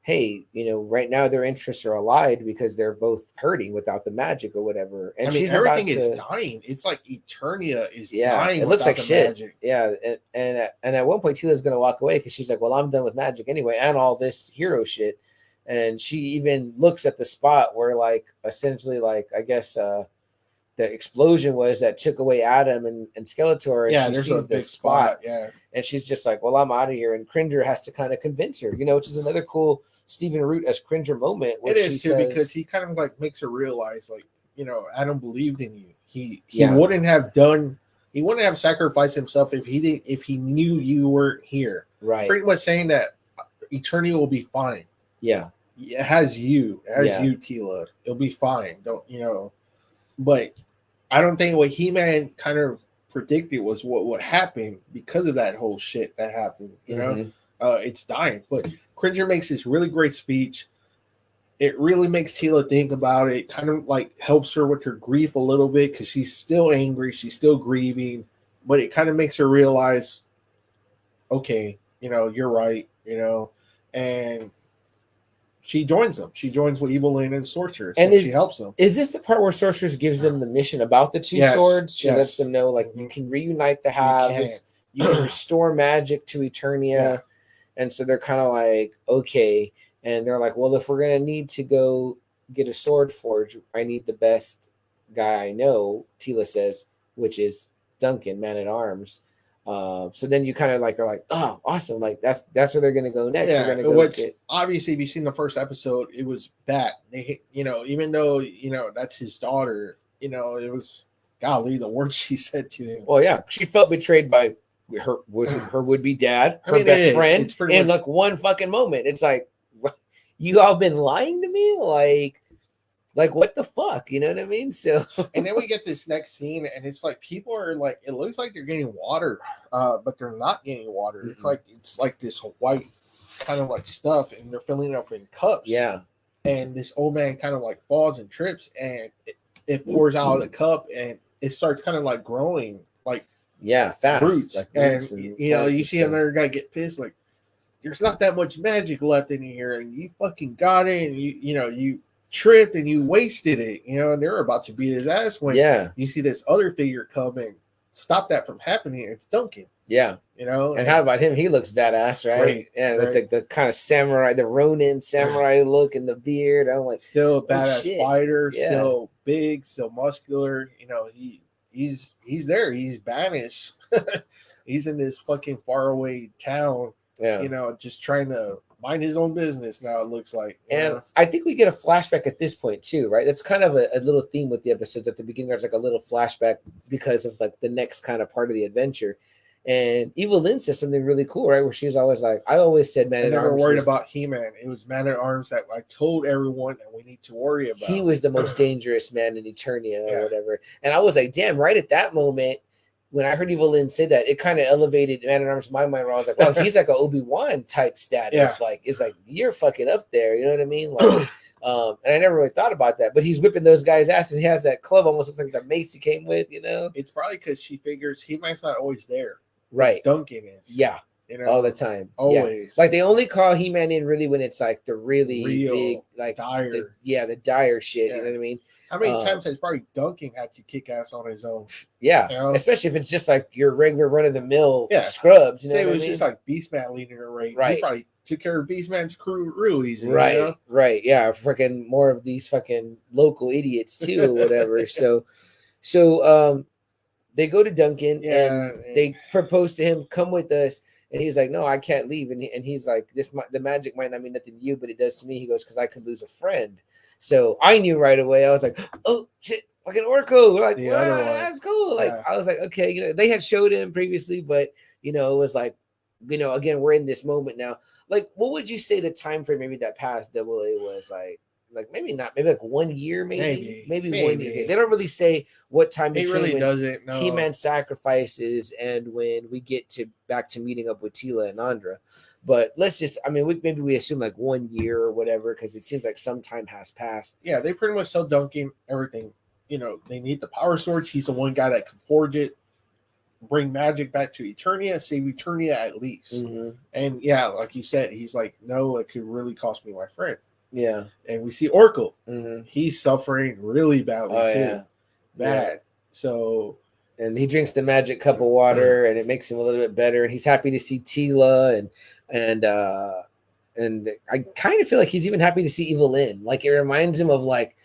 hey, right now their interests are allied because they're both hurting without the magic or whatever. And everything is dying. It's like Eternia is dying. It looks like shit. Magic. Yeah. And at one point, Tila's going to walk away because she's like, well, I'm done with magic anyway, and all this hero shit. And she even looks at the spot where, like, essentially, like, I guess the explosion was that took away Adam and Skeletor. And she sees this spot. Yeah. And she's just like, well, I'm out of here. And Cringer has to kind of convince her, which is another cool Stephen Root as Cringer moment. It is too, because he kind of like makes her realize, like, Adam believed in you. He wouldn't have sacrificed himself if he knew you weren't here. Right. Pretty much saying that Eternia will be fine. Yeah. It has you. Tila. It'll be fine. But I don't think what He-Man kind of predicted was what would happen because of that whole shit that happened. It's dying. But Cringer makes this really great speech. It really makes Tila think about it. Kind of like helps her with her grief a little bit because she's still angry. She's still grieving. But it kind of makes her realize, okay, you're right, and she joins them. She joins with Evil-Lyn and Sorceress, and she helps them. Is this the part where Sorceress gives them the mission about the two swords? She lets them know, like, you can reunite the halves, you can restore magic to Eternia. Yeah. And so they're kind of like, okay. And they're like, well, if we're going to need to go get a sword forge, I need the best guy I know, Tila says, which is Duncan, Man-at-Arms. So then you kind of like are like, oh, awesome! Like that's where they're gonna go next. Yeah, obviously, if you've seen the first episode, it was that they, even though that's his daughter, it was golly the words she said to him. Well, yeah, she felt betrayed by her would-be dad, her best friend, in like one fucking moment. It's like, you all been lying to me, like what the fuck, you know what I mean? So and then we get this next scene, and it's like people are like, it looks like they're getting water, but they're not getting water. Mm-hmm. It's like this white kind of like stuff, and they're filling it up in cups. Yeah. And this old man kind of like falls and trips, and it pours out of the cup, and it starts kind of like growing, like fast roots. Like roots and you see another guy get pissed, like there's not that much magic left in here, and you fucking got it, and you tripped and you wasted it, and they're about to beat his ass when you see this other figure come and stop that from happening. It's Duncan. Yeah. And how about him? He looks badass, right? Great, with the kind of samurai, the Ronin samurai look and the beard. I'm like, still a badass fighter, still big, still muscular. He's there. He's banished. He's in this fucking faraway town. Yeah. Just trying to mind his own business now, it looks like. And I think we get a flashback at this point too, right? That's kind of a little theme with the episodes. At the beginning, there's like a little flashback because of like the next kind of part of the adventure. And Evil-Lyn says something really cool, right? Where she was always like, I always said Man I at never Arms worried was, about He-Man. It was Man at Arms that I told everyone that we need to worry about. he was the most dangerous man in Eternia or whatever. And I was like, damn, right at that moment, when I heard Evil-Lyn say that, it kind of elevated Man at Arms in my mind where I was like, wow, he's like an Obi-Wan type status. Yeah. Like, it's like, you're fucking up there. You know what I mean? Like, and I never really thought about that. But he's whipping those guys' ass, and he has that club almost looks like the mace he came with, you know? It's probably because she figures He-Man's not always there. Right. Duncan is. Yeah. You know? All the time. Always. Yeah. Like, they only call He-Man in really when it's like the really real, big, like, dire. The dire shit. You know what I mean? How many times has probably Duncan had to kick ass on his own? Yeah, you know? Especially if it's just like your regular run of the mill scrubs. You know, say it was just like Beastman leading a raid. Right. He probably took care of Beastman's crew real easy. Right, you know? right, yeah. Freaking more of these fucking local idiots too, or whatever. so they go to Duncan and they propose to him, come with us. And he's like, no, I can't leave. And he's like, the magic might not mean nothing to you, but it does to me. He goes, because I could lose a friend. So I knew right away. I was like, oh shit, like an Orko. We're like, wow, that's cool. Like I was like, okay, you know, they had showed him previously, but you know, it was like, you know, again, we're in this moment now. Like, what would you say the time frame maybe that past Double A was like? Like maybe not, maybe like 1 year, maybe 1 year. They don't really say what time it really doesn't. No. He-Man sacrifices and when we get back to meeting up with Teela and Andra. But let's just, I mean, maybe we assume like 1 year or whatever because it seems like some time has passed. Yeah, they pretty much tell Duncan everything. You know, they need the power swords. He's the one guy that can forge it, bring magic back to Eternia, save Eternia at least. Mm-hmm. And yeah, like you said, he's like, no, it could really cost me my friend. Yeah. And we see Orko. Mm-hmm. He's suffering really badly too. Yeah. Bad. Yeah. So. And he drinks the magic cup of water and it makes him a little bit better. And he's happy to see Teela and I kind of feel like he's even happy to see Evil-Lyn. Like it reminds him of like,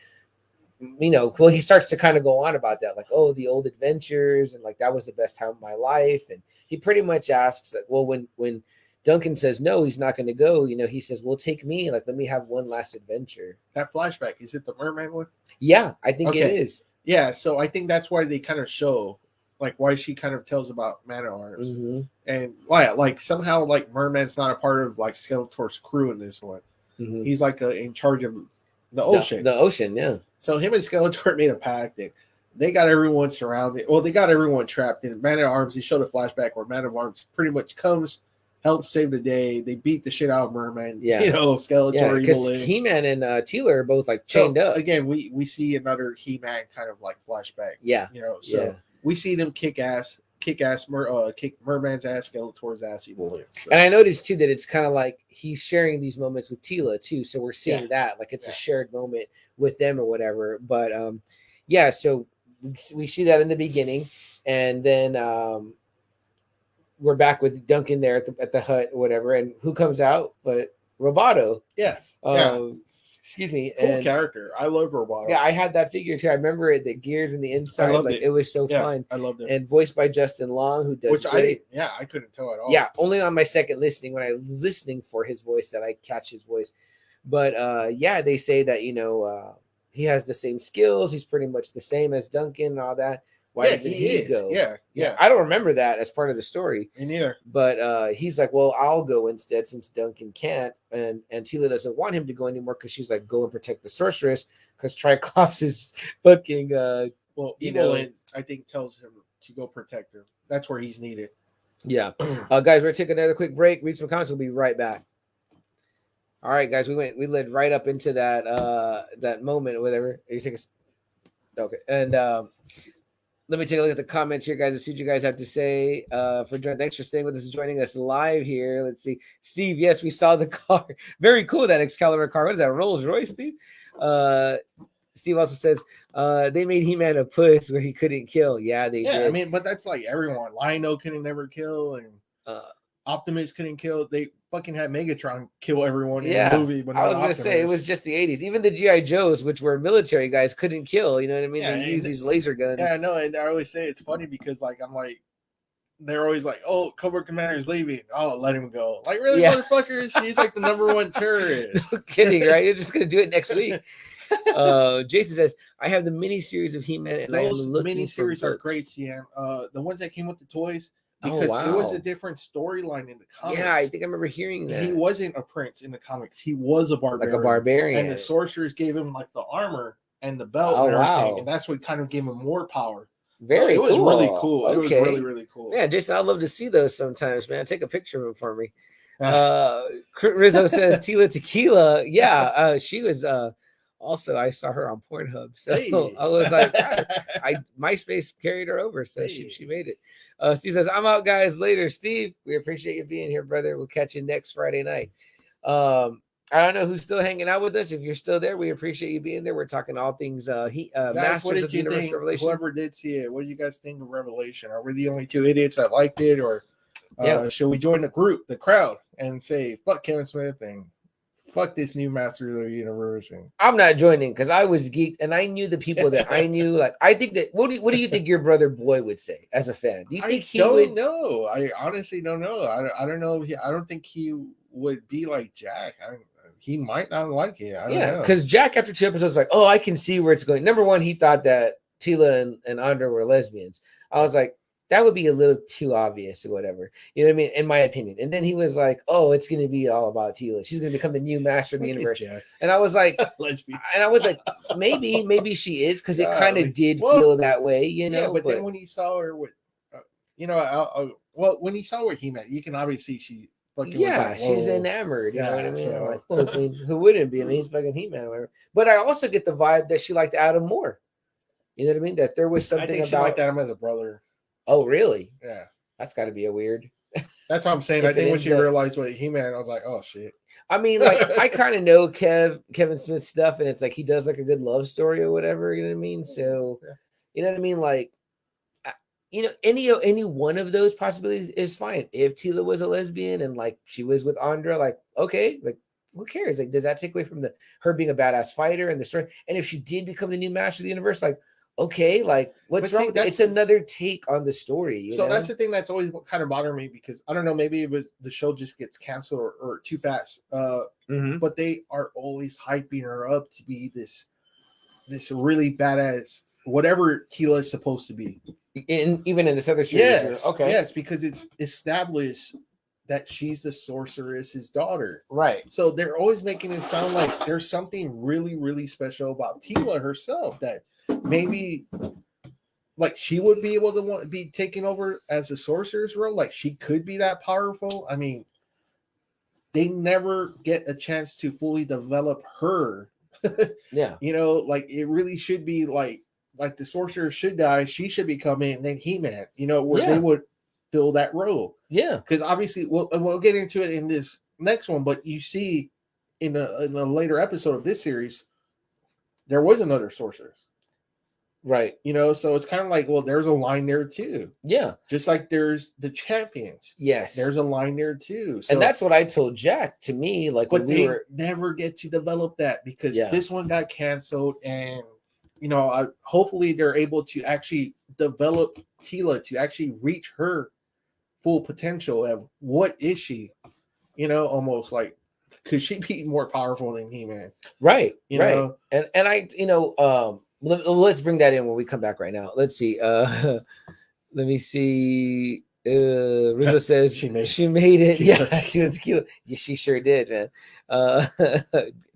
you know, well, he starts to kind of go on about that, like, oh, the old adventures, and like that was the best time of my life. And he pretty much asks, like, well, when Duncan says no, he's not going to go, you know, he says, well, take me, like, let me have one last adventure. That flashback, is it the merman one? Yeah, I think it is. Yeah, so I think that's why they kind of show, like, why she kind of tells about Man at Arms. Mm-hmm. And why, like, somehow, like, Merman's not a part of, like, Skeletor's crew in this one. Mm-hmm. He's, like, in charge of the ocean. The ocean, yeah. So him and Skeletor made a pact that they got everyone surrounded. Well, they got everyone trapped in Man at Arms. They showed a flashback where Man at Arms pretty much comes, helps save the day. They beat the shit out of Merman. Yeah. You know, Skeletor, because He-Man and Teela are both like chained up. Again, we see another He-Man kind of like flashback. Yeah. You know, so we see them kick Merman's ass, Skeletor's ass, Evil-Lyn. So. And I noticed too that it's kind of like he's sharing these moments with Teela too. So we're seeing that like it's a shared moment with them or whatever. But so we see that in the beginning, and then we're back with Duncan there at the hut or whatever. And who comes out but Roboto? Yeah. Excuse me. Cool character. I love Roboto. Yeah, I had that figure too. I remember it, the gears in the inside. It was so fun. I loved it. And voiced by Justin Long, who does great. I couldn't tell at all. Yeah, only on my second listening when I was listening for his voice that I catch his voice. But they say that, you know, he has the same skills. He's pretty much the same as Duncan and all that. Why doesn't he go? Yeah. I don't remember that as part of the story. Me neither. But he's like, well, I'll go instead since Duncan can't. And Teela doesn't want him to go anymore because she's like, go and protect the sorceress because Tri-Klops is fucking. Evil-Lyn, I think, tells him to go protect her. That's where he's needed. Yeah. Guys, we're going to take another quick break. Read some comments. We'll be right back. All right, guys, we led right up into that moment or whatever. You take okay. And let me take a look at the comments here, guys. Let's see what you guys have to say. Thanks for staying with us and joining us live here. Let's see. Steve, yes, we saw the car. Very cool, that Excalibur car. What is that, Rolls Royce, Steve? Steve also says they made He-Man a puss where he couldn't kill. Yeah, they did. I mean, but that's like everyone. Lion-O couldn't never kill, and Optimus couldn't kill. They fucking had Megatron kill everyone in the movie. But I was going to say, it was just the 80s. Even the G.I. Joes, which were military guys, couldn't kill. You know what I mean? They use these laser guns. Yeah, I know. And I always say it's funny because, like, I'm like, they're always like, "Oh, Cobra Commander's leaving. Oh, let him go." Like, really, Yeah. motherfuckers? He's like the #1 terrorist. No kidding, right? You're just gonna do it next week. Jason says, I have the mini series of He-Man and I am Those looking mini for series are books. great, CM. The ones that came with the toys, Oh, because it was wow. a different storyline in the comics. Yeah, I think I remember hearing that. He wasn't a prince in the comics. He was a barbarian. Like a barbarian. And the sorcerers gave him like the armor and the belt Oh, and everything. wow. And that's what kind of gave him more power. Very It was cool. really cool. Okay. It was really, really cool. Yeah, Jason, I'd love to see those sometimes, man. Take a picture of them for me. Rizzo says Tila Tequila. Yeah, she was also, I saw her on Pornhub. So Hey. I was like, I MySpace carried her over, so she made it. Steve says, I'm out, guys. Later. Steve, we appreciate you being here, brother. We'll catch you next Friday night. I don't know who's still hanging out with us. If you're still there, we appreciate you being there. We're talking all things guys, Masters what did of the you Universe think? Revelation. Whoever did see it, what do you guys think of Revelation? Are we the only two idiots that liked it, or should we join the group, the crowd, and say fuck Kevin Smith and fuck this new Master of the Universe? And I'm not joining because I was geeked and I knew the people that I knew. Like, I think that what do you think your brother Boy would say as a fan? Do you think he would? I don't know. I honestly don't know. I don't know. I don't think he would be like Jack. He might not like it. I don't know. Because Jack, after 2 episodes, was like, oh, I can see where it's going. Number one, he thought that Tila and Andra were lesbians. I was like, that would be a little too obvious or whatever. You know what I mean? In my opinion. And then he was like, oh, it's going to be all about Tila. She's going to become the new Master of the Universe. And I was like, maybe she is, because it kind of did feel that way, you know? Yeah, but then when he saw her with, when he saw her He-Man, you can obviously see she she's enamored. You know what I mean? So. Like, well, I mean, who wouldn't be? I mean, he's fucking He-Man or whatever. But I also get the vibe that she liked Adam more. You know what I mean? That there was something I think she liked Adam as a brother. Oh, really? Yeah. That's got to be a weird. That's what I'm saying. I think when she realized what He-Man, I was like, oh, shit. I mean, like, I kind of know Kevin Smith stuff, and it's like he does like a good love story or whatever. You know what I mean? So, you know what I mean? Like, you know, any one of those possibilities is fine. If Tila was a lesbian and like she was with Andra, like, okay, like, who cares? Like, does that take away from her being a badass fighter and the story? And if she did become the new Master of the Universe, like, okay, like, what's wrong with that? It's another take on the story. So that's the thing that's always kind of bothered me, because I don't know, maybe it was the show just gets canceled or too fast. But they are always hyping her up to be this really badass, whatever Tila is supposed to be. Even in this other series. Yes, okay. Yes, because it's established that she's the sorceress's daughter. Right. So they're always making it sound like there's something really, really special about Tila herself, that maybe like she would be able to be taken over as a sorcerer's role. Like she could be that powerful. I mean, they never get a chance to fully develop her. Yeah. You know, like it really should be like the sorcerer should die, she should be coming, and then He-Man, you know, where they would fill that role. Yeah. Because obviously, we'll get into it in this next one, but you see in a later episode of this series, there was another sorcerer. Right. You know, so it's kind of like, well, there's a line there too. Yeah. Just like there's the champions. Yes. There's a line there too. So, and that's what I told Jack. To me, like, but they never get to develop that because this one got canceled, and you know, hopefully they're able to actually develop Tila to actually reach her full potential of what is she, you know, almost like, could she be more powerful than He-Man? Right. You know? And I, you know, let's bring that in when we come back right now. Let's see. Let me see. Rizzo says she made it. Yeah, tequila. Yeah, she sure did, man.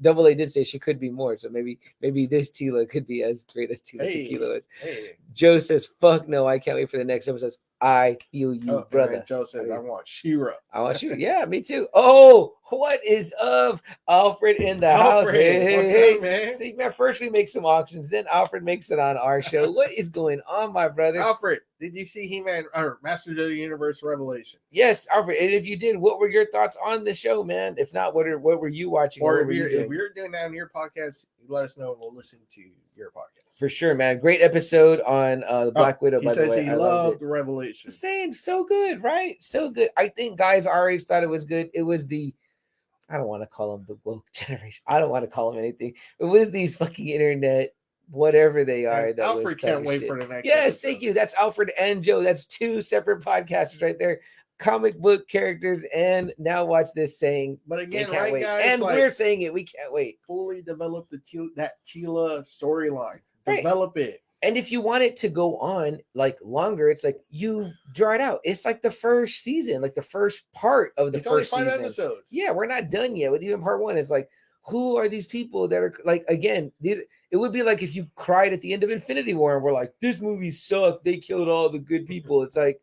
Double A did say she could be more, so maybe this Tila could be as great as Tequila is. Hey. Joe says, "Fuck no, I can't wait for the next episode." I feel you, brother. Joe says, "I want She-Ra." I want you. Yeah, me too. Oh, what is up, Alfred in the house? Hey, man. See, man. First we make some auctions, then Alfred makes it on our show. What is going on, my brother? Alfred, did you see He-Man or Master of the Universe Revelation? Yes, Alfred. And if you did, what were your thoughts on the show, man? If not, what were you watching? Or if you're doing that on your podcast, let us know and we'll listen to your podcast. For sure, man. Great episode on Black Widow. He says he loved the Revelation. I'm saying so good, right? So good. I think guys our age thought it was good. It was I don't want to call them the woke generation. I don't want to call them anything. It was these fucking internet whatever they are. And that Alfred can't wait for the next Yes, episode. thank you. That's Alfred and Joe. That's two separate podcasters right there. Comic book characters, and now watch this saying, but again, can't right, wait. guys, and like, we're saying it. We can't wait. Fully develop that Tila storyline. Right. Develop it. And if you want it to go on like longer, it's like you draw it out. It's like the first season, like the first part of the first only 5 season. episodes. Yeah, we're not done yet with even part 1. It's like, who are these people that are like, again, these, it would be like if you cried at the end of Infinity War and we're like, this movie sucked. They killed all the good people. It's like,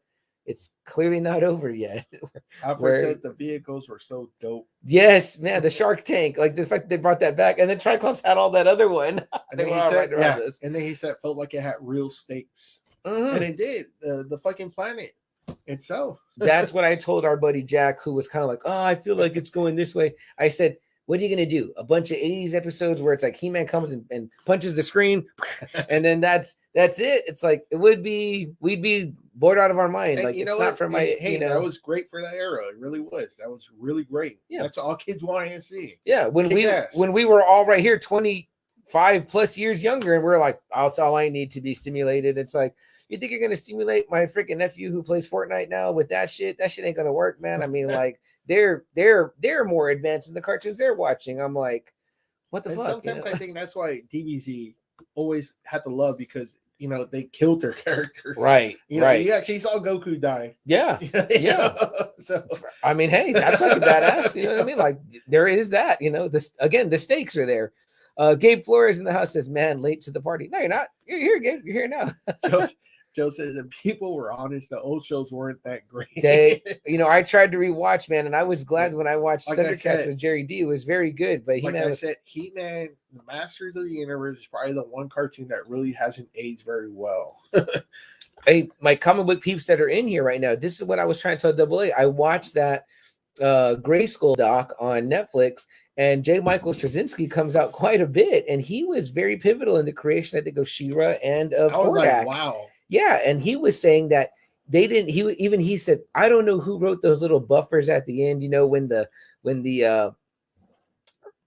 it's clearly not over yet. Alfred said the vehicles were so dope. Yes, man, the Shark Tank, like the fact they brought that back, and then Tri-Klops had all that other one. And then he said, and then he said felt like it had real stakes, and it did. The fucking planet itself. That's what I told our buddy Jack, who was kind of like, oh, I feel like it's going this way. I said, what are you going to do? A bunch of 80s episodes where it's like He-Man comes and punches the screen, and then that's it. It's like, we'd be bored out of our mind. And like, you know, it's not for my, hey, that was great for that era. It really was. That was really great. Yeah. That's all kids wanted to see. Yeah. When we were all right here, 25 plus years younger, and we're like, oh, that's all I need to be stimulated. It's like, you think you're going to stimulate my freaking nephew who plays Fortnite now with that shit? That shit ain't going to work, man. I mean, like, they're more advanced in the cartoons they're watching. I'm like, what the fuck? Sometimes I think that's why DBZ always had to love, because you know they killed their characters. Right. You know, you actually saw Goku die. Yeah. Yeah. So I mean, hey, that's fucking badass. You know what I mean? Like, there is that. You know, this again, the stakes are there. Gabe Flores in the house says, "Man, late to the party." No, you're not. You're here, Gabe. You're here now. Joe says that people were honest. The old shows weren't that great. I tried to rewatch, man, and I was glad when I watched Thundercats with Jerry D. It was very good, but He-Man, He-Man, the Masters of the Universe is probably the one cartoon that really hasn't aged very well. Hey, my comic book peeps that are in here right now, this is what I was trying to tell Double A. I watched that Grayskull doc on Netflix, and J. Michael Straczynski comes out quite a bit, and he was very pivotal in the creation, I think, of She-Ra and of I was Hordak. like, wow. Yeah, and he was saying that they didn't. He said, I don't know who wrote those little buffers at the end. You know, when the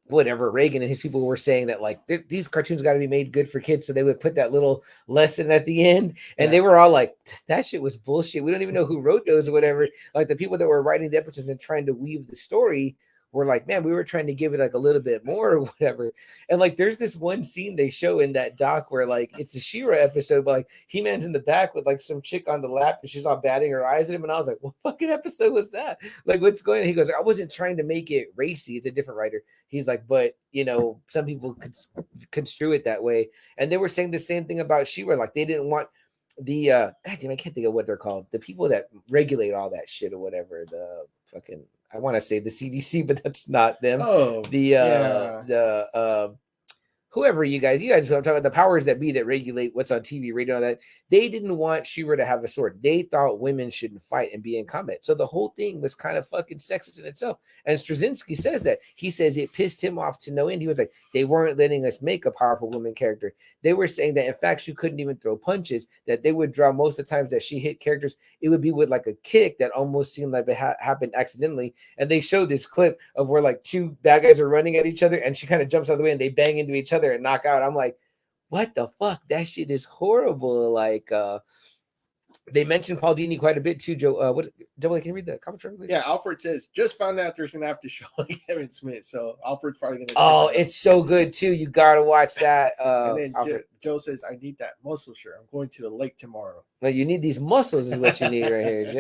whatever Reagan and his people were saying that like these cartoons got to be made good for kids, so they would put that little lesson at the end, and they were all like, that shit was bullshit. We don't even know who wrote those or whatever. Like the people that were writing the episodes and trying to weave the story were like, man, we were trying to give it like a little bit more or whatever. And like, there's this one scene they show in that doc where like it's a She-Ra episode, but like He-Man's in the back with like some chick on the lap and she's all batting her eyes at him. And I was like, what fucking episode was that? Like, what's going on? He goes, I wasn't trying to make it racy. It's a different writer. He's like, but you know, some people could construe it that way. And they were saying the same thing about She-Ra. Like they didn't want the God damn, I can't think of what they're called. The people that regulate all that shit or whatever. The fucking, I want to say the CDC, but that's not them. Oh, the whoever you guys know what I'm talking about, the powers that be that regulate what's on TV, radio, all that. They didn't want She-Ra to have a sword. They thought women shouldn't fight and be in combat. So the whole thing was kind of fucking sexist in itself. And Straczynski says that. He says it pissed him off to no end. He was like, they weren't letting us make a powerful woman character. They were saying that in fact she couldn't even throw punches, that they would draw most of the times that she hit characters, it would be with like a kick that almost seemed like it happened accidentally. And they showed this clip of where like two bad guys are running at each other and she kind of jumps out of the way and they bang into each other and knock out. I'm like, what the fuck? That shit is horrible. Like they mentioned Paul Dini quite a bit too. Joe, Double A, can you read the commentary? Please? Yeah, Alfred says just found out there's an after show on Kevin Smith, so Alfred's probably gonna. Oh, it's so good too. You gotta watch that. And then Joe says, "I need that muscle shirt. I'm going to the lake tomorrow." Well, you need these muscles, is what you need right here,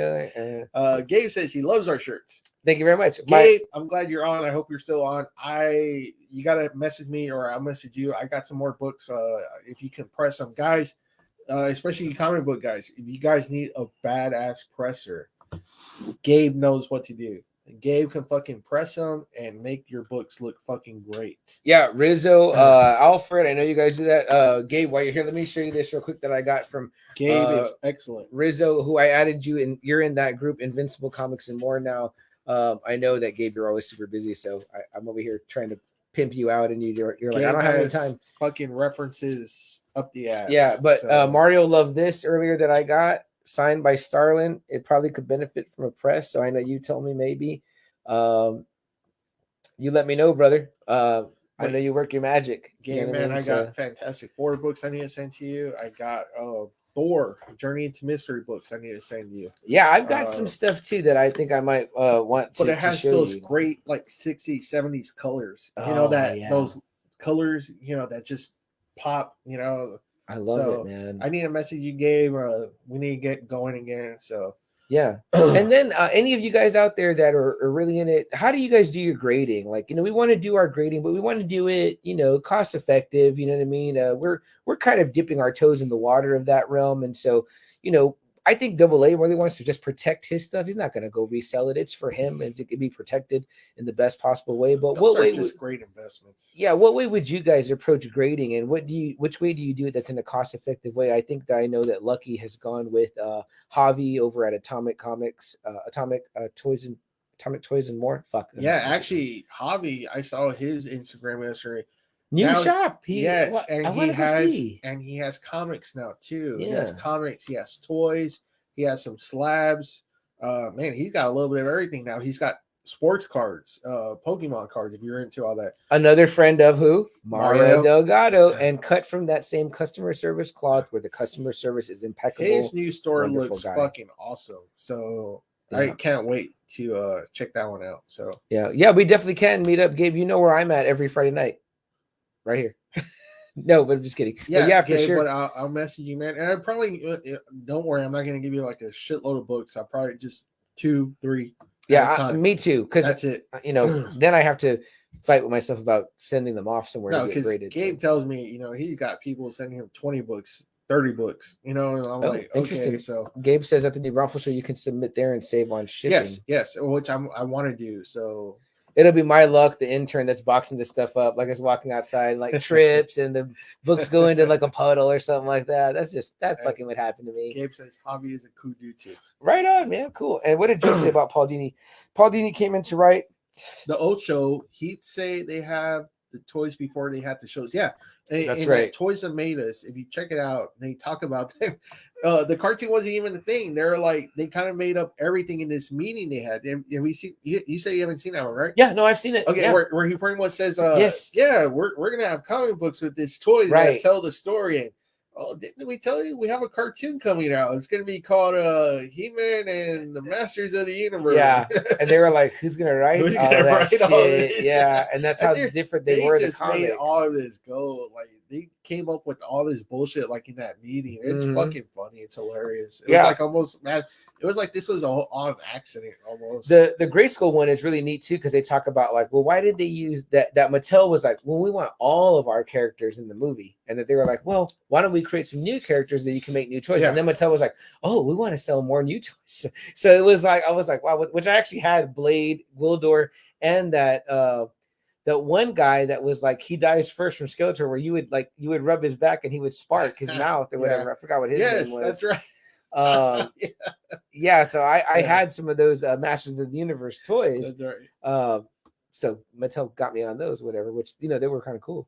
Joe. Gabe says he loves our shirts. Thank you very much, Gabe. I'm glad you're on. I hope you're still on. You gotta message me or I'll message you. I got some more books. If you can press them, guys. Especially you comic book guys, if you guys need a badass presser, Gabe knows what to do. Gabe can fucking press them and make your books look fucking great. Yeah, Rizzo, Alfred, I know you guys do that. Gabe, while you're here, let me show you this real quick that I got from Gabe is excellent. Rizzo, who I added you in. You're in that group, Invincible Comics and More now. I know that Gabe, you're always super busy, so I'm over here trying to pimp you out, and you're like, I don't have any time. Fucking references up the ass. Yeah, but Mario loved this earlier that I got, signed by Starlin. It probably could benefit from a press, so I know you told me maybe. You let me know, brother. I know you work your magic. Game, man. I got Fantastic Four books I need to send to you. I got Thor, Journey into Mystery books I need to send you. Yeah, I've got some stuff too that I think I might want to. But it has those great like 60s, 70s colors. You know those colors, you know, that just pop. You know, I love it, man. I need a message you gave. We need to get going again. So. Yeah. And then any of you guys out there that are really in it, how do you guys do your grading? Like, you know, we want to do our grading, but we want to do it, you know, cost effective. You know what I mean? We're kind of dipping our toes in the water of that realm. And so, you know, I think AA really wants to just protect his stuff. He's not going to go resell it. It's for him, and it can be protected in the best possible way. But what way? Just great investments. Yeah. What way would you guys approach grading, and which way do you do it that's in a cost effective way? I think that I know that Lucky has gone with Javi over at Atomic Comics, Atomic Toys and More. Fuck. Yeah, actually, Javi, I saw his Instagram yesterday. New shop. He has comics now too. Yeah. He has comics, he has toys, he has some slabs. Man, he's got a little bit of everything now. He's got sports cards, Pokemon cards, if you're into all that. Another friend of who? Mario Delgado, and cut from that same customer service cloth where the customer service is impeccable. His new store looks fucking awesome. So I can't wait to check that one out. So yeah, we definitely can meet up. Gabe, you know where I'm at every Friday night. Right here. No, but I'm just kidding. Yeah, for sure. But I'll message you, man. And I probably don't worry. I'm not going to give you like a shitload of books. I'll probably just 2, 3. Yeah, me too. Because that's it. You know, then I have to fight with myself about sending them off somewhere to get graded. Gabe tells me, you know, he's got people sending him 20 books, 30 books. You know, and I'm like, okay. So Gabe says at the New Braunfels show you can submit there and save on shipping. Yes, which I want to do. So. It'll be my luck, the intern that's boxing this stuff up, like I was walking outside, like trips, and the books go into like a puddle or something like that. That fucking would happen to me. Gabe says hobby is a cool dude too. Right on, man. Cool. And what did Joe say about Paul Dini? Paul Dini came in to write the old show. He'd say they have the toys before they had the shows. Yeah, that's right. Toys That Made Us. If you check it out, they talk about them. The cartoon wasn't even a thing. They're like they kind of made up everything in this meeting they had. Have we seen? You say you haven't seen that one, right? Yeah, no, I've seen it. Okay, yeah. where he pretty much says, yes, yeah, we're gonna have comic books with this toys that tell the story. And didn't we tell you we have a cartoon coming out? It's gonna be called He-Man and the Masters of the Universe. Yeah, and they were like, "Who's gonna write all that shit?" Yeah, and that's how different they were. Just made all of this go like. They came up with all this bullshit like in that meeting. It's fucking funny. It's hilarious. It was like almost mad. It was like this was all on accident almost. The Grayskull one is really neat too because they talk about like, well, why did they use that? That Mattel was like, well, we want all of our characters in the movie, and that they were like, well, why don't we create some new characters that you can make new toys? Yeah. And then Mattel was like, oh, we want to sell more new toys. So it was like I was like, wow, which I actually had Blade, Wildor, and that one guy that was like he dies first from Skeletor, where you would rub his back and he would spark his mouth or whatever. I forgot what his name was. That's right. So I had some of those Masters of the Universe toys. That's right. So Mattel got me on those, whatever, which they were kind of cool.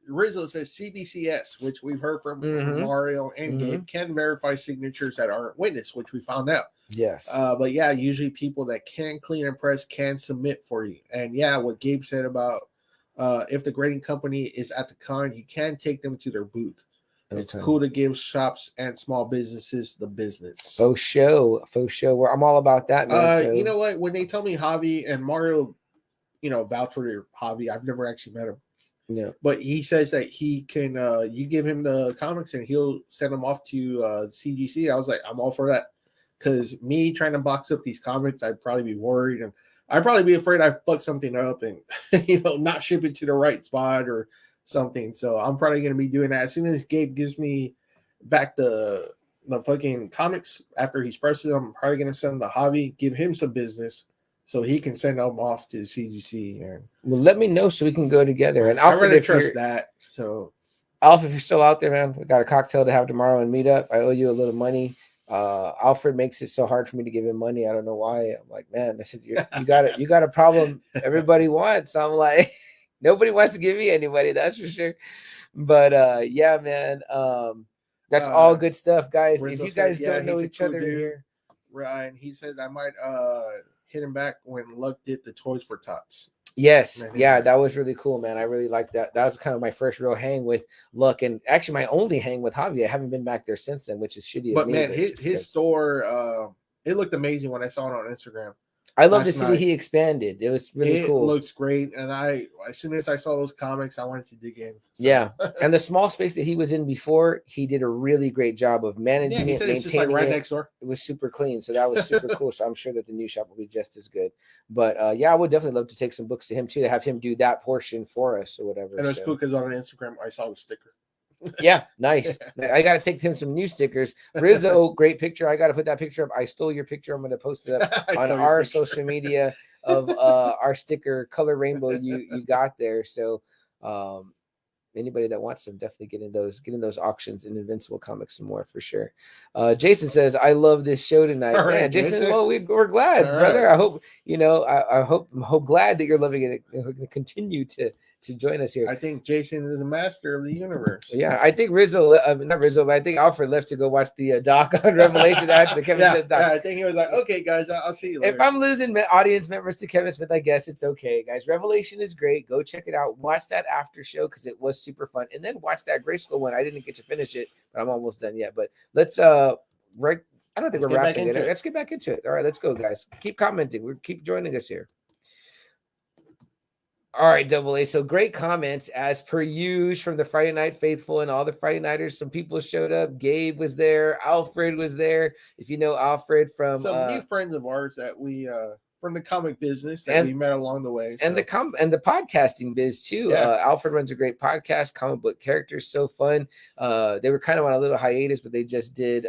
Rizzo says CBCS, which we've heard from Mario and Gabe, can verify signatures that aren't witnessed, which we found out. Yes. But yeah, usually people that can clean and press can submit for you. And yeah, what Gabe said about if the grading company is at the con, you can take them to their booth. Okay. It's cool to give shops and small businesses the business. Faux show. I'm all about that, man. You know what? When they tell me Javi and Mario, vouch for Javi, I've never actually met him. Yeah. But he says that he can, you give him the comics and he'll send them off to CGC. I was like, I'm all for that. Because me trying to box up these comics, I'd probably be worried. And I'd probably be afraid I fuck something up and, not ship it to the right spot or something. So I'm probably going to be doing that. As soon as Gabe gives me back the fucking comics after he's pressed them, I'm probably going to send the Javi, give him some business so he can send them off to CGC. And well, let me know so we can go together. And Alfred, I really trust that. So Alfred, if you're still out there, man, we got a cocktail to have tomorrow and meet up. I owe you a little money. Alfred makes it so hard for me to give him money. I don't know why. I'm like, man, I said, you got a problem everybody wants. I'm like, nobody wants to give me anybody, that's for sure. But yeah, man, that's all good stuff, guys. If you guys don't know each other here, Ryan, he says I might hit him back when Luck did the Toys for Tots. Yes, yeah, that was really cool, man. I really liked that. That was kind of my first real hang with Luck, and actually my only hang with Javi. I haven't been back there since then, which is shitty But of me. Man, his store, it looked amazing when I saw it on Instagram. I love to see that he expanded. It was really cool. It looks great, and as soon as I saw those comics, I wanted to dig in. So. Yeah, and the small space that he was in before, he did a really great job of managing it, maintaining it's just like right next door. It was super clean, so that was super cool. So I'm sure that the new shop will be just as good. But yeah, I would definitely love to take some books to him too, to have him do that portion for us or whatever. And it was cool because on Instagram I saw the sticker. Yeah, nice. I got to take him some new stickers. Rizzo, great picture. I got to put that picture up. I stole your picture. I'm going to post it up on our social media of our sticker color rainbow you got there. So anybody that wants them, definitely get in those auctions in Invincible Comics some more for sure. Jason says, I love this show tonight. All right, man, Jason, well, we're glad, brother. Right. I hope, I'm glad that you're loving it. Continue to join us here. I think Jason is a master of the universe. Yeah, I think Rizzo, not Rizzo, but I think Alfred left to go watch the doc on Revelation after the Kevin Smith doc. Yeah, I think he was like, okay, guys, I'll see you later. If I'm losing audience members to Kevin Smith, I guess it's okay, guys. Revelation is great. Go check it out. Watch that after show because it was super fun. And then watch that Grayskull one. I didn't get to finish it, but I'm almost done yet. But let's I don't think we're wrapping it. Let's get back into it. All right, let's go, guys. Keep commenting. Keep joining us here. All right, Double A. So great comments as per usual from the Friday Night Faithful and all the Friday Nighters. Some people showed up. Gabe was there. Alfred was there. If you know Alfred from some new friends of ours that we from the comic business that we met along the way. So. And the podcasting biz too. Yeah. Alfred runs a great podcast, Comic Book Characters, so fun. They were kind of on a little hiatus, but they just did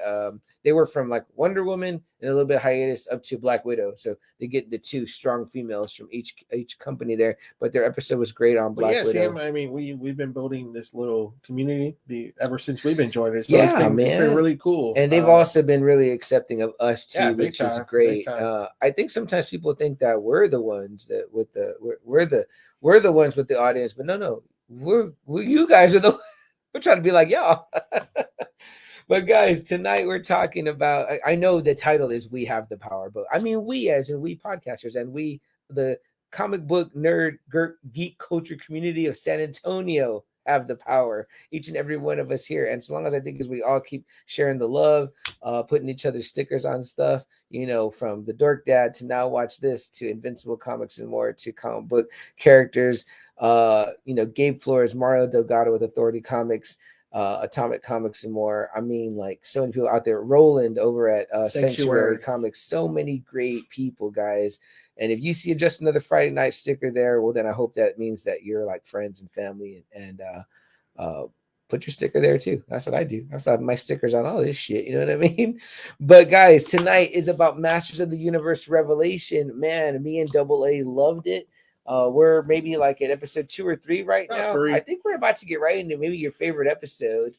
they were from like Wonder Woman and a little bit of hiatus up to Black Widow. So they get the two strong females from each company there. But their episode was great on Black Widow. Sam, I mean, we've been building this little community ever since we've been joining it. So yeah, it's been really cool. And they've also been really accepting of us too, which is great. I think sometimes people think that we're the ones that we're the ones with the audience, but no, we're you guys are the we're trying to be like y'all. But guys, tonight we're talking about, I know the title is We Have the Power, but I mean we as in we podcasters and we, the comic book nerd geek culture community of San Antonio have the power, each and every one of us here. And so long as I think as we all keep sharing the love, putting each other's stickers on stuff, from the Dork Dad to Now Watch This to Invincible Comics and more to Comic Book Characters, Gabe Flores, Mario Delgado with Authority Comics, Atomic Comics and more. I mean, like so many people out there. Roland over at Sanctuary Comics. So many great people, guys. And if you see just another Friday night sticker there, well, then I hope that means that you're like friends and family and put your sticker there too. That's what I do. I have my stickers on all this shit. You know what I mean? But guys, tonight is about Masters of the Universe Revelation. Man, me and Double A loved it. We're maybe like at episode 2 or 3 right now. 3. I think we're about to get right into maybe your favorite episode.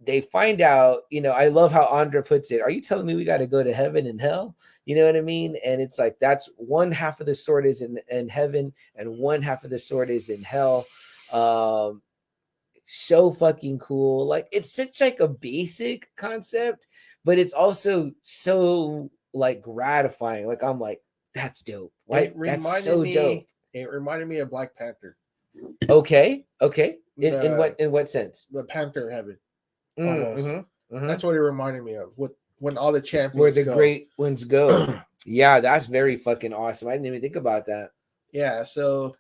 They find out, I love how Andra puts it. Are you telling me we got to go to heaven and hell? You know what I mean? And it's like, that's one half of the sword is in heaven and one half of the sword is in hell. So fucking cool. Like it's such like a basic concept, but it's also so like gratifying. Like I'm like, that's dope. Like that's so dope. It reminded me of Black Panther. Okay. In what sense? The Panther heaven. That's what it reminded me of. When all the champions where the great ones go. Yeah, that's very fucking awesome. I didn't even think about that. Yeah. So,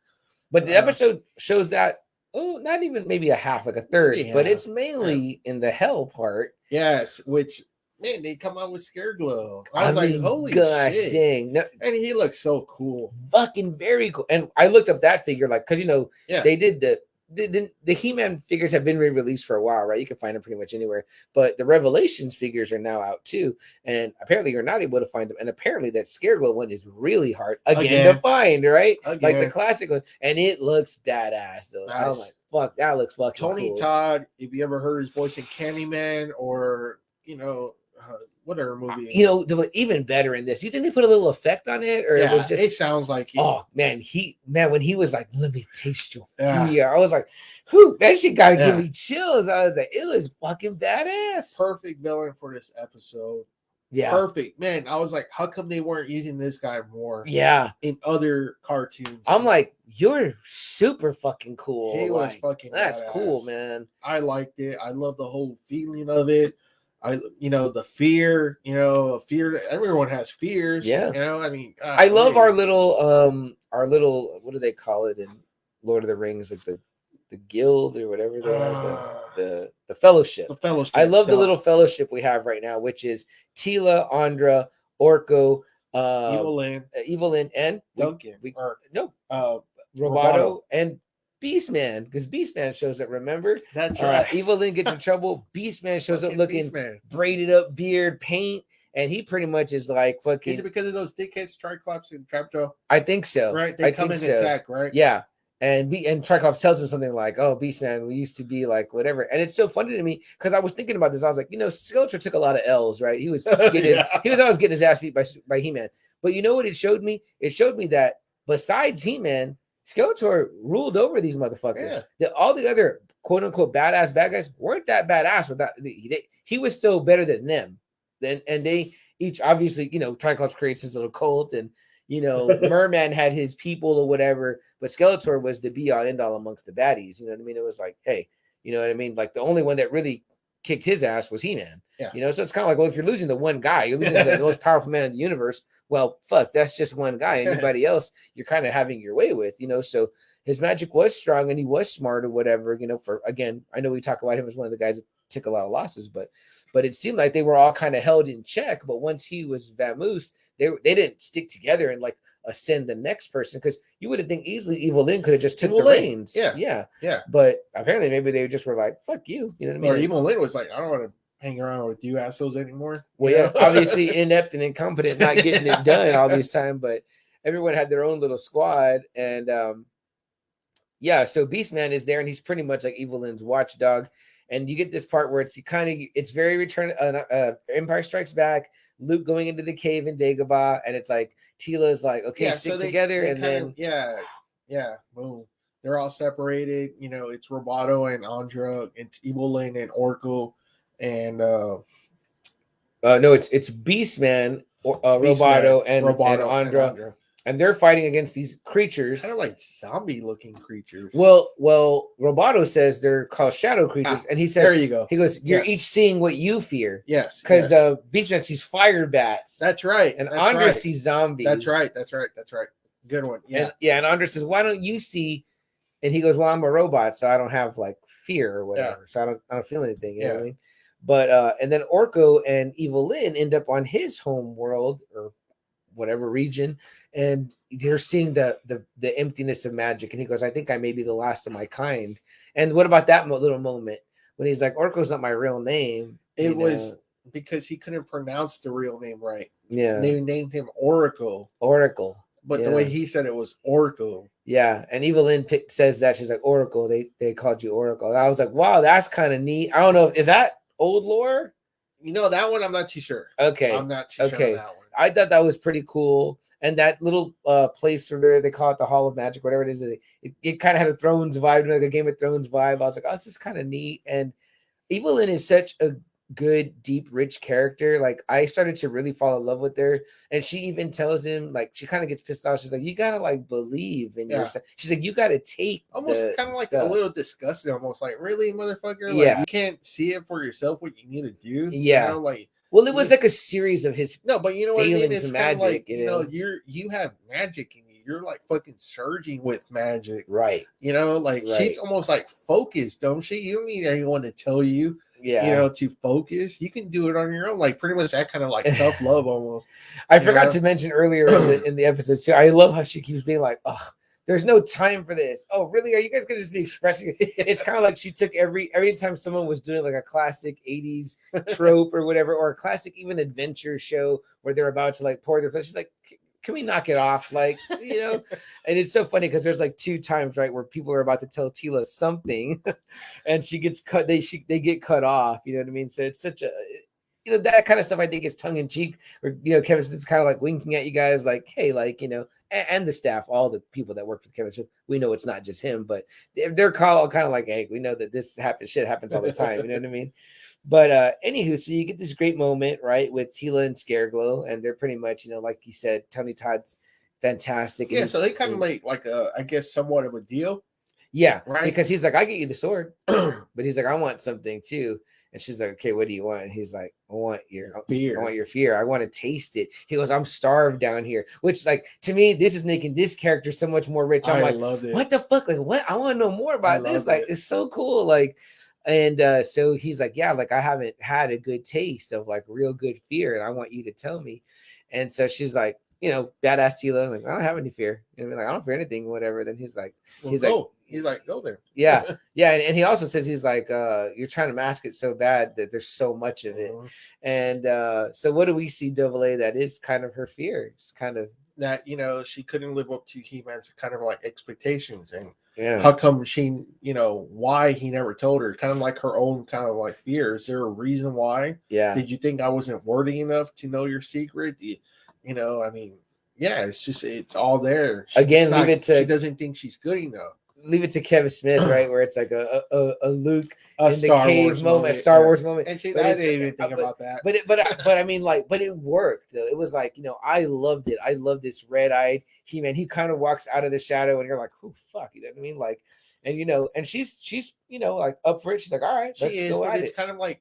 but the episode shows that. Oh, not even maybe a half, like a third, but it's mainly in the hell part. Yes, which. Man, they come out with Scareglow. I was like, holy shit. Dang. No, and he looks so cool. Fucking very cool. And I looked up that figure, like, because, they did the He-Man figures have been re-released for a while, right? You can find them pretty much anywhere. But the Revelations figures are now out, too. And apparently you're not able to find them. And apparently that Scareglow one is really hard, again. To find, right? Again. Like the classic one. And it looks badass, though. Nice. I'm like, fuck, that looks fucking Tony cool. Todd, if you ever heard his voice in Candyman or, whatever movie, even better in this. You think they put a little effect on it, or it was just? It sounds like. Oh man, when he was like, "Let me taste your fear," I was like, "Whew, that shit gotta give me chills." I was like, "It was fucking badass." Perfect villain for this episode. Yeah. Perfect. Man, I was like, how come they weren't using this guy more Yeah. in other cartoons? I'm like, you're super fucking cool. He was like, fucking that's badass. cool, man. I liked it. I love the whole feeling of it. The fear, fear. Everyone has fears. Yeah. I mean, I love our little, what do they call it in Lord of the Rings? Like the guild or whatever they are, the fellowship. The fellowship. I love the little fellowship we have right now, which is Tila, Andra, Orko, Evil-Lyn, and Duncan. Roboto and Beastman, because Beastman shows up. Remember, that's right. Evil-Lyn gets in trouble. Beastman shows up looking braided up beard, paint, and he pretty much is like fucking. Is it because of those dickheads, Tri-Klops and Trapjaw? I think so. Right, they come in and attack, right? Yeah. And Tri-Klops tells him something like, "Oh, Beastman, we used to be like whatever." And it's so funny to me because I was thinking about this. I was like, Skeletor took a lot of L's, right? He was he was always getting his ass beat by He-Man. But you know what it showed me? It showed me that besides He-Man, Skeletor ruled over these motherfuckers. Yeah. All the other quote unquote badass bad guys weren't that badass without he was still better than them. And they each obviously, Tri-Klops creates his little cult and Merman had his people or whatever, but Skeletor was the be all end all amongst the baddies. You know what I mean? It was like, hey, you know what I mean? Like the only one that really kicked his ass was He-Man. Yeah. So it's kind of like, well, if you're losing the one guy, you're losing the most powerful man in the universe. Well, fuck, that's just one guy. Anybody else, you're kind of having your way with, So his magic was strong and he was smart or whatever. For again, I know we talk about him as one of the guys that took a lot of losses, but it seemed like they were all kind of held in check. But once he was vamoosed, they didn't stick together and like ascend the next person, because you would have think easily Evil-Lyn could have just took the reins. Yeah. But apparently maybe they just were like, fuck you. You know what I mean? Or Evil-Lyn was like, I don't want to hang around with you assholes anymore. Well, yeah, obviously inept and incompetent, not getting it done all this time, but everyone had their own little squad. And so Beastman is there and he's pretty much like Evil-Lyn's watchdog. And you get this part where it's very Empire Strikes Back, Luke going into the cave in Dagobah, and it's like Tila's like, okay, stick together, and then boom, they're all separated. It's Roboto and Andra, it's Evil-Lyn and Orko, and no, it's Beastman, Roboto, and Andra. And they're fighting against these creatures, kind of like zombie-looking creatures. Well, Roboto says they're called shadow creatures, and he says, "There you go." He goes, "You're each seeing what you fear." Yes, because Beastman sees fire bats. That's right, and Andra sees zombies. That's right. Good one. Yeah, and Andra says, "Why don't you see?" And he goes, "Well, I'm a robot, so I don't have like fear or whatever, so I don't feel anything." You know what I mean? But and then Orko and Evil-Lyn end up on his home world or whatever region, and they're seeing the emptiness of magic, and he goes, I think I may be the last of my kind. And what about that little moment when he's like, Orko's not my real name? It was because he couldn't pronounce the real name right. Yeah, they named him Oracle, but the way he said it was Orko. Yeah, and Evil-Lyn says that she's like, Oracle, they called you Oracle. And I was like, wow, that's kind of neat. I don't know, is that old lore? That one I'm not too sure. Okay, I'm not too sure on that one. I thought that was pretty cool. And that little place where there, they call it the Hall of Magic, whatever it is. It kind of had a Thrones vibe, like a Game of Thrones vibe. I was like, oh, this is kind of neat. And Evil-Lyn is such a good, deep, rich character. Like, I started to really fall in love with her. And she even tells him, like, she kind of gets pissed off. She's like, you got to, like, believe in yourself. She's like, you got to take almost kind of like a little disgusted, almost like, really, motherfucker? Like, you can't see it for yourself what you need to do? Yeah. Like, well, it was like a series of his but you know what I mean? It's magic. Like, you have magic in you. You're like fucking surging with magic. Right. She's almost like focused, don't she? You don't need anyone to tell you, to focus. You can do it on your own. Like pretty much that kind of like tough love almost. I forgot to mention earlier in the episode too. I love how she keeps being like, ugh, there's no time for this. Oh, really? Are you guys gonna just be expressing it? It's kind of like she took every time someone was doing like a classic 80s trope or whatever, or a classic even adventure show where they're about to like pour their flesh. She's like, can we knock it off? Like, And it's so funny because there's like 2 times, right, where people are about to tell Tila something and she gets cut, they get cut off, you know what I mean? So it's such a that kind of stuff I think is tongue in cheek, or Kevin Smith's kind of like winking at you guys, like, hey, like, and the staff, all the people that work with Kevin Smith, we know it's not just him, but they're kind of like, hey, we know that this shit happens all the time, you know what I mean? But anywho, so you get this great moment, right, with Tila and Scareglow, and they're pretty much, you know, like you said, Tony Todd's fantastic. Yeah, so they kind of make like a, I guess, somewhat of a deal. Yeah, right. Because he's like, I get you the sword, but he's like, I want something too. And she's like, okay, what do you want? And he's like, I want your fear. I want your fear. I want to taste it. He goes, I'm starved down here. Which, like, to me, this is making this character so much more rich. I'm like, what the fuck? Like, what? I want to know more about this. Like, it's so cool. Like, and so he's like, yeah, like I haven't had a good taste of like real good fear, and I want you to tell me. And so she's like, you know, badass Tila, like, I don't have any fear. And like, I don't fear anything, whatever. Then he's like, he's like, go there. Yeah. And he also says, he's like, you're trying to mask it so bad that there's so much of it. And so what do we see Double A that is kind of her fear? It's kind of that, you know, she couldn't live up to He-Man's kind of like expectations, and how come she, you know, why he never told her, kind of like her own kind of like fear. Is there a reason why? Did you think I wasn't worthy enough to know your secret? You know, I mean, yeah, it's just, it's all there. Again, leave it to, she doesn't think she's good enough. Leave it to Kevin Smith, right? Where it's like a Luke in the cave moment, a Star Wars moment. And see, I didn't even think about that. But I mean, like, but it worked. Though. It was like, you know, I loved it. I love this red-eyed He-Man. He kind of walks out of the shadow, and you're like, oh fuck, you know what I mean? Like, and you know, and she's you know, like up for it. She's like, all right, let's go at it. It's kind of like,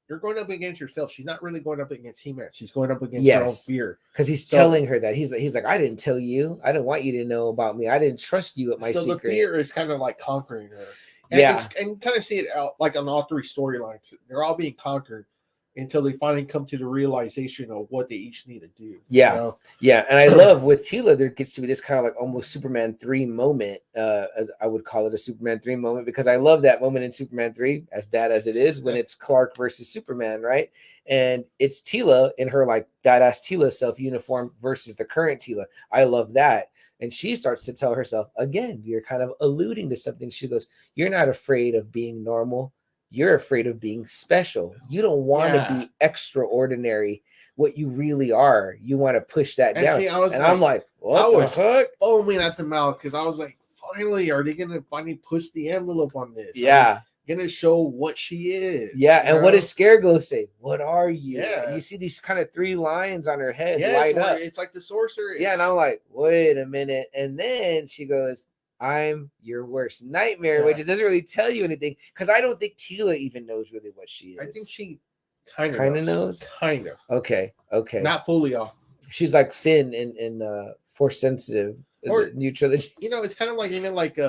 you're going up against yourself. She's not really going up against He-Man. She's going up against her own fear. Because he's telling her that. He's like, I didn't tell you. I didn't want you to know about me. I didn't trust you with my secret. So the fear is kind of like conquering her. And and kind of see it out like on all three storylines. They're all being conquered until they finally come to the realization of what they each need to do. Yeah. You know? Yeah. And I love with Tila, there gets to be this kind of like almost Superman 3 moment. As I would call it a Superman 3 moment, because I love that moment in Superman 3, as bad as it is, when it's Clark versus Superman, right? And it's Tila in her like badass Tila self uniform versus the current Tila. I love that. And she starts to tell herself, again, you're kind of alluding to something. She goes, you're not afraid of being normal. You're afraid of being special. You don't want to be extraordinary, what you really are. You want to push that down. See, I'm like, what the fuck? Foaming at the mouth, because I was like, finally, are they going to finally push the envelope on this? Yeah. Going to show what she is. Yeah. And what does Scareglow say? What are you? Yeah. You see these kind of 3 lines on her head light up. It's like the sorcerer. Yeah. And I'm like, wait a minute. And then she goes, I'm your worst nightmare, which it doesn't really tell you anything, because I don't think Tila even knows really what she is. I think she kind of knows. Kind of. Okay. Not fully off. She's like Finn in Force Sensitive, or New Trilogy. You know, it's kind of like even like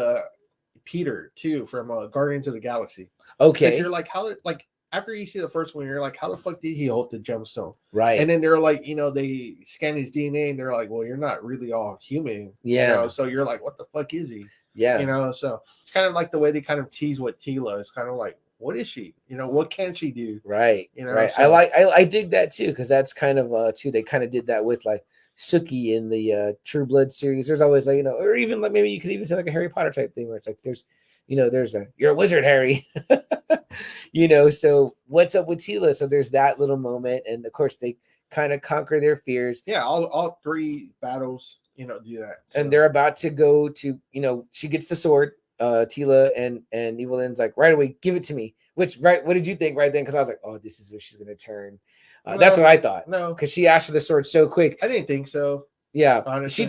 Peter too from Guardians of the Galaxy. Okay. You're like, how like after you see the first one, you're like, how the fuck did he hold the gemstone? Right. And then they're like, you know, they scan his DNA and they're like, well, you're not really all human. Yeah. You know? So you're like, what the fuck is he? Yeah. You know, so it's kind of like the way they kind of tease what Tila is kind of like, what is she? You know, what can she do? Right. You know, right. So, I dig that too, because that's kind of too, they kind of did that with like Suki in the True Blood series. There's always like, you know, or even like maybe you could even say like a Harry Potter type thing where it's like there's, you know, you're a wizard, Harry. You know, so what's up with Tila? So there's that little moment, and of course they kind of conquer their fears. Yeah, all 3 battles, you know, do that. So. And they're about to go to, you know, she gets the sword. Tila and Evil-Lyn's like, right away, give it to me. Which, right, what did you think right then? Because I was like, oh, this is where she's gonna turn. That's what I thought. No, because she asked for the sword so quick. I didn't think so. Yeah, honestly. She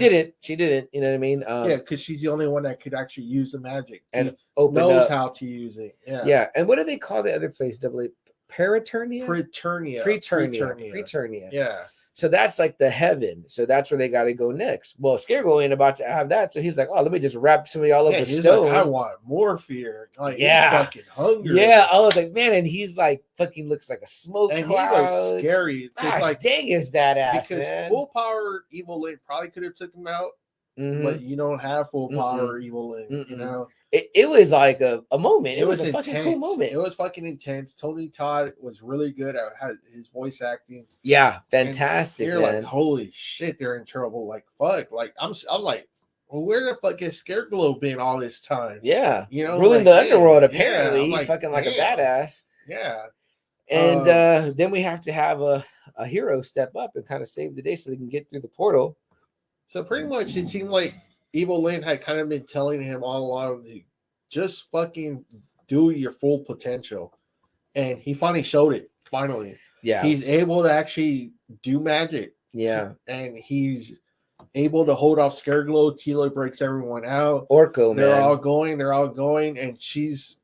didn't. You know what I mean? Yeah, because she's the only one that could actually use the magic and knows how to use it. Yeah. Yeah. And what do they call the other place? Paraternia? Preternia. Yeah. So that's like the heaven. So that's where they got to go next. Well, Scareglow ain't about to have that. So he's like, oh, let me just wrap somebody all over the stone. Like, I want more fear. Like, he's fucking hungry. Yeah. I was like, man, and he's like fucking looks like a smoke cloud. He looks scary. Gosh, like, dang, is badass. Because full power Evil-Lyn probably could have took him out. But you don't have full power Evil-Lyn, you know. It was like a moment. It was a intense. fucking cool moment. It was fucking intense. Tony Todd was really good at his voice acting. Yeah, fantastic. And you're like, holy shit, they're in trouble. Like, fuck. Like, I'm like, well, where the fuck has Scareglow been all this time? Yeah, you know, ruling the underworld. Apparently, like, fucking like a badass. Yeah. And then we have to have a hero step up and kind of save the day so they can get through the portal. So pretty much, it seemed like Evil-Lyn had kind of been telling him all along to just fucking do your full potential. and he finally showed it. Finally, Yeah, he's able to actually do magic. Yeah, and he's able to hold off Scareglow. Tila breaks everyone out. Orko, They're man. They're all going, and she's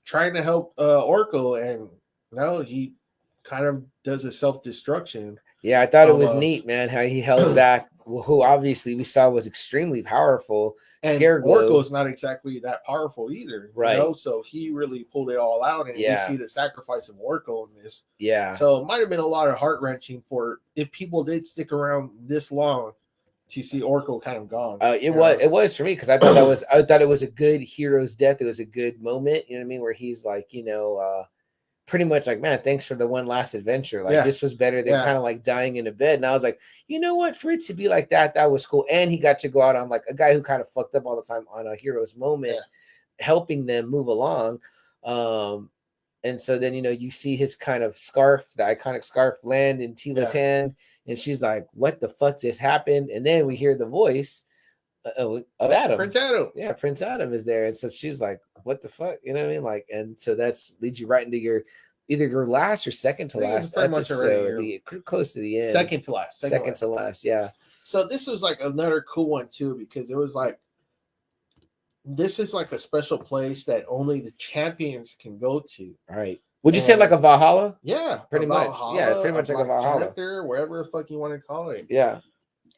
trying to help Orko, and no, he kind of does a self-destruction. Yeah, I thought it was neat, man, how he held back who obviously we saw was extremely powerful. And Orko's not exactly that powerful either, right? You know? So he really pulled it all out, and you see the sacrifice of Orko in this. Yeah. So it might have been a lot of heart wrenching for if people did stick around this long to see Orko kind of gone. It was for me because I thought it was a good hero's death. It was a good moment, you know what I mean, where he's like, pretty much like, man, thanks for the one last adventure. Like this was better than kind of like dying in a bed. And I was like, you know what, for it to be like that was cool. And he got to go out on like a guy who kind of fucked up all the time on a hero's moment, helping them move along. And so then you see his kind of scarf, the iconic scarf, land in Tila's hand, and she's like, what the fuck just happened? And then we hear the voice of Adam. Prince Adam. Yeah, Prince Adam is there. And so she's like, what the fuck? You know what I mean? Like, and so that's leads you right into either your last or second to last episode, close to the end. Second to last. Yeah. So this was like another cool one too, because it was like, this is like a special place that only the champions can go to. All right. Would you say like a Valhalla? Yeah, pretty much. Yeah, pretty much like a Valhalla. Character, wherever the fuck you want to call it. Yeah.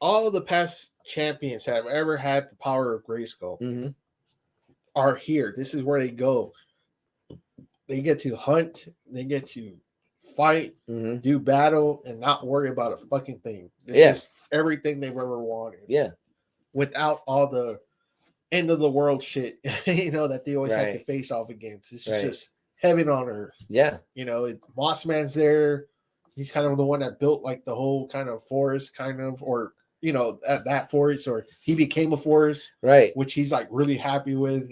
All of the past champions have ever had the power of Grayskull are here. This is where they go. They get to hunt. They get to fight, do battle, and not worry about a fucking thing. This is everything they've ever wanted. Yeah. Without all the end of the world shit, that they always have to face off against. This is just heaven on earth. Yeah. Moss Man's there. He's kind of the one that built like the whole kind of forest, or that forest, or he became a forest, right? Which he's like really happy with.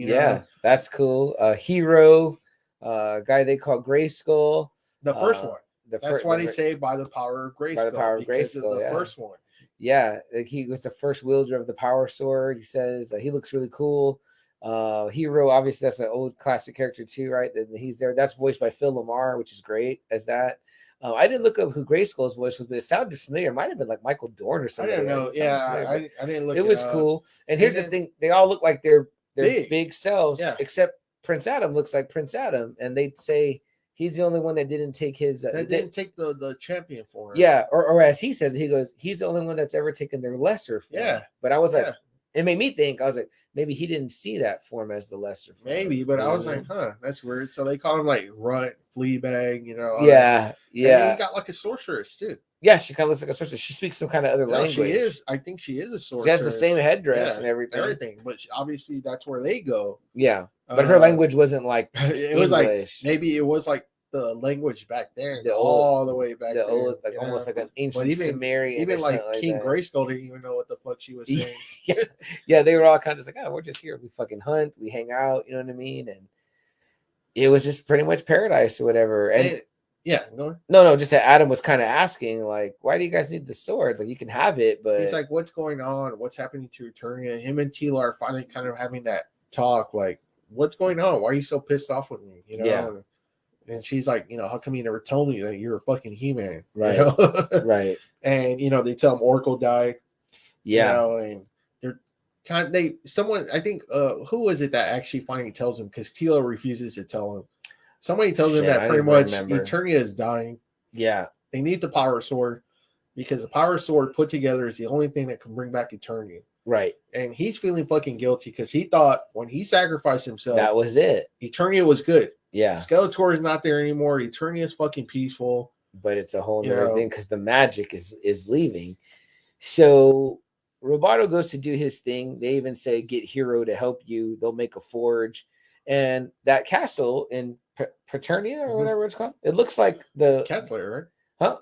That's cool. Hero, guy they call Grayskull. The first one. That's why they say by the power of Grayskull. By the power of Grayskull. The first one. Yeah, like he was the first wielder of the power sword. He says he looks really cool. Hero, obviously, that's an old classic character too, right? Then he's there. That's voiced by Phil Lamar, which is great as that. I didn't look up who Grayskull's voice was, but it sounded familiar. It might have been like Michael Dorn or something. I don't know. I didn't look. It was cool. And here's the thing: they all look like they're big selves, except Prince Adam looks like Prince Adam, and they'd say he's the only one that didn't take his. Didn't take the champion form. Yeah, or as he says, he goes, he's the only one that's ever taken their lesser form. Yeah, but I was like, it made me think. I was like, maybe he didn't see that form as the lesser form. Maybe, but I was like, that's weird. So they call him like Runt, Fleabag, Yeah. And he got like a sorceress too. Yeah, she kind of looks like a sorceress. She speaks some kind of other language. She is. I think she is a sorceress. She has the same headdress and everything. But obviously, that's where they go. Yeah, but her language wasn't like it was English. Maybe it was like the language back then, all the way back then, almost like an ancient Sumerian. Even like King Grayskull didn't even know what the fuck she was saying. Yeah, they were all kind of just like, we're just here. We fucking hunt, we hang out. You know what I mean? And it was just pretty much paradise or whatever. And no, just that Adam was kind of asking, like, why do you guys need the sword? Like, you can have it, but he's like, what's going on? What's happening to Eternia? Him and Tila are finally kind of having that talk, like, what's going on? Why are you so pissed off with me? And she's like, how come you never told me that you're a fucking He-Man? Right. Right. And they tell him Orko died. Yeah. And they're I think who was it that actually finally tells him, because Tila refuses to tell him. Somebody tells him that pretty much Eternia is dying. Yeah. They need the power sword, because the power sword put together is the only thing that can bring back Eternia. Right. And he's feeling fucking guilty because he thought when he sacrificed himself, that was it. Eternia was good. Yeah. Skeletor is not there anymore. Eternia is fucking peaceful. But it's a whole other thing because the magic is leaving. So Roboto goes to do his thing. They even say, get Hero to help you. They'll make a forge. And that castle in Eternia or whatever it's called, it looks like the Cat's Lair, right?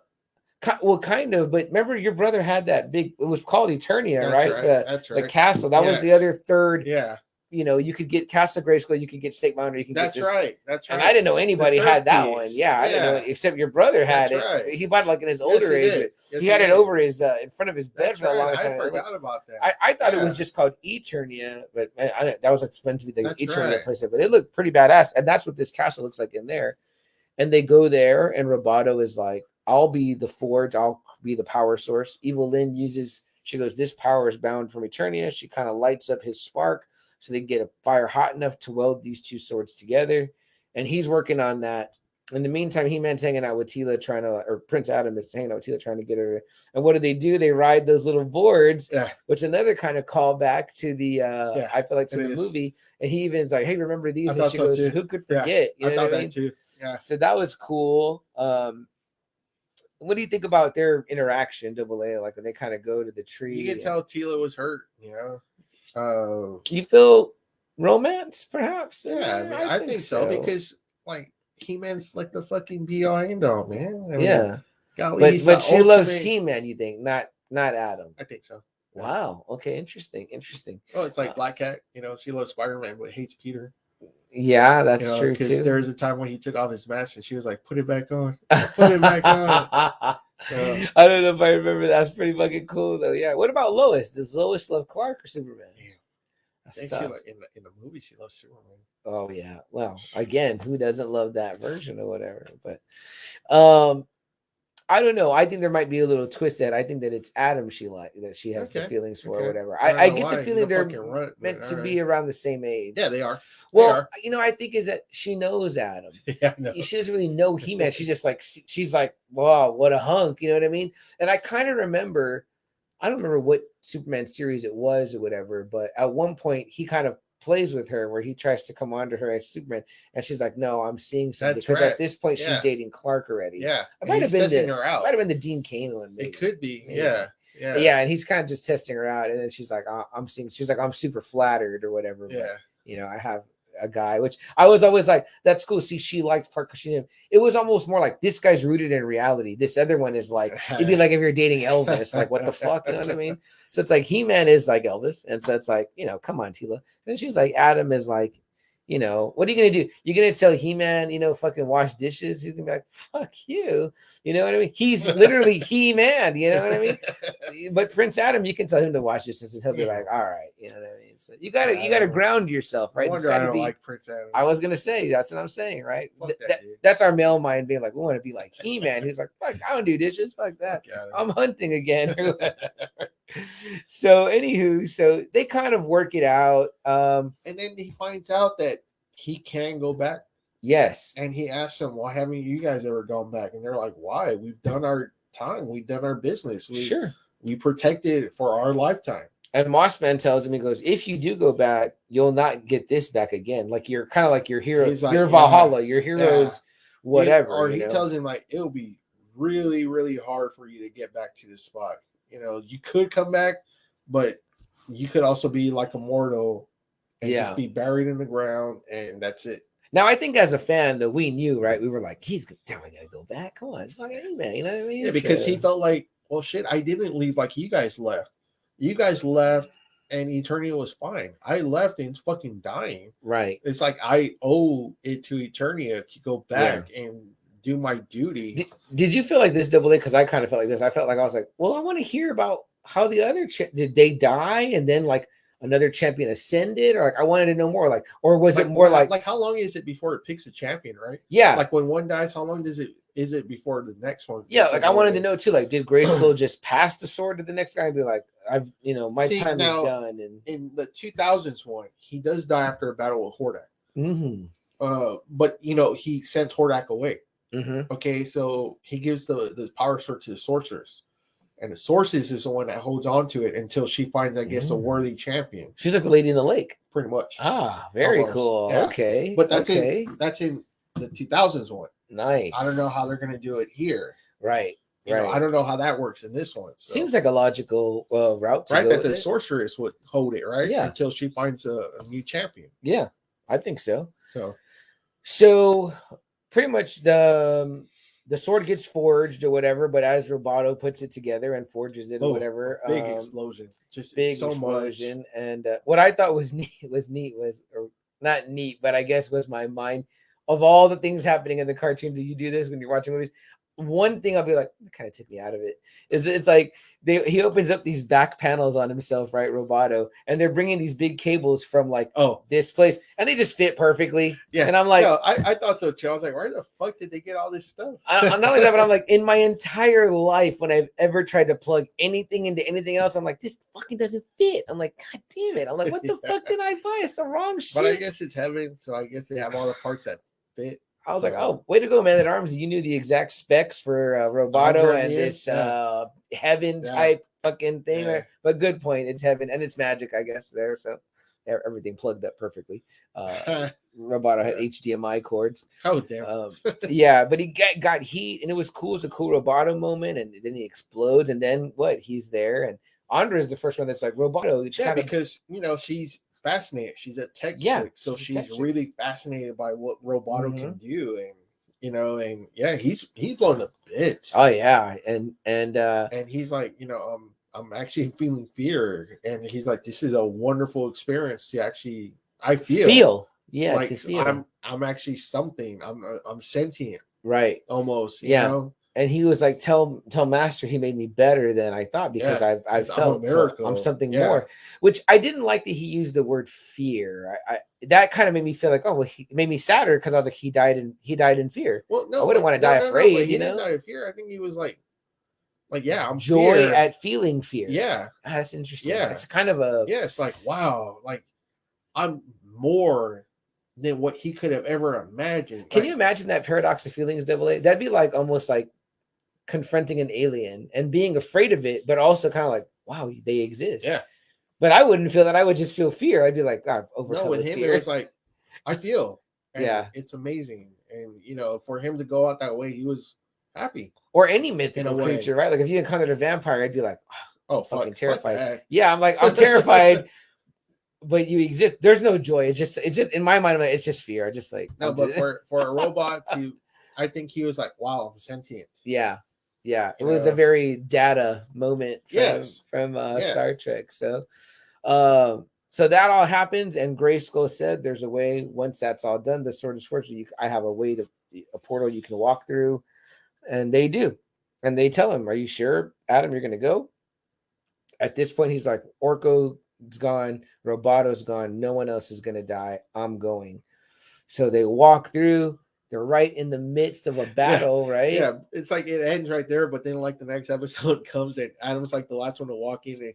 Huh? Well, kind of, but remember your brother had that big, it was called Eternia, right? That's right. The castle. That was the other third. Yeah. You could get Castle Grayskull, you could get Snake Mountain, you can get this. That's right. And I didn't know anybody had that one. Yeah, I didn't know, except your brother had it. Right. He bought it like in his older age. He had it over his in front of his bed for a long time. I forgot about that. I thought it was just called Eternia, but that was meant to be the Eternia place. But it looked pretty badass, and that's what this castle looks like in there. And they go there, and Roboto is like, I'll be the forge, I'll be the power source. Evil-Lyn uses, she goes, this power is bound from Eternia. She kind of lights up his spark so they get a fire hot enough to weld these two swords together. And he's working on that. In the meantime, He-Man's hanging out with Teela trying to, or Prince Adam is hanging out with Teela trying to get her. And what do? They ride those little boards, which another kind of callback to the, I feel like to the movie. And he even is like, hey, remember these? And she goes, who could forget? You know I thought that too. Yeah. So that was cool. What do you think about their interaction, Double A? Like when they kind of go to the tree. You can tell Teela was hurt, you know. You feel romance, perhaps? Yeah, I mean, I think so because like He-Man's like the fucking be-all end-all, man. I mean, yeah. Golly, but she loves He-Man, you think, not Adam. I think so. Wow. Okay, interesting. Oh, it's like Black Cat, you know, she loves Spider-Man but hates Peter. Yeah, that's true too. Because there was a time when he took off his mask and she was like, "Put it back on, put it back on." I don't know if I remember. That's pretty fucking cool though. Yeah. What about Lois? Does Lois love Clark or Superman? I think she, like, in the movie she loves Superman. Oh yeah. Well, again, who doesn't love that version or whatever? But I don't know. I think there might be a little twist that I think that it's Adam she has the feelings for or whatever. I get the feeling they're meant to be around the same age. Yeah, they are. Well, you know, I think is that she knows Adam. Yeah, no. She doesn't really know He-Man. She's just like, she's like, wow, what a hunk. You know what I mean? And I kind of remember, I don't remember what Superman series it was or whatever, but at one point he kind of plays with her where he tries to come onto her as Superman, and she's like, "No, I'm seeing something." Because at this point she's dating Clark already. Yeah, it might have been the Dean Cain one. Maybe. It could be. Maybe. Yeah, and he's kind of just testing her out, and then she's like, "I'm seeing." She's like, "I'm super flattered" or whatever. Yeah, but, you know, I have a guy, which I was always like, "That's cool." See, she liked Clark because she knew him. It was almost more like this guy's rooted in reality. This other one is like, it'd be like if you're dating Elvis, like what the fuck, you know what I mean? So it's like He-Man is like Elvis, and so it's like, you know, come on, Teela. And she's like, Adam is like, you know, what are you gonna do? You're gonna tell He-Man, you know, fucking wash dishes? He's gonna be like, fuck you, you know what I mean? He's literally He-Man, you know what I mean? But Prince Adam, you can tell him to wash dishes, and he'll be like, all right, you know what I mean? So you gotta ground yourself, right? I don't like Prince Adam. I was gonna say that's what I'm saying, right? That's our male mind being like, we want to be like He-Man. He's like, fuck, I don't do dishes, fuck that. I'm hunting again. So anywho, so they kind of work it out. And then he finds out that he can go back. Yes. And he asks them, why haven't you guys ever gone back? And they're like, why? We've done our time. We've done our business. We protected it for our lifetime. And Mossman tells him, he goes, if you do go back, you'll not get this back again. Like you're kind of like your hero, like, your Valhalla, your heroes, whatever. Or he tells him like, it'll be really, really hard for you to get back to this spot. You know, you could come back, but you could also be like immortal and just be buried in the ground, and that's it. Now, I think as a fan, though, we knew, right? We were like, he's definitely got to go back. Come on, it's fucking He-Man. You know what I mean? Yeah, because he felt like, well, shit, I didn't leave like you guys left. You guys left, and Eternia was fine. I left, and it's fucking dying. Right. It's like I owe it to Eternia to go back and do my duty. Did you feel like this, Double A? Because I kind of felt like this. I felt like I was like, well, I want to hear about how the other did they die and then like another champion ascended, or like I wanted to know more, like, or was it more like how long is it before it picks a champion, right? Yeah, like when one dies, how long is it before the next one? Yeah, like I wanted to know too, like did Grayskull just pass the sword to the next guy and be like, I've my time is done? And in the 2000s one, he does die after a battle with Hordak. But he sends Hordak away. Okay, so he gives the power sword to the sorceress, and the sorceress is the one that holds on to it until she finds, I guess, a worthy champion. She's like the Lady in the Lake, pretty much. Ah, very cool. Yeah. Okay, but that's in the 2000s one. Nice. I don't know how they're going to do it here. Right. I don't know how that works in this one. So. Seems like a logical route to go that the it. Sorceress would hold it, right? Yeah. Until she finds a new champion. Yeah, I think so. So pretty much the sword gets forged or whatever, but as Roboto puts it together and forges it or whatever, big explosion, just big so explosion. Much. And what I thought was neat or not neat, but I guess was my mind of all the things happening in the cartoon. Do you do this when you're watching movies? one thing I'll be like, it kind of took me out of it. Is it's like he opens up these back panels on himself, right, Roboto, and they're bringing these big cables from like this place, and they just fit perfectly. Yeah, and I'm like, I thought so too. I was like, where the fuck did they get all this stuff? I'm not like that, but I'm like, in my entire life, when I've ever tried to plug anything into anything else, I'm like, this fucking doesn't fit. I'm like, God damn it! I'm like, what the fuck did I buy? It's the wrong shit. But I guess it's heaven, so I guess they have all the parts that fit. I was like, oh, way to go, Man at Arms. You knew the exact specs for Roboto and this heaven type fucking thing. Yeah. But good point. It's heaven and it's magic, I guess, there. So everything plugged up perfectly. Roboto had HDMI cords. Oh, damn. Yeah, but he got heat and it was cool. It's a cool Roboto moment. And then he explodes. And then what? He's there. And Andra is the first one that's like, Roboto. Because, she's fascinated. She's a tech chick, so she's really fascinated by what Roboto can do, and he's blown to bits. Oh yeah, and he's like, I'm actually feeling fear, and he's like, this is a wonderful experience to actually feel like I'm actually something. I'm sentient, right? Almost, you know? And he was like, tell Master he made me better than I thought because I felt I'm something more, which I didn't like that he used the word fear. I that kind of made me feel like, oh, well, he made me sadder because I was like, he died in fear. Well, no, I wouldn't want to die afraid. He didn't die in fear. I think he was like I'm joy at feeling fear. Yeah, that's interesting. Yeah, it's kind of a it's like, wow, like I'm more than what he could have ever imagined. Can you imagine that paradox of feelings, Double A? That'd be like almost like confronting an alien and being afraid of it, but also kind of like, wow, they exist. Yeah. But I wouldn't feel that. I would just feel fear. I'd be like, God, overcome. No, with him, it was like, I feel. And it's amazing. And for him to go out that way, he was happy. Or any mythical creature, right? Like if you encountered a vampire, I'd be like, oh fucking terrified. Yeah, I'm like, I'm terrified. But you exist. There's no joy. It's just in my mind, I'm like, it's just fear. I just like no, but for a robot to, I think he was like, wow, I'm sentient. Yeah, it was a very data moment from Star Trek. So that all happens, and Grayskull said there's a way, once that's all done, the Sword of Fortune, I have a portal you can walk through, and they do. And they tell him, are you sure, Adam, you're going to go? At this point, he's like, Orko's gone, Roboto's gone, no one else is going to die, I'm going. So they walk through. They're right in the midst of a battle, right? Yeah, it's like it ends right there, but then like the next episode comes and Adam's like the last one to walk in, and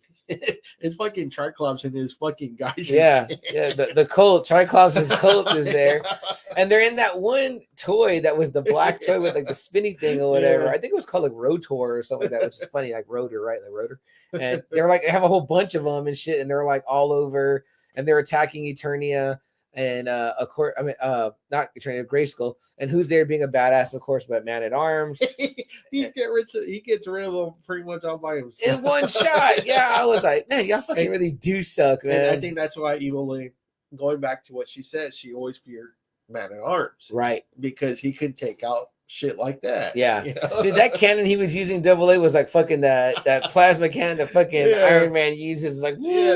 it's fucking Tri-Klops and his fucking guys. Yeah, the cult, Tri-Klops' cult is there, and they're in that one toy that was the black toy with like the spinny thing or whatever. I think it was called like Rotor or something like that, which is funny, like Rotor, right? Like Rotor. And they're like, they have a whole bunch of them and shit, and they're like all over, and they're attacking Eternia. And of course, not Eternia, Grayskull, and who's there being a badass, of course, but Man at Arms. he gets rid of them pretty much all by himself in one shot. Yeah, I was like, man, y'all fucking really do suck, man. And I think that's why Evil-Lyn, going back to what she said, she always feared Man at Arms, right? Because he could take out shit like that. Yeah, dude, that cannon he was using, Double A, was like fucking that plasma cannon that fucking Iron Man uses. Like, he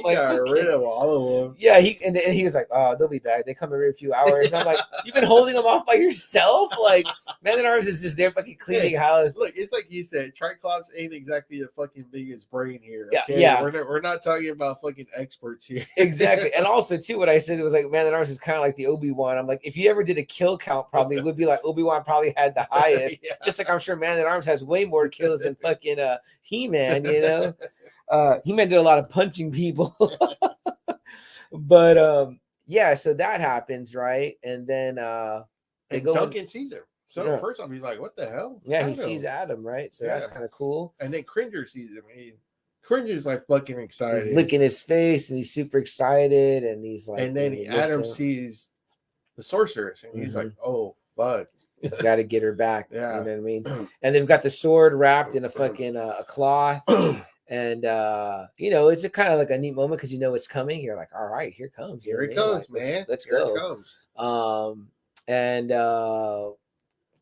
like got rid of all of them. Yeah, he was like, oh, they'll be back. They come every few hours. And I'm like, you've been holding them off by yourself. Like, Man at Arms is just there fucking cleaning house. Look, it's like you said, Tri-Klops ain't exactly the fucking biggest brain here. Okay? Yeah, we're not talking about fucking experts here. Exactly. And also too, what I said was like, Man at Arms is kind of like the Obi-Wan. I'm like, if you ever did a kill count, probably it would be like Obi-Wan probably had the highest. Just like I'm sure Man at Arms has way more kills than fucking He-Man, He-Man did a lot of punching people. But yeah, so that happens, right? And then and Duncan sees him. So first off, he's like, what the hell? Yeah, he sees Adam, right? So that's kind of cool. And then Cringer sees him. Cringer's like fucking excited. He's licking his face and he's super excited, and he's like, and then Adam sees the sorceress, and he's like, oh fuck. He's got to get her back. Yeah. You know what I mean? And they've got the sword wrapped in a fucking a cloth. And it's a kind of like a neat moment because it's coming. You're like, all right, here it comes. Here it comes, like, man. Let's go. It comes.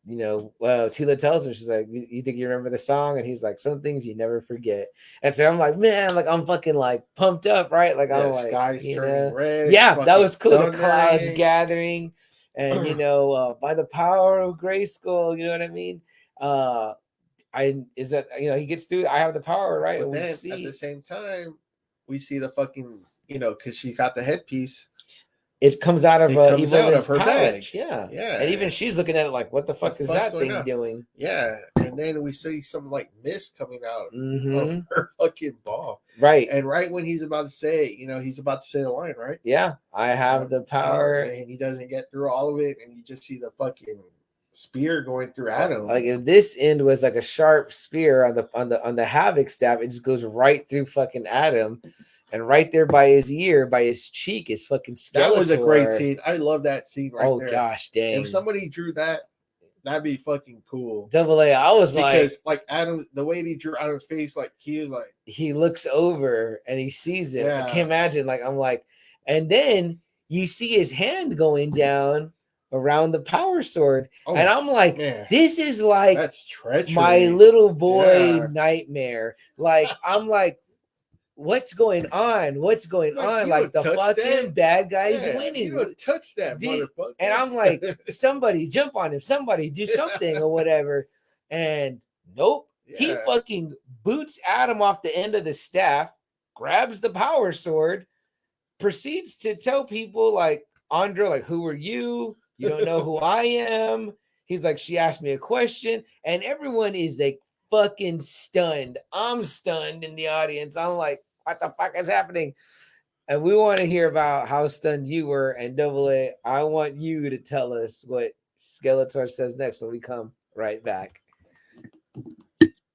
Tila tells him, she's like, you think you remember the song? And he's like, some things you never forget. And so I'm like, man, like I'm fucking like pumped up, right? Like I'm like, sky's turning red. Yeah, that was cool. The clouds gathering. And by the power of Grayskull, you know what I mean? Is that, he gets through. I have the power, right? But And we then see at the same time, we see the fucking, because she got the headpiece. it comes out of Evil-Lyn's her pouch. Bag. Yeah. Yeah. And even she's looking at it like, what the fuck is that thing doing? Yeah. And then we see some like mist coming out of her fucking ball. Right. And right when he's about to say, he's about to say the line, right? Yeah. I have the power. And he doesn't get through all of it. And you just see the fucking spear going through Adam. Like if this end was like a sharp spear on the Havoc staff, it just goes right through fucking Adam. And right there by his ear, by his cheek, is fucking Skeletor. That was a great scene. I love that scene there. Oh, gosh, dang. If somebody drew that, that'd be fucking cool. Double A, I was because, like Adam, the way he drew Adam's face, like he was like, he looks over and he sees it. Yeah. I can't imagine. And then you see his hand going down around the power sword. Oh, and I'm like, man, this is like that's treachery. My little boy nightmare. Like, I'm like, what's going on? What's going on? Like the fucking bad guy's winning. You don't touch that motherfucker. And I'm like, somebody jump on him. Somebody do something or whatever. And nope. He fucking boots Adam off the end of the staff, grabs the power sword, proceeds to tell people like, Andra, like, who are you? You don't know who I am. He's like, she asked me a question. And everyone is like fucking stunned. I'm stunned in the audience. I'm like, what the fuck is happening? And we want to hear about how stunned you were. And Double A, I want you to tell us what Skeletor says next when we come right back.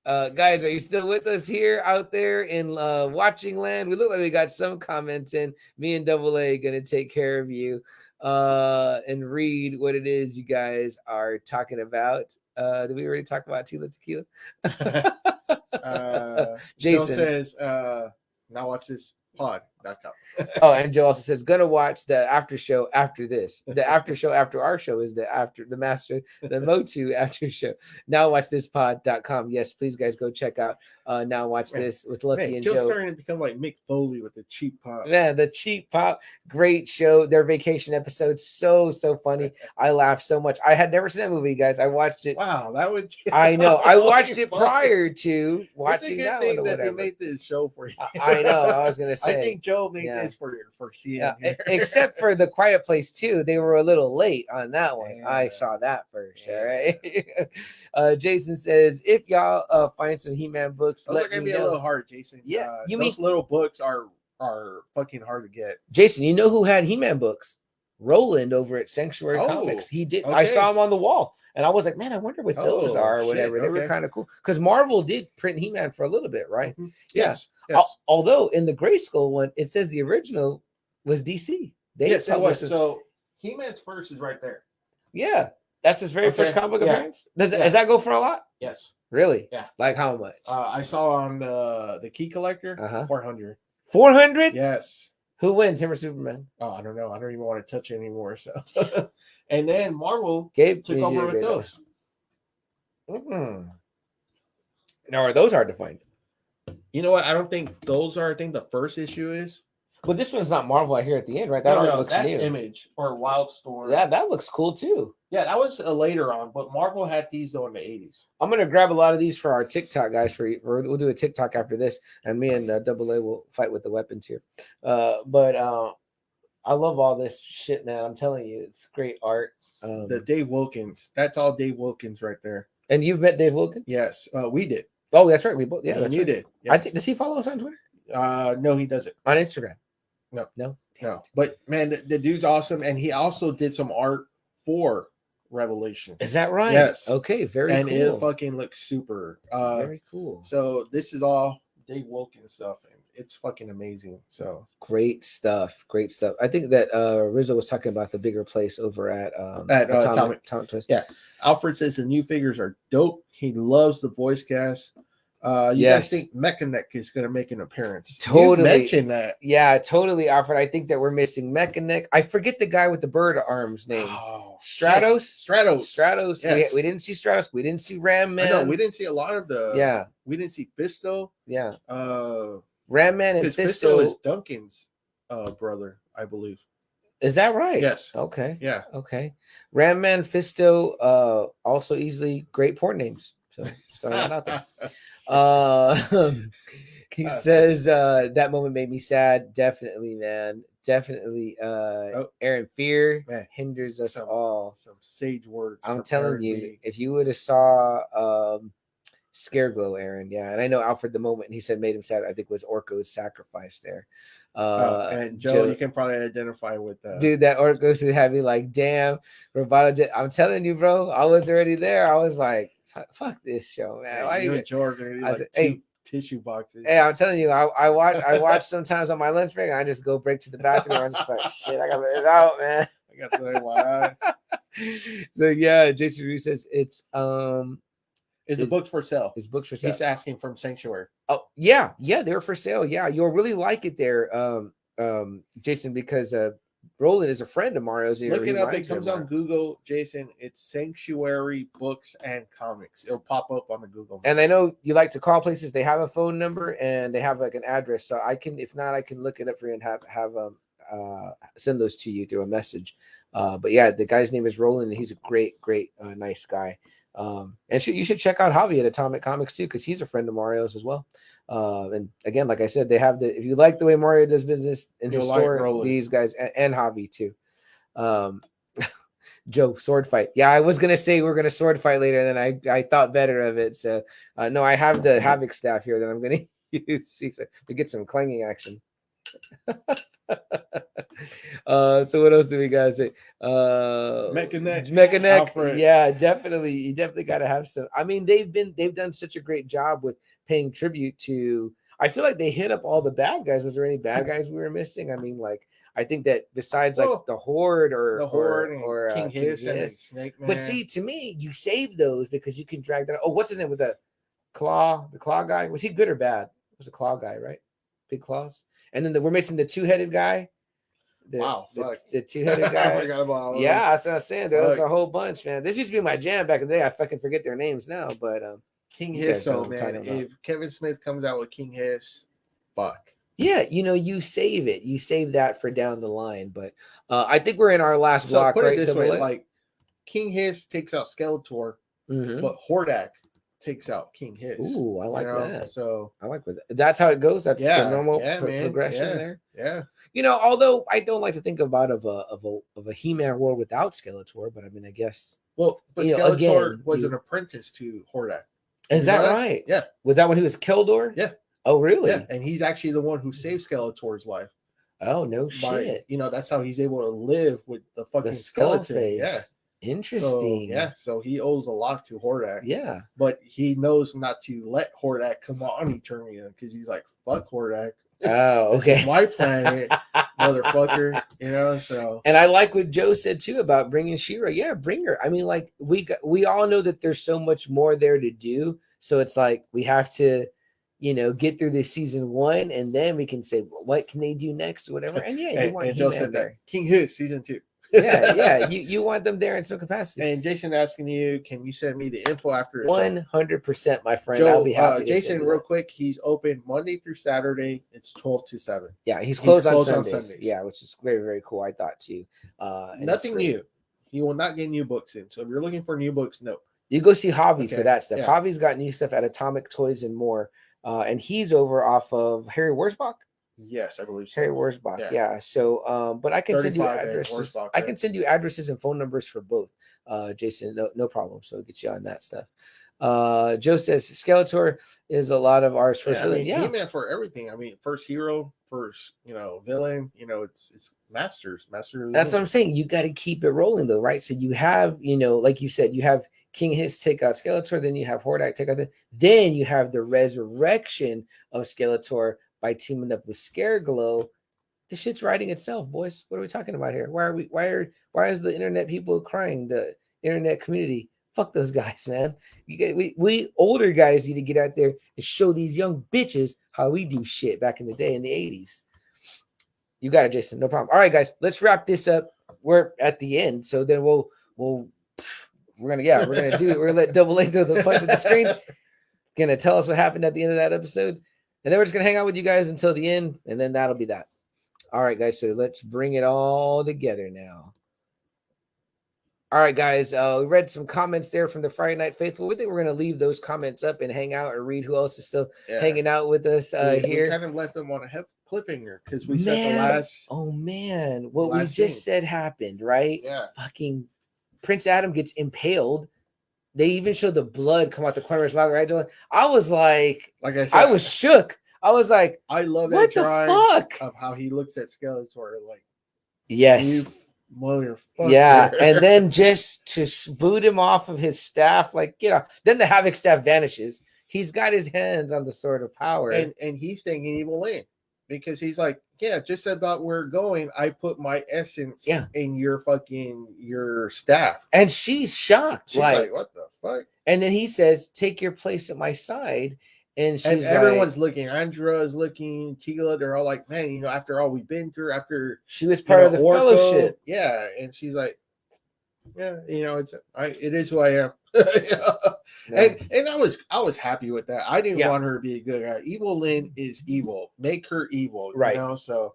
Guys, are you still with us here out there in watching land? We look like we got some comments in. Me and Double A gonna take care of you and read what it is you guys are talking about. Did we already talk about Tila Tequila? Jason says, now watch this pod.com. Oh, and Joe also says, gonna watch the after show after this. The after show after our show is the Motu after show. Now watch this pod.com. Yes, please guys go check out Now Watch This with Lucky and Joe. Joe's starting to become like Mick Foley with the cheap pop. Man, the cheap pop, great show. Their vacation episode, so funny. I laughed so much. I had never seen that movie, guys. I watched it. Wow, that would. I know. I watched it prior to watching that one. Or whatever. They made this show for you. I know. I was gonna say. I think Joe made this for CN. Except for The Quiet Place 2, they were a little late on that one. Yeah. I saw that first. All right. Jason says, if y'all find some He-Man books, those are gonna be a little hard, Jason. Yeah, those little books are fucking hard to get. Jason, you know who had He-Man books? Roland over at Sanctuary Comics. He did. Okay. I saw him on the wall, and I was like, man, I wonder what those are or whatever. They were kind of cool because Marvel did print He-Man for a little bit, right? Mm-hmm. Yes. Although in the Grayskull one, it says the original was DC. Yes, it was. So He-Man's first is right there. Yeah, that's his very first comic book appearance. Does that go for a lot? Yes. Really? Yeah. Like how much? I saw on the Key Collector 400. 400? Yes. Who wins, him or Superman? Oh, I don't know. I don't even want to touch it anymore. So, and then Marvel Gabe took over with those. Mm-hmm. Now, are those hard to find? You know what? I don't think those are. I think the first issue is. But this one's not Marvel out here at the end, right? That looks that's new. Image or Wildstorm. Yeah, that looks cool too. Yeah, that was later on, but Marvel had these though in the 80s. I'm gonna grab a lot of these for our TikTok guys. We'll do a TikTok after this, and me and Double A will fight with the weapons here. But I love all this shit, man. I'm telling you, it's great art. The Dave Wilkins. That's all Dave Wilkins right there. And you've met Dave Wilkins? Yes, we did. Oh, that's right. We both. Yeah, you did. Yes. I think. Does he follow us on Twitter? No, he doesn't. On Instagram. No. But man, the dude's awesome, and he also did some art for Revelation. Is that right? Yes. Okay. Very cool. And it fucking looks super. Very cool. So this is all Dave Wilkins stuff, and it's fucking amazing. So great stuff. I think that Rizzo was talking about the bigger place over at Atomic Twist. Yeah. Alfred says the new figures are dope. He loves the voice cast. You guys think Mechaneck is going to make an appearance? Totally. You mentioned that. Yeah, totally, Alfred. I think that we're missing Mechaneck. I forget the guy with the bird arms name. Oh, Stratos. Yes. We didn't see Stratos. We didn't see Ram Man. No, we didn't see a lot of the. Yeah. We didn't see Fisto. Yeah. Ram Man and Fisto is Duncan's brother, I believe. Is that right? Yes. Okay. Yeah. Okay. Ramman Fisto, also easily great porn names. So just throwing that out there. He says that moment made me sad. Definitely, man. Definitely. Aaron, fear hinders us all. Some sage words. I'm telling you, if you would have saw Scareglow, Aaron, yeah, and I know Alfred the moment he said made him sad. I think was Orko's sacrifice there. And Joe, you can probably identify with dude. That Orko should have me like, damn, Roboto. I'm telling you, bro, I was already there. I was like, fuck this show, man. Why you and George are like two tissue boxes. Hey, I'm telling you, I watch sometimes on my lunch break. I just go break to the bathroom. I'm just like, shit, I gotta let it out, man. I got something in my eye. So yeah, Jason Rue says it's the books for sale. His books for sale. He's asking from Sanctuary. Oh yeah, they're for sale. Yeah, you'll really like it there, Jason, because Roland is a friend of Mario's. Look it up. It comes on Google, Jason. It's Sanctuary Books and Comics. It'll pop up on the Google. And I know you like to call places. They have a phone number and they have like an address. So I can, if not, I can look it up for you and have send those to you through a message. But yeah, the guy's name is Roland, and he's a great, nice guy. And you should check out Javi at Atomic Comics too, because he's a friend of Mario's as well. And again, like I said, they have if you like the way Mario does business in his store, these guys and Javi too. Joe, sword fight. Yeah, I was gonna say we're gonna sword fight later, and then I thought better of it. So no, I have the Havoc staff here that I'm gonna use to get some clanging action. So what else do we got to say? Mechaneck. Yeah, definitely. You definitely got to have some. I mean, they've done such a great job with paying tribute to. I feel like they hit up all the bad guys. Was there any bad guys we were missing? I mean, like I think that besides like the Horde or King Hiss and Snake Man. But see, to me, you save those because you can drag that. Oh, what's his name with the claw guy? Was he good or bad? It was a claw guy, right? Big claws. And then we're missing the two-headed guy. The two-headed guy. I forgot about all those. That's what I'm saying. There was a whole bunch, man. This used to be my jam back in the day. I fucking forget their names now, but King Hiss, though, man. If Kevin Smith comes out with King Hiss, fuck. Yeah, you save it. You save that for down the line. But I think we're in our last block, put right? It this way, like King Hiss takes out Skeletor, but Hordak takes out King Hiss. Ooh, I like that. So I like that. That's how it goes. That's the normal progression there. Yeah. Although I don't like to think about of a He-Man world without Skeletor, but I mean, I guess. Well, but Skeletor was an apprentice to Hordak. Is that right? Yeah. Was that when he was Keldor? Yeah. Oh, really? Yeah. And he's actually the one who saved Skeletor's life. Oh, no shit. That's how he's able to live with the fucking skeleton. Face. Yeah. Interesting. So he owes a lot to Hordak. Yeah. But he knows not to let Hordak come on Eternia because he's like, fuck Hordak. Oh, okay. This is my planet, motherfucker. So. And I like what Joe said too about bringing She-Ra. Yeah, bring her. I mean, like we all know that there's so much more there to do. So it's like we have to, get through this season 1, and then we can say, well, what can they do next or whatever. And and Joe said that King Hiss season 2. yeah. You want them there in some capacity. And Jason asking you, can you send me the info after 100%, my friend. Joe, I'll be happy. Jason, real quick, he's open Monday through Saturday. It's 12 to 7. Yeah, he's closed on Sundays. Yeah, which is very, very cool. I thought too. Nothing new. He will not get new books in. So if you're looking for new books, no. You go see Javi for that stuff. Yeah. Javi's got new stuff at Atomic Toys and more. And he's over off of Harry Wurzbach. Yes, I believe so. Terry Wurzbach, yeah. So, but I can send you addresses. I can send you addresses and phone numbers for both, Jason. No problem. So I'll get you on that stuff. Joe says Skeletor is a lot of ours first. He-Man for everything. I mean, first hero, first villain. It's masters. That's what I'm saying. You got to keep it rolling though, right? So you have like you said, you have King Hiss take out Skeletor, then you have Hordak take out then you have the resurrection of Skeletor by teaming up with Scareglow. The shit's writing itself, boys. What are we talking about here? Why is the internet people crying? The internet community, fuck those guys, man. We older guys need to get out there and show these young bitches how we do shit back in the day in the 80s. You got it, Jason. No problem. All right, guys, let's wrap this up. We're at the end, so then we're gonna let Double A throw the punch at the screen. Gonna tell us what happened at the end of that episode. And then we're just going to hang out with you guys until the end, and then that'll be that. All right, guys. So let's bring it all together now. All right, guys. We read some comments there from the Friday Night Faithful. We think we're going to leave those comments up and hang out and read who else is still hanging out with us here. We kind of left them on a cliffhanger because we said the last. Oh, man. What we just said happened, right? Yeah. Fucking Prince Adam gets impaled. They even showed the blood come out the corner of his mouth, right? I was like I said, I was shook. I was like, I love that what the fuck of how he looks at Skeletor like, yes, motherfucker. Yeah, and then just to boot him off of his staff, like, you know, then the Havoc staff vanishes. He's got his hands on the sword of power, and he's thinking Evil-Lyn because he's like, yeah, just about where we're going, I put my essence in your staff, and she's shocked. She's like, what the fuck? And then he says, take your place at my side. And everyone's looking. Andra is looking. Tila, they're all like, man, you know, after all we've been through, after she was part of the Orko, fellowship. Yeah. And she's like, yeah, you know, it is who I am. And I was happy with that. I didn't want her to be a good guy. Evil-Lyn is evil. Make her evil. Right. You know, so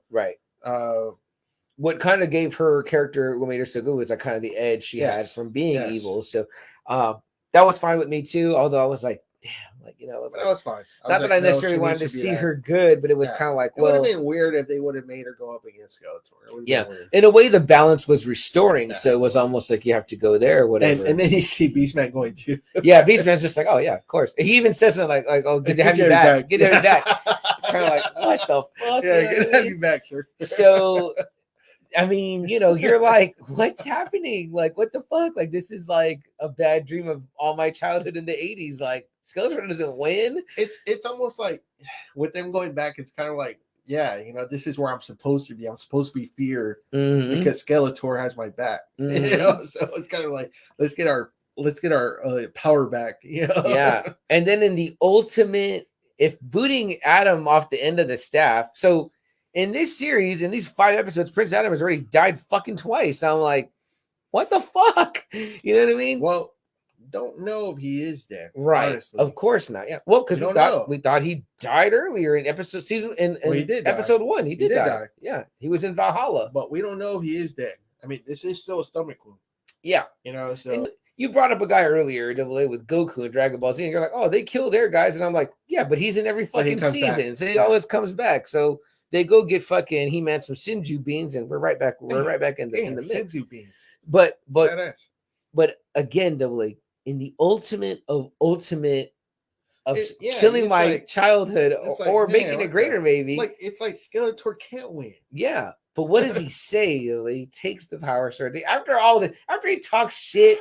what kind of gave her character, what made her so good, was like kind of the edge she had from being evil. So that was fine with me too. Although I was like, damn, like, you know, that was fine. Not that I necessarily wanted to see her good, but it was kind of like, well, it would have been weird if they would have made her go up against Skeletor. In a way, the balance was restoring, so it was almost like you have to go there or whatever. And then you see Beastman going too. Beastman's just like, oh yeah, of course. He even says something like oh, good to have you back. Good to have you back. It's kind of like, what the fuck? Yeah, good to have you back, sir. So, I mean, you know, you're like, what's happening? Like, what the fuck? Like, this is like a bad dream of all my childhood in the 80s. Like, Skeletor doesn't win. It's almost like with them going back, it's kind of like, yeah, you know, this is where I'm supposed to be. I'm supposed to be feared because Skeletor has my back. You know, so it's kind of like, let's get our power back. You know? Yeah. And then in the ultimate, if booting Adam off the end of the staff, so in this series, in these 5 episodes, Prince Adam has already died fucking twice. I'm like, what the fuck? You know what I mean? Well, don't know if he is dead. Right. Honestly. Of course not. Yeah. Well, because we thought he died earlier in episode 1. He did die. Yeah. He was in Valhalla. But we don't know if he is dead. I mean, this is still a stomach wound. Yeah. You know, so and you brought up a guy earlier, AA, with Goku and Dragon Ball Z, and you're like, oh, they kill their guys. And I'm like, yeah, but he's in every fucking season. So he always comes back. So they go get fucking He-Man some Sinju beans, and we're right back. We're right back in the mix. Sinju beans. But again, AA, in the ultimate of killing my like, childhood or making it greater, maybe. Like it's like Skeletor can't win. Yeah. But what does he say? He takes the power sword. After he talks shit,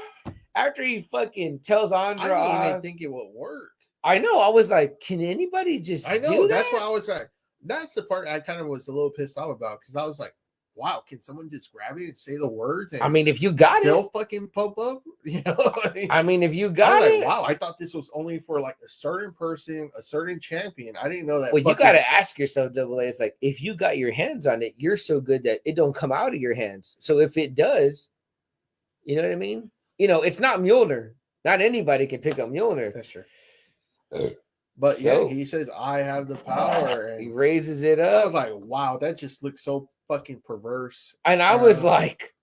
after he fucking tells Andra, I didn't even think it would work. I know. I was like, can anybody just I know do that's that? why I was like, that's the part I kind of was a little pissed off about, because I was like, wow, can someone just grab it and say the words? And I mean, if you got they'll fucking pump up. You know, I mean, if you got it, wow, I thought this was only for like a certain person, a certain champion. I didn't know that. Well, you got to ask yourself, AA. It's like, if you got your hands on it, you're so good that it don't come out of your hands. So if it does, you know what I mean? You know, it's not Mjolnir. Not anybody can pick up Mjolnir. That's true. But yeah, he says, I have the power. And he raises it up. I was like, wow, that just looks so fucking perverse. And I was like,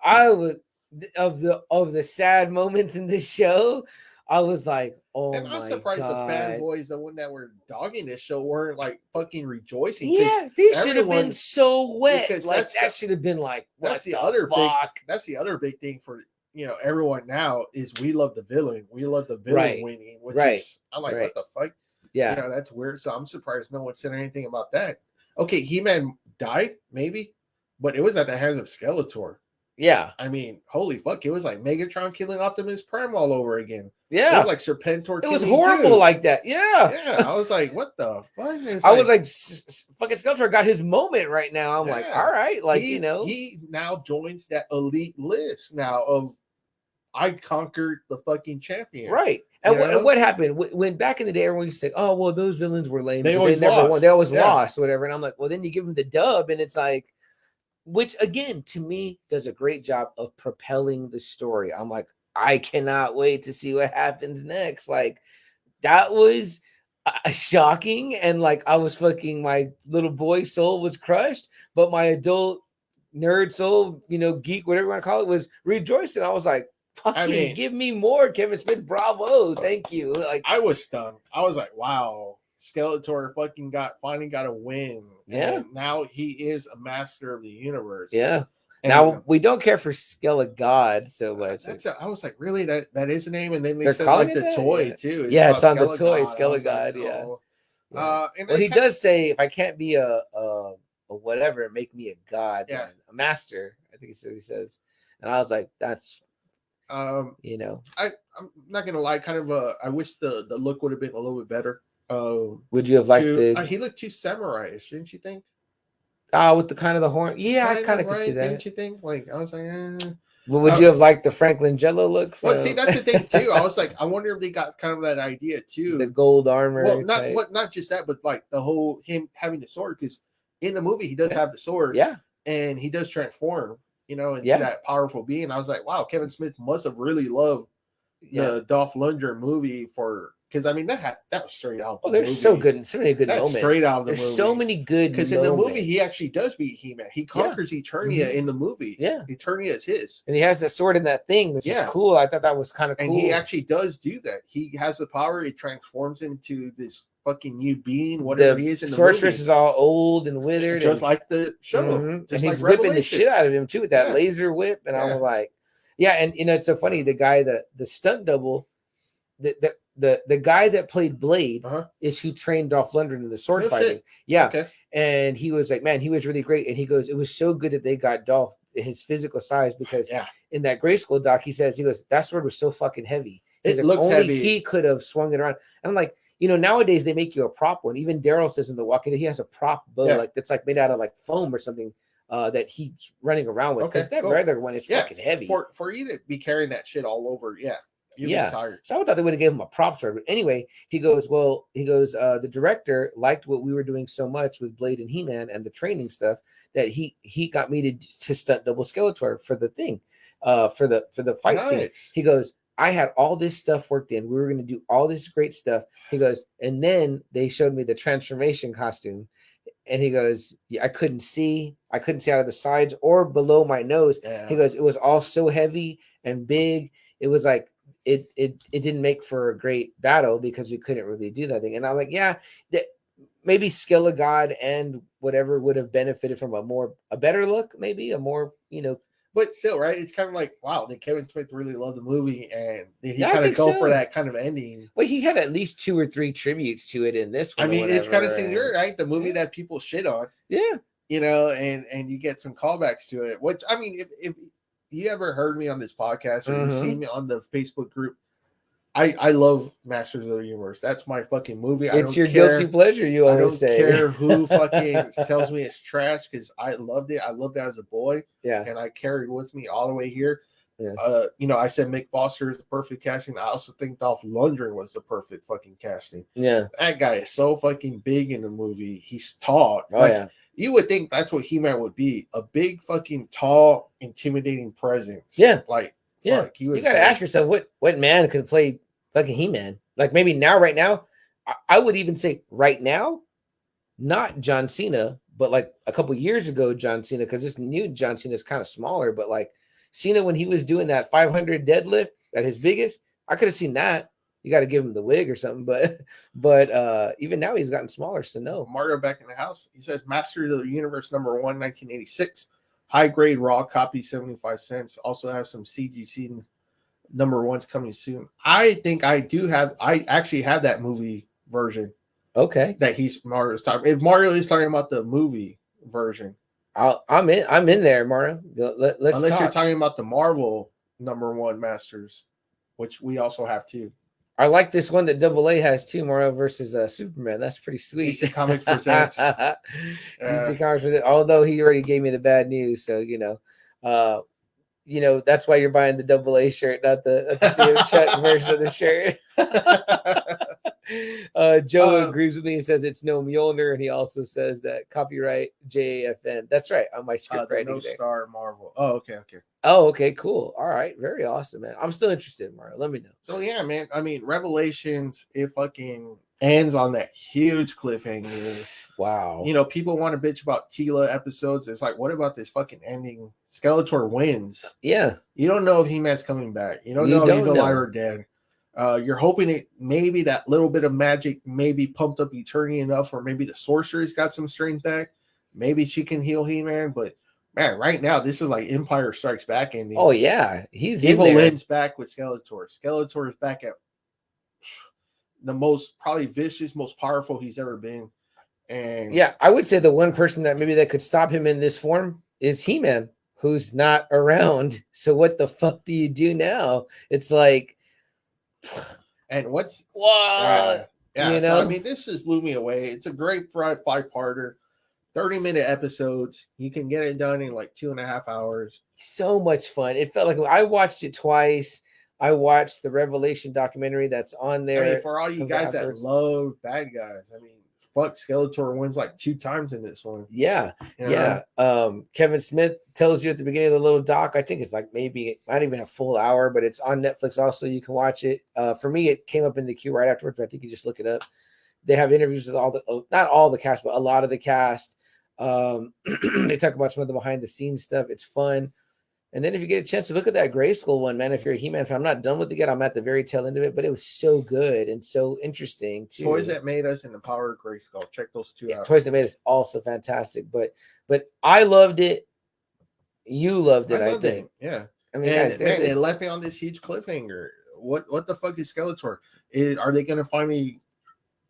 of the sad moments in this show, I was like, oh, and I'm surprised the fanboys, the one that were dogging this show, weren't like fucking rejoicing. Yeah, they should have been so wet. Like that should have been like, that's the other fuck? That's the other big thing for, you know, everyone now is we love the villain. We love the villain winning, which is, I'm like, what the fuck? Yeah. You know, that's weird. So I'm surprised no one said anything about that. Okay, He-Man died, maybe, but it was at the hands of Skeletor. Yeah. I mean, holy fuck. It was like Megatron killing Optimus Prime all over again. Yeah. It was like Serpentor. It was horrible like that. Yeah. Yeah. I was like, what the fuck? I was like, fucking Skeletor got his moment right now. I'm like, all right. Like, you know. He now joins that elite list now of I conquered the fucking champion. Right. And what happened when back in the day, everyone used to say, oh, well, those villains were lame. They always never won. They always lost, whatever. And I'm like, well, then you give them the dub, and it's like, which again, to me, does a great job of propelling the story. I'm like, I cannot wait to see what happens next. Like, that was shocking, and like I was fucking, my little boy soul was crushed, but my adult nerd soul, geek, whatever you want to call it, was rejoicing. I was like, fucking give me more, Kevin Smith. Bravo, thank you. Like, I was stunned. I was like, wow, Skeletor fucking finally got a win. Yeah. And now he is a master of the universe. Yeah. And now we don't care for God so much. I was like, really? That is a name? And then they They're said calling like the that? toy too. It's on the toy, God. Yeah. And well, he does say, if I can't be a whatever, make me a god, Yeah. a master. I think it's what he says. And I was like, that's I'm not gonna lie, kind of I wish the look would have been a little bit better. Would you have liked he looked too samurai-ish, didn't you think? With the kind of the horn. Yeah, I kind of could see that. Didn't you think? Like, I was like, Well, would you have liked the Franklin Jello look? Well, see, that's the thing too. I was like, I wonder if they got kind of that idea too. The gold armor. Well, not just that, but like the whole him having the sword, because in the movie he does have the sword. Yeah. And he does transform, into that powerful being. I was like, wow, Kevin Smith must have really loved the Dolph Lundgren movie because I mean that was straight out. Oh, there's so good, so many good moments. Straight out of the movie. There's so many good. Because in the movie he actually does beat He-Man. He conquers Eternia in the movie. Yeah, Eternia is his, and he has that sword in that thing, which is cool. I thought that was kind of cool. And he actually does do that. He has the power. It transforms him into this fucking new being, whatever he is in the movie. Sorceress is all old and withered, just like the show. And he's whipping the shit out of him too with that laser whip. And I was like, and it's so funny. The guy, the stunt double, the guy that played Blade is who trained Dolph Lundgren in the sword fighting. Shit. Yeah. Okay. And he was like, man, he was really great. And he goes, it was so good that they got Dolph his physical size, because in that Grayskull doc, he goes, that sword was so fucking heavy. It looks only heavy. He could have swung it around. And I'm like, nowadays they make you a prop one. Even Daryl says in The Walking Dead, he has a prop bow that's like made out of like foam or something that he's running around with. Because that regular one is fucking heavy. For you to be carrying that shit all over, you'd be tired. So I thought they would have given him a prop sword. But anyway, he goes, the director liked what we were doing so much with Blade and He-Man and the training stuff that he got me to stunt double Skeletor for the thing, for the fight scene. He goes, I had all this stuff worked in. We were going to do all this great stuff. He goes, and then they showed me the transformation costume. And he goes, I couldn't see out of the sides or below my nose. Yeah. He goes, it was all so heavy and big. It was like, it didn't make for a great battle because we couldn't really do that thing. And I'm like, maybe Skill of God and whatever would have benefited from a better look, maybe a more, But still, right? It's kind of like, wow, did Kevin Smith really love the movie, and did he kind of go for that kind of ending? Well, he had at least 2 or 3 tributes to it in this one. I mean, it's kind of similar, right? The movie that people shit on. Yeah. And you get some callbacks to it. Which, I mean, if you ever heard me on this podcast or you've seen me on the Facebook group, I love Masters of the Universe. That's my fucking movie. It's your guilty pleasure, you always say. I don't care who fucking tells me it's trash, because I loved it. I loved it as a boy. Yeah. And I carried with me all the way here. Yeah. I said Mick Foster is the perfect casting. I also think Dolph Lundgren was the perfect fucking casting. Yeah. That guy is so fucking big in the movie. He's tall. Oh, yeah. You would think that's what He-Man would be. A big fucking tall, intimidating presence. Yeah. Fuck, you got to ask yourself, what man could play fucking He-Man? Like, maybe right now, I would even say right now, not John Cena, but like a couple years ago, John Cena, because this new John Cena is kind of smaller, but like Cena, when he was doing that 500 deadlift at his biggest, I could have seen that. You got to give him the wig or something, but even now he's gotten smaller, so no. Mario back in the house. He says Masters of the Universe #1, 1986. High grade raw copy, 75 cents. Also have some CGC #1s coming soon. I think I actually have that movie version. Okay. That Mario's talking. If Mario is talking about the movie version, I'm in there, Mario. Let's unless you're talking about the Marvel #1 Masters, which we also have too. I like this one that AA has too, Mario versus Superman. That's pretty sweet. DC Comics presents. DC Comics presents. Although he already gave me the bad news, so that's why you're buying the AA shirt, not the CM Chuck version of the shirt. Joe agrees with me and says it's no Mjolnir, and he also says that copyright JAFN. That's right, on my script right No Star Marvel. Oh, okay. Oh, okay, cool. All right, very awesome, man. I'm still interested, Mario. Let me know. So yeah, man. I mean, Revelations. It fucking ends on that huge cliffhanger. Wow. You know, people want to bitch about Tila episodes. It's like, what about this fucking ending? Skeletor wins. Yeah. You don't know if He-Man's coming back. You don't know if he's alive or dead. You're hoping it maybe that little bit of magic maybe pumped up Eternia enough, or maybe the sorcerer's got some strength back. Maybe she can heal He-Man, but man, right now this is like Empire Strikes Back ending. Oh yeah, he's Evil-Lyn's back with Skeletor. Skeletor is back at the most probably vicious, most powerful he's ever been. And yeah, I would say the one person that maybe that could stop him in this form is He-Man, who's not around. So what the fuck do you do now? It's like, and what's what? Yeah, you know? So I mean, this just blew me away. It's a great five-parter, 30-minute episodes. You can get it done in like 2.5 hours. So much fun. It felt like I watched it twice. I watched the Revelation documentary that's on there. I mean, for all you guys that love bad guys, I mean, fuck, Skeletor wins like 2 times in this one. Yeah, yeah. Kevin Smith tells you at the beginning of the little doc. I think it's like maybe not even a full hour, but it's on Netflix. Also, you can watch it. For me, it came up in the queue right afterwards. But I think you just look it up. They have interviews with not all the cast, but a lot of the cast. They talk about some of the behind the scenes stuff. It's fun. And then if you get a chance to look at that Grayskull one, man, if you're a He-Man fan, I'm not done with it yet. I'm at the very tail end of it, but it was so good and so interesting too. Toys That Made Us and the Power of Grayskull. Check those 2 out. Toys That Made Us also fantastic, but I loved it. You loved it, I think. Yeah. I mean, man, it left me on this huge cliffhanger. What the fuck is Skeletor? Are they going to finally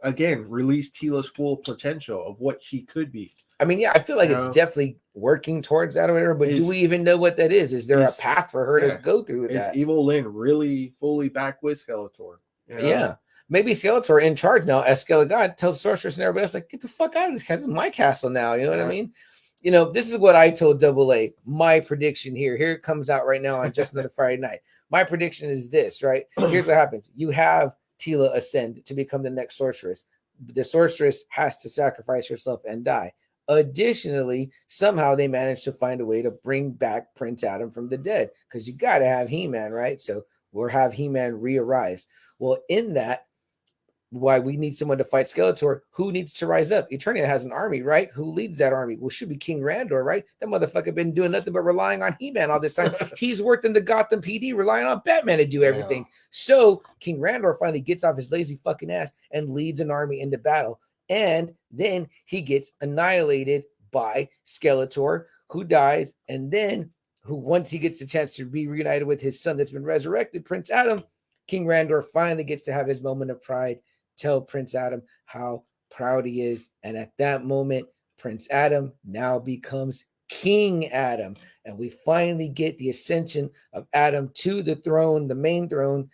again release Tila's full potential of what she could be? I mean, yeah, I feel like it's definitely working towards that or whatever, but do we even know what that is? Is there a path for her to go through with that? Is Evil-Lyn really fully back with Skeletor? You know? Yeah. Maybe Skeletor in charge now as Skelegod tells Sorceress and everybody else, like, get the fuck out of this castle. This is my castle now. You know what I mean? You know, this is what I told Double A. My prediction here. Here it comes out right now on Just Another Friday Night. My prediction is this, right? Here's what happens. You have Tila ascend to become the next sorceress. The sorceress has to sacrifice herself and die. Additionally, somehow they managed to find a way to bring back Prince Adam from the dead, because you got to have He-Man, right? So we'll have He-Man re-arise. Well, in that, why we need someone to fight Skeletor, who needs to rise up? Eternia has an army, right? Who leads that army? Well, should be King Randor, right? That motherfucker been doing nothing but relying on He-Man all this time. He's worked in the Gotham PD, relying on Batman to do everything. So King Randor finally gets off his lazy fucking ass and leads an army into battle. And then he gets annihilated by Skeletor, who dies. And then once he gets the chance to be reunited with his son that's been resurrected, Prince Adam, King Randor finally gets to have his moment of pride, tell Prince Adam how proud he is. And at that moment, Prince Adam now becomes King Adam. And we finally get the ascension of Adam to the throne, the main throne.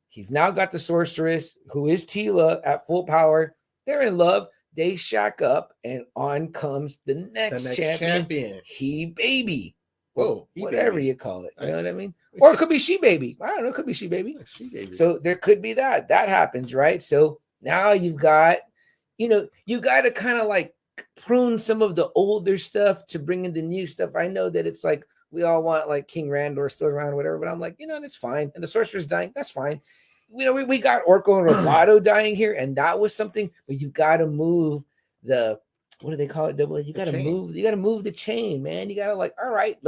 He's now got the sorceress, who is Tila, at full power. They're in love. They shack up, and on comes the next champion. He baby. Whoa, whatever you call it. You know what I mean? Or it could be she baby. I don't know. It could be she baby. So there could be that. That happens, right? So now you've got, you got to kind of like prune some of the older stuff to bring in the new stuff. I know that it's like we all want like King Randor still around, or whatever, but I'm like, that's fine. And the sorcerer's dying. That's fine. We got Orko and Cringer dying here, and that was something. But you got to move the, what do they call it? Double A. You got to move the chain, man. You got to all right,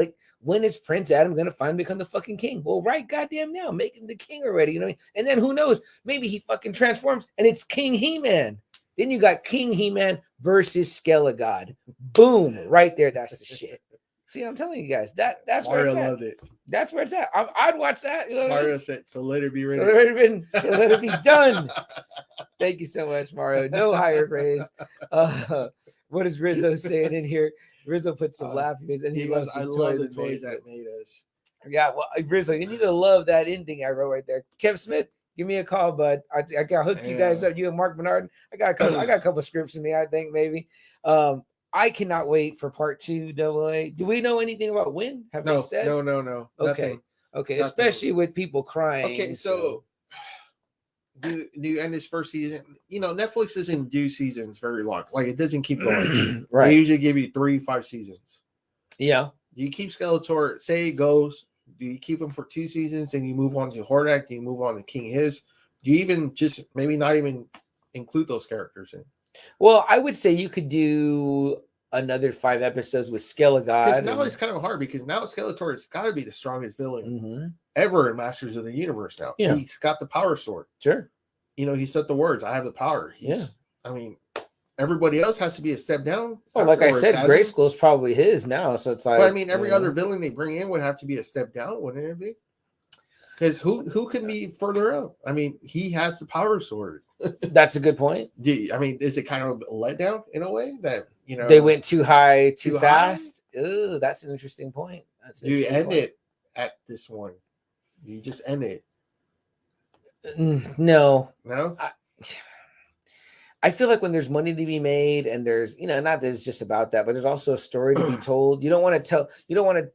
when is Prince Adam gonna finally become the fucking king? Well, right, goddamn now, make him the king already. You know what I mean? And then who knows? Maybe he fucking transforms, and it's King He-Man. Then you got King He-Man versus Skelegod. Boom, right there. That's the shit. See, I'm telling you guys, that's Mario where it's at. loved it. That's where it's at. I'd watch that. Mario said, "So let it be ready. So let it be done." Thank you so much, Mario. No higher praise. What is Rizzo saying in here? Rizzo put some laughing, and he loves. I love the toys that made us. Yeah, well, Rizzo, you need to love that ending I wrote right there. Kev Smith, give me a call, bud. I got hook you guys up. You and Mark Bernard. I got a couple scripts in me. I think maybe. I cannot wait for part 2. Double A. Do we know anything about when? Have they said? No. Okay. Nothing. Especially with people crying. Okay, so do you end this first season? Netflix doesn't do seasons very long. It doesn't keep going. Right. They usually give you 3-5 seasons. Yeah. Do you keep Skeletor? Say it goes. Do you keep him for 2 seasons? Then you move on to Hordak. Do you move on to King His? Do you even just maybe not even include those characters in. Well, I would say you could do another 5 episodes with Skeletor. Because now it's kind of hard because now Skeletor has got to be the strongest villain ever in Masters of the Universe now. Yeah. He's got the power sword. Sure. You know, he said the words, I have the power. I mean, everybody else has to be a step down. Well, like I said, Grayskull is probably his now. So it's like, but I mean, every other villain they bring in would have to be a step down, wouldn't it be? Because who can be further up? I mean, he has the power sword. That's a good point. I mean, is it kind of a letdown in a way that, you know, they went too high, too fast? Ooh, that's an interesting point. You end it at this one. You just end it. No. I feel like when there's money to be made and there's, you know, not that it's just about that, but there's also a story to be told. You don't want to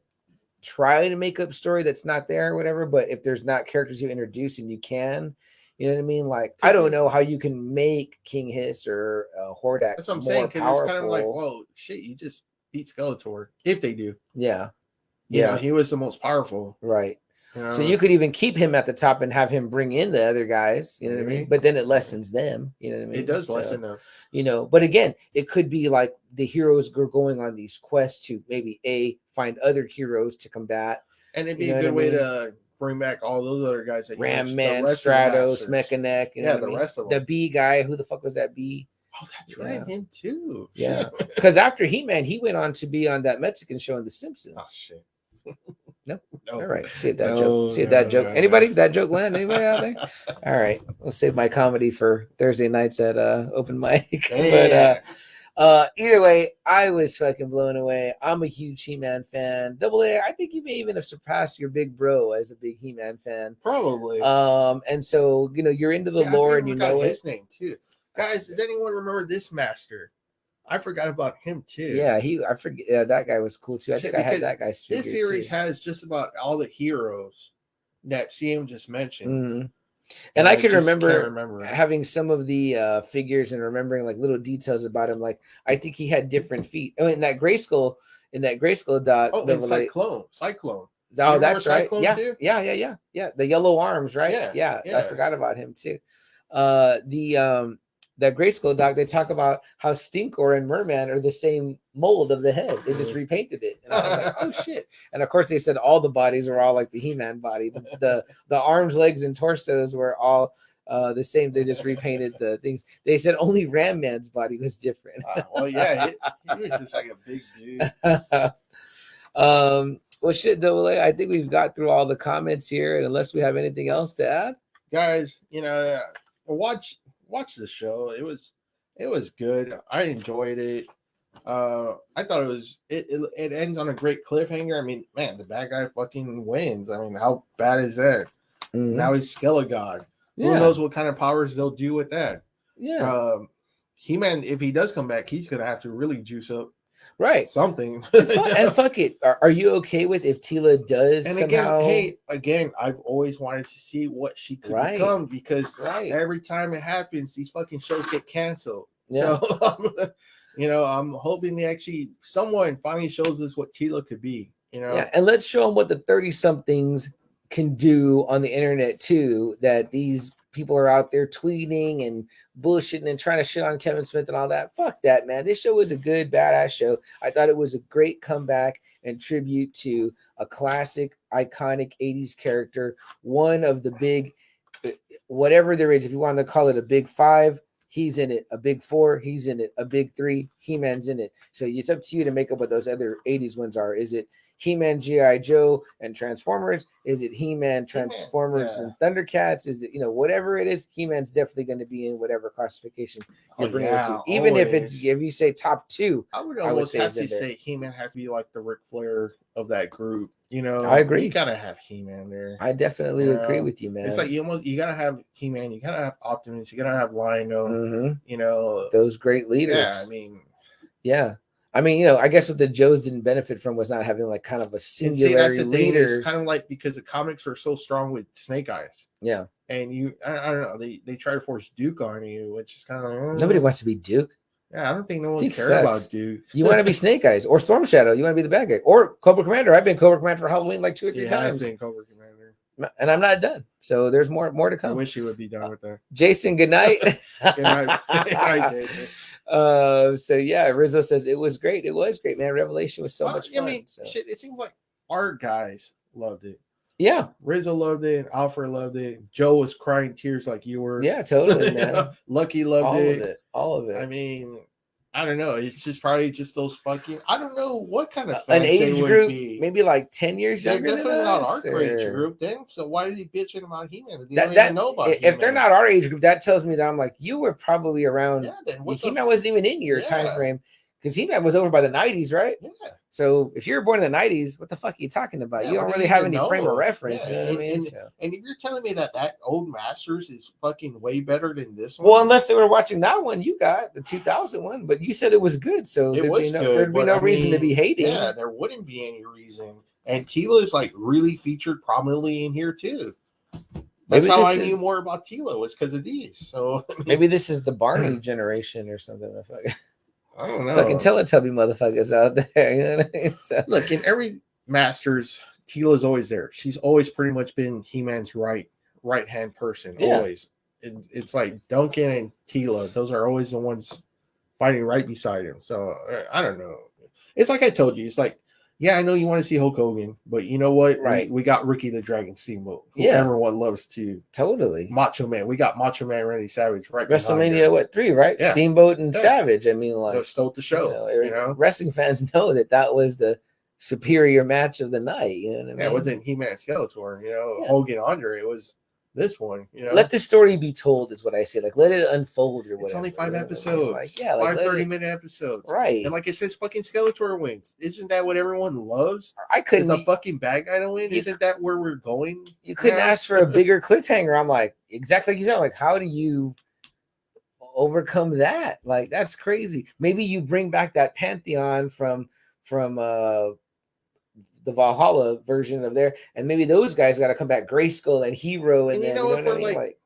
try to make up a story that's not there or whatever, but if there's not characters you introduce and you can, you know what I mean? Like, I don't know how you can make King Hiss or Hordak. That's what I'm saying, because it's kind of like, well, shit, you just beat Skeletor, if they do. Yeah. You know, he was the most powerful. Right. So you could even keep him at the top and have him bring in the other guys, you know what I mean? But then it lessens them, you know what I mean? It does lessen them. You know, but again, it could be like the heroes are going on these quests to maybe find other heroes to combat. And it'd be a good way to bring back all those other guys. That Ram Man, Stratos, Mechaneck. Yeah, the rest of them. The B guy, who the fuck was that B? Oh, that's right, him too. Yeah, because after He-Man, he went on to be on that Mexican show in The Simpsons. Oh, shit. No. All right. See that joke. See that joke. Anybody? That joke land? Anybody out there? All right. We'll save my comedy for Thursday nights at open mic. But either way, I was fucking blown away. I'm a huge He-Man fan. Double A, I think you may even have surpassed your big bro as a big He-Man fan. Probably. And so, you know, you're into the lore and you know his name too. Guys, does anyone remember this master? I forgot about him too. Yeah, I forget. Yeah, that guy was cool too. I think I had that guy's figure. This series has just about all the heroes that CM just mentioned. And I can remember having some of the figures and remembering like little details about him. Like I think he had different feet. Oh, in that Grayskull doc. Oh, and Cyclone. Oh, that's right. Cyclone Yeah, too? yeah. The yellow arms, right? Yeah. I forgot about him too. That Grayskull doc, they talk about how Stinkor and Merman are the same mold of the head. They just repainted it. And I was like, oh shit. And of course they said all the bodies were all like the He-Man body. The arms, legs, and torsos were all the same. They just repainted the things. They said only Ram Man's body was different. Well, yeah, he was just like a big dude. Well, shit, Double A, I think we've got through all the comments here. And unless we have anything else to add. Guys, you know, watch the show. It was good. I enjoyed it. I thought it ends on a great cliffhanger. I mean, man, the bad guy fucking wins. I mean, how bad is that? Now he's Skelegod. Who knows what kind of powers they'll do with that? Yeah. He-Man, if he does come back, he's gonna have to really juice up. Right. Something. And fuck it. Are you okay with if Teela does and somehow... Again, I've always wanted to see what she could become because every time it happens, these fucking shows get canceled. Yeah. So, you know, I'm hoping someone finally shows us what Teela could be, you know? Yeah, and let's show them what the 30-somethings can do on the internet too, that these people are out there tweeting and bullshitting and trying to shit on Kevin Smith and all that. Fuck that, man. This show was a good, badass show. I thought it was a great comeback and tribute to a classic, iconic 80s character. One of the big, whatever there is, if you want to call it a big 5, he's in it. A big 4, he's in it. A big 3, He-Man's in it. So it's up to you to make up what those other 80s ones are. Is it He-Man, G.I. Joe, and Transformers? Is it He-Man, Transformers, and Thundercats? Is it, you know, whatever it is, He-Man's definitely going to be in whatever classification you're bringing it to. Even if you say top 2, I would almost have to say He-Man has to be like the Ric Flair of that group. You know, I agree. You gotta have He-Man there. I definitely agree with you, man. It's like you gotta have He-Man, you gotta have Optimus, you gotta have Lion-O. You know, those great leaders. Yeah, I mean, you know, I guess what the Joes didn't benefit from was not having like kind of a singular leader. It's kind of like because the comics are so strong with Snake Eyes. Yeah. And I don't know, they try to force Duke on you, which is kind of nobody wants to be Duke. Yeah, I don't think no one cares about Duke. You want to be Snake Eyes or Storm Shadow. You want to be the bad guy or Cobra Commander. I've been Cobra Commander for Halloween like 2 or 3 times. Been Cobra Commander. and I'm not done. So there's more to I come. wish you would be done with that. Jason, good night. Good night, Jason. So yeah, Rizzo says it was great. It was great, man. Revelation was so much fun. I mean, shit, it seems like our guys loved it. Yeah, Rizzo loved it. Alfred loved it. Joe was crying tears like you were. Yeah, totally, man. Lucky loved all it. of it. All of it. I mean, I don't know. It's just probably just those fucking. I don't know what kind of an fans age they would group, be. maybe like 10 years They're younger than definitely not us. our age group then. So why did he bitching about He-Man? They don't even know about if He-Man. they're not our age group, that tells me that I'm like, you were probably around. Yeah, then He-Man wasn't even in your time frame because He-Man was over by the 90s, right? Yeah. So if you were born in the 90s, what the fuck are you talking about? Yeah, you don't really have any frame of reference. You know what I mean? And if you're telling me that old Masters is fucking way better than this one, well, unless they were watching that one you got, the 2000 one, but you said it was good, so there'd be no reason to be hating. Yeah, there wouldn't be any reason. And Tila is like really featured prominently in here too. That's how I knew more about Tila was because of these. So maybe this is the Barney generation or something. I don't know. Fucking Teletubby motherfuckers out there. You know what I mean? So. Look, in every Masters, Tila's always there. She's always pretty much been He-Man's right hand person. Yeah. Always. It's like Duncan and Tila. Those are always the ones fighting right beside him. So I don't know. It's like I told you. It's like, yeah, I know you want to see Hulk Hogan, but you know what? Right. We got Ricky the Dragon Steamboat. Yeah. Everyone loves to. Totally. Macho Man. We got Macho Man Randy Savage right WrestleMania, 3, right? Yeah. Steamboat and Savage. I mean, like. Stole the show. You know? Wrestling fans know that was the superior match of the night. You know what I mean? Yeah, it wasn't He-Man Skeletor, Hogan Andre. It was this one, Let the story be told is what I say. Like, let it unfold or whatever. It's only 5 episodes. Like, yeah, like 5 30-minute episodes. Right. And like it says, fucking Skeletor wins. Isn't that what everyone loves? I couldn't. Is the fucking bad guy to win? Isn't that where we're going? You couldn't ask for a bigger cliffhanger. I'm like, exactly like you said. Like, how do you overcome that? Like, that's crazy. Maybe you bring back that pantheon from the Valhalla version of there, and maybe those guys got to come back, Grayskull and Hero, and then if we're like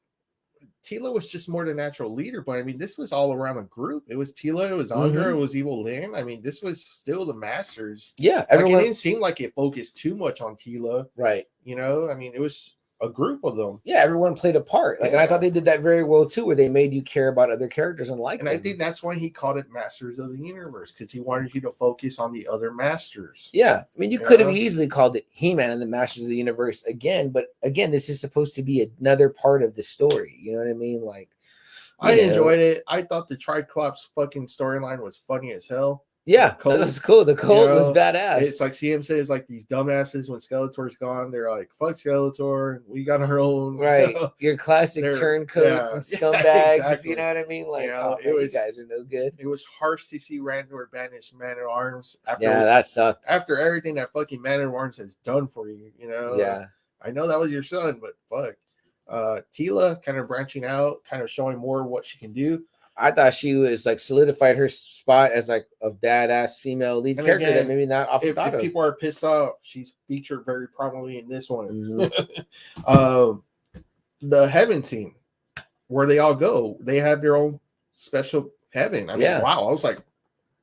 Tila was just more the natural leader, but I mean this was all around a group. It was Tila, it was Andra, it was Evil-Lyn. I mean, this was still the Masters. Yeah, everyone. It didn't seem like it focused too much on Tila, right? I mean, it was a group of them. Yeah, everyone played a part. Like, and I thought they did that very well too, where they made you care about other characters and like them. I think that's why he called it Masters of the Universe, because he wanted you to focus on the other Masters. Yeah, I mean, you could have easily called it He-Man and the Masters of the Universe again, but again, this is supposed to be another part of the story. You know what I mean? Like, I enjoyed it. I thought the Tri-Klops fucking storyline was funny as hell. Yeah, that was cool. The cult was badass. It's like CM says, like these dumbasses when Skeletor's gone, they're like, "Fuck Skeletor, we got our own." Right, your classic turncoats and scumbags. Exactly. You know what I mean? Like, you guys are no good. It was harsh to see Randor banish Man at Arms. That sucked. After everything that fucking Man at Arms has done for you, Yeah, I know that was your son, but fuck. Tila kind of branching out, kind of showing more what she can do. I thought she was like solidified her spot as like a badass female lead character again, that maybe not off the bat. If people are pissed off, she's featured very prominently in this one. Mm-hmm. The heaven scene where they all go, they have their own special heaven. I mean, wow, I was like,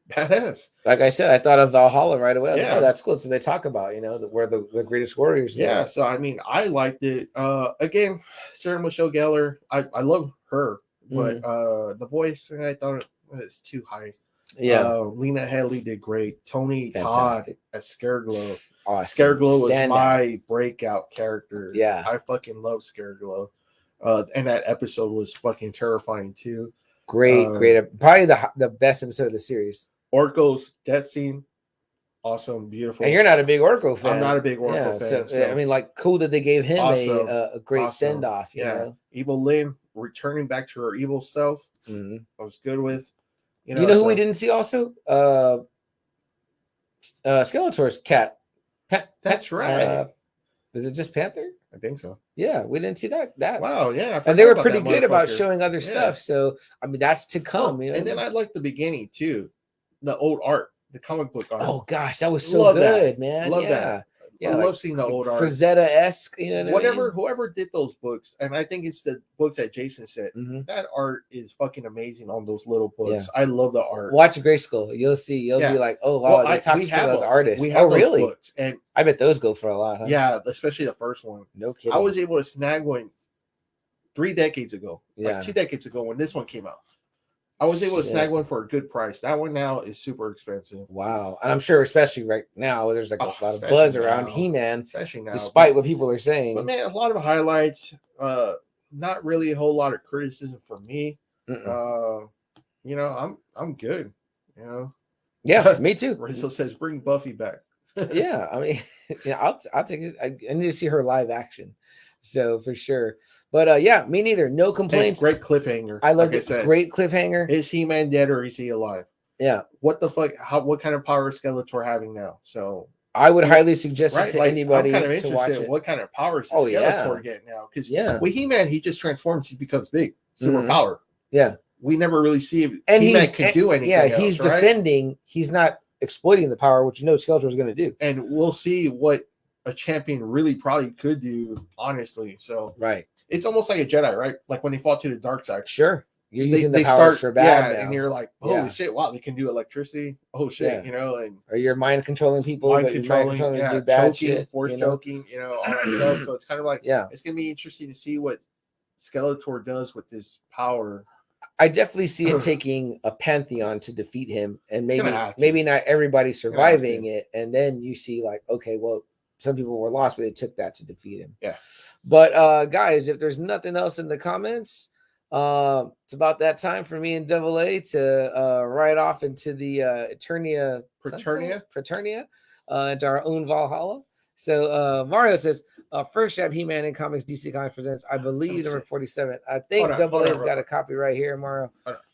badass. Like I said, I thought of Valhalla right away. I was like, oh, that's cool. So they talk about, where the greatest warriors. Yeah. So I mean, I liked it. Again, Sarah Michelle Gellar, I love her. But the voice, I thought it was too high. Yeah. Lena Headey did great. Tony Todd as Scareglow. Awesome. Scareglow was my breakout character. Yeah. I fucking love Scareglow. And that episode was fucking terrifying too. Great. Probably the best episode of the series. Orko's death scene. Awesome, beautiful. And you're not a big Orko fan. I'm not a big Orko fan. So, I mean, like, cool that they gave him a great send-off. You know? Evil-Lyn returning back to her evil self. I was good with. You know who we didn't see also? Skeletor's cat. That's right. Is it just Panther? I think so. Yeah, we didn't see that. Wow, yeah. And they were pretty good about showing other stuff. So, I mean, that's to come. And then I liked the beginning, too. The old art. The comic book art. Oh, gosh, that was so good, man. Love that. I love seeing the old art. Frazetta-esque, you know what I mean? Whoever did those books, and I think it's the books that Jason said, that art is fucking amazing on those little books. I love the art. Watch Grayskull. You'll see. You'll be like, oh, wow, they talk to those artists. We have those really? Books, and I bet those go for a lot, huh? Yeah, especially the first one. No kidding. I was able to snag one 3 decades ago, like 2 decades ago when this one came out. I was able to snag one for a good price. That one now is super expensive. Wow. And I'm sure, especially right now, there's like a lot of buzz around He-Man, especially now, despite what people are saying. But man, a lot of highlights. Not really a whole lot of criticism for me. You know, I'm good. You know. Yeah, me too. Rizzo says, "Bring Buffy back." Yeah, I mean, I'll take it. I need to see her live action. So for sure, but yeah, me neither. No complaints. Hey, great cliffhanger. I love it. Great cliffhanger. Is He-Man dead or is he alive? Yeah. What the fuck? What kind of power is Skeletor having now? So I would highly suggest it to anybody I'm kind of to watch it. What kind of power is Skeletor getting now? Because with He-Man, he just transforms. He becomes big, super power. Yeah. We never really see if He-Man can do anything. Yeah, he's defending. He's not exploiting the power, which Skeletor is going to do. And we'll see what a champion really probably could do, honestly. So it's almost like a Jedi, right? Like when they fall to the dark side. Sure. You're using the powers for bad now. And you're like, holy shit, wow, they can do electricity. Oh shit, you know, and or you're mind controlling people, do bad shit, force choking, you know, all that stuff. So it's kind of like, it's gonna be interesting to see what Skeletor does with this power. I definitely see it taking a pantheon to defeat him, and maybe not everybody surviving it, and then you see like, okay, well, some people were lost, but it took that to defeat him. Yeah. But guys, if there's nothing else in the comments, it's about that time for me and Double A to ride off into the Eternia Fraternia, into our own Valhalla. So Mario says, first jab He-Man in Comics DC Comics presents, I believe, number 47. I think Double A's got a copy right here, Mario.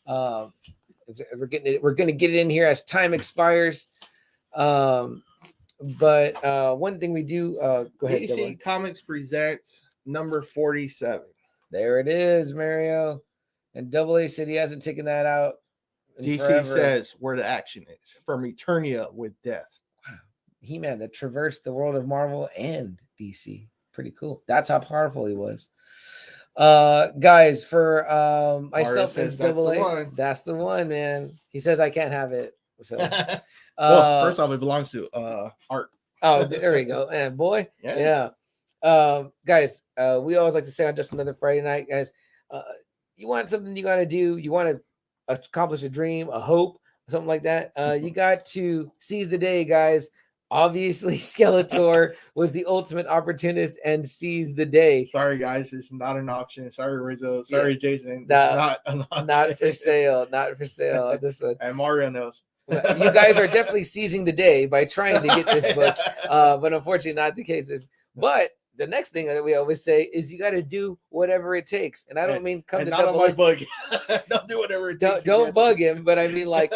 We're gonna get it in here as time expires. But one thing we do, go ahead. DC Comics presents number 47. There it is, Mario. And Double A said he hasn't taken that out. DC says where the action is from Eternia with death. Wow. He-Man that traversed the world of Marvel and DC. Pretty cool. That's how powerful he was. Guys, for myself and Double A, that's the one, man. He says I can't have it. So well, first off, it belongs to Art. Oh, there we go. And boy, yeah. Guys, we always like to say on Just Another Friday Night, guys, you want something you got to do, you want to accomplish a dream, a hope, something like that, you got to seize the day, guys. Obviously, Skeletor was the ultimate opportunist and seized the day. Sorry, guys, it's not an auction. Sorry, Rizzo. Sorry, Jason. Not for sale. Not for sale. This one. And Mario knows. You guys are definitely seizing the day by trying to get this book, but unfortunately, not the case. But the next thing that we always say is you got to do whatever it takes, and I don't mean come to not on my bug. Don't do whatever it takes. Don't bug him, but I mean like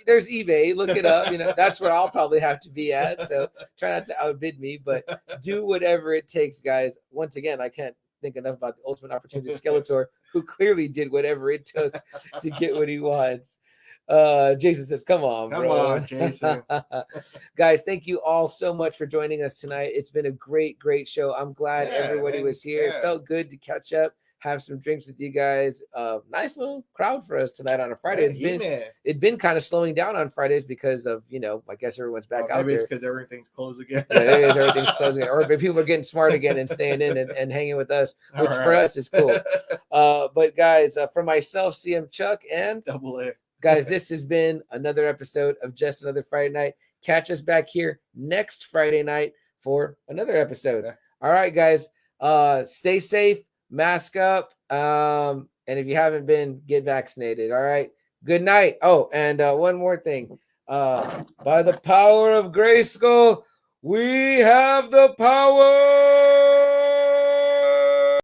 there's eBay. Look it up. You know that's where I'll probably have to be at. So try not to outbid me, but do whatever it takes, guys. Once again, I can't think enough about the ultimate opportunity Skeletor, who clearly did whatever it took to get what he wants. Jason says, come on, bro. Jason. Guys, thank you all so much for joining us tonight. It's been a great show. I'm glad everybody was here. It felt good to catch up, have some drinks with you guys. Nice little crowd for us tonight on a Friday. It's been kind of slowing down on Fridays because of, I guess everyone's back out there. Maybe it's because everything's closed again. Maybe it's everything's closed again. Or people are getting smart again and staying in and hanging with us, which for us is cool. But guys, for myself, CM Chuck and Double A. Guys, this has been another episode of Just Another Friday Night. Catch us back here next Friday night for another episode. All right, guys. Stay safe, mask up, and if you haven't been, get vaccinated. All right. Good night. Oh, and one more thing. By the power of Grayskull, we have the power.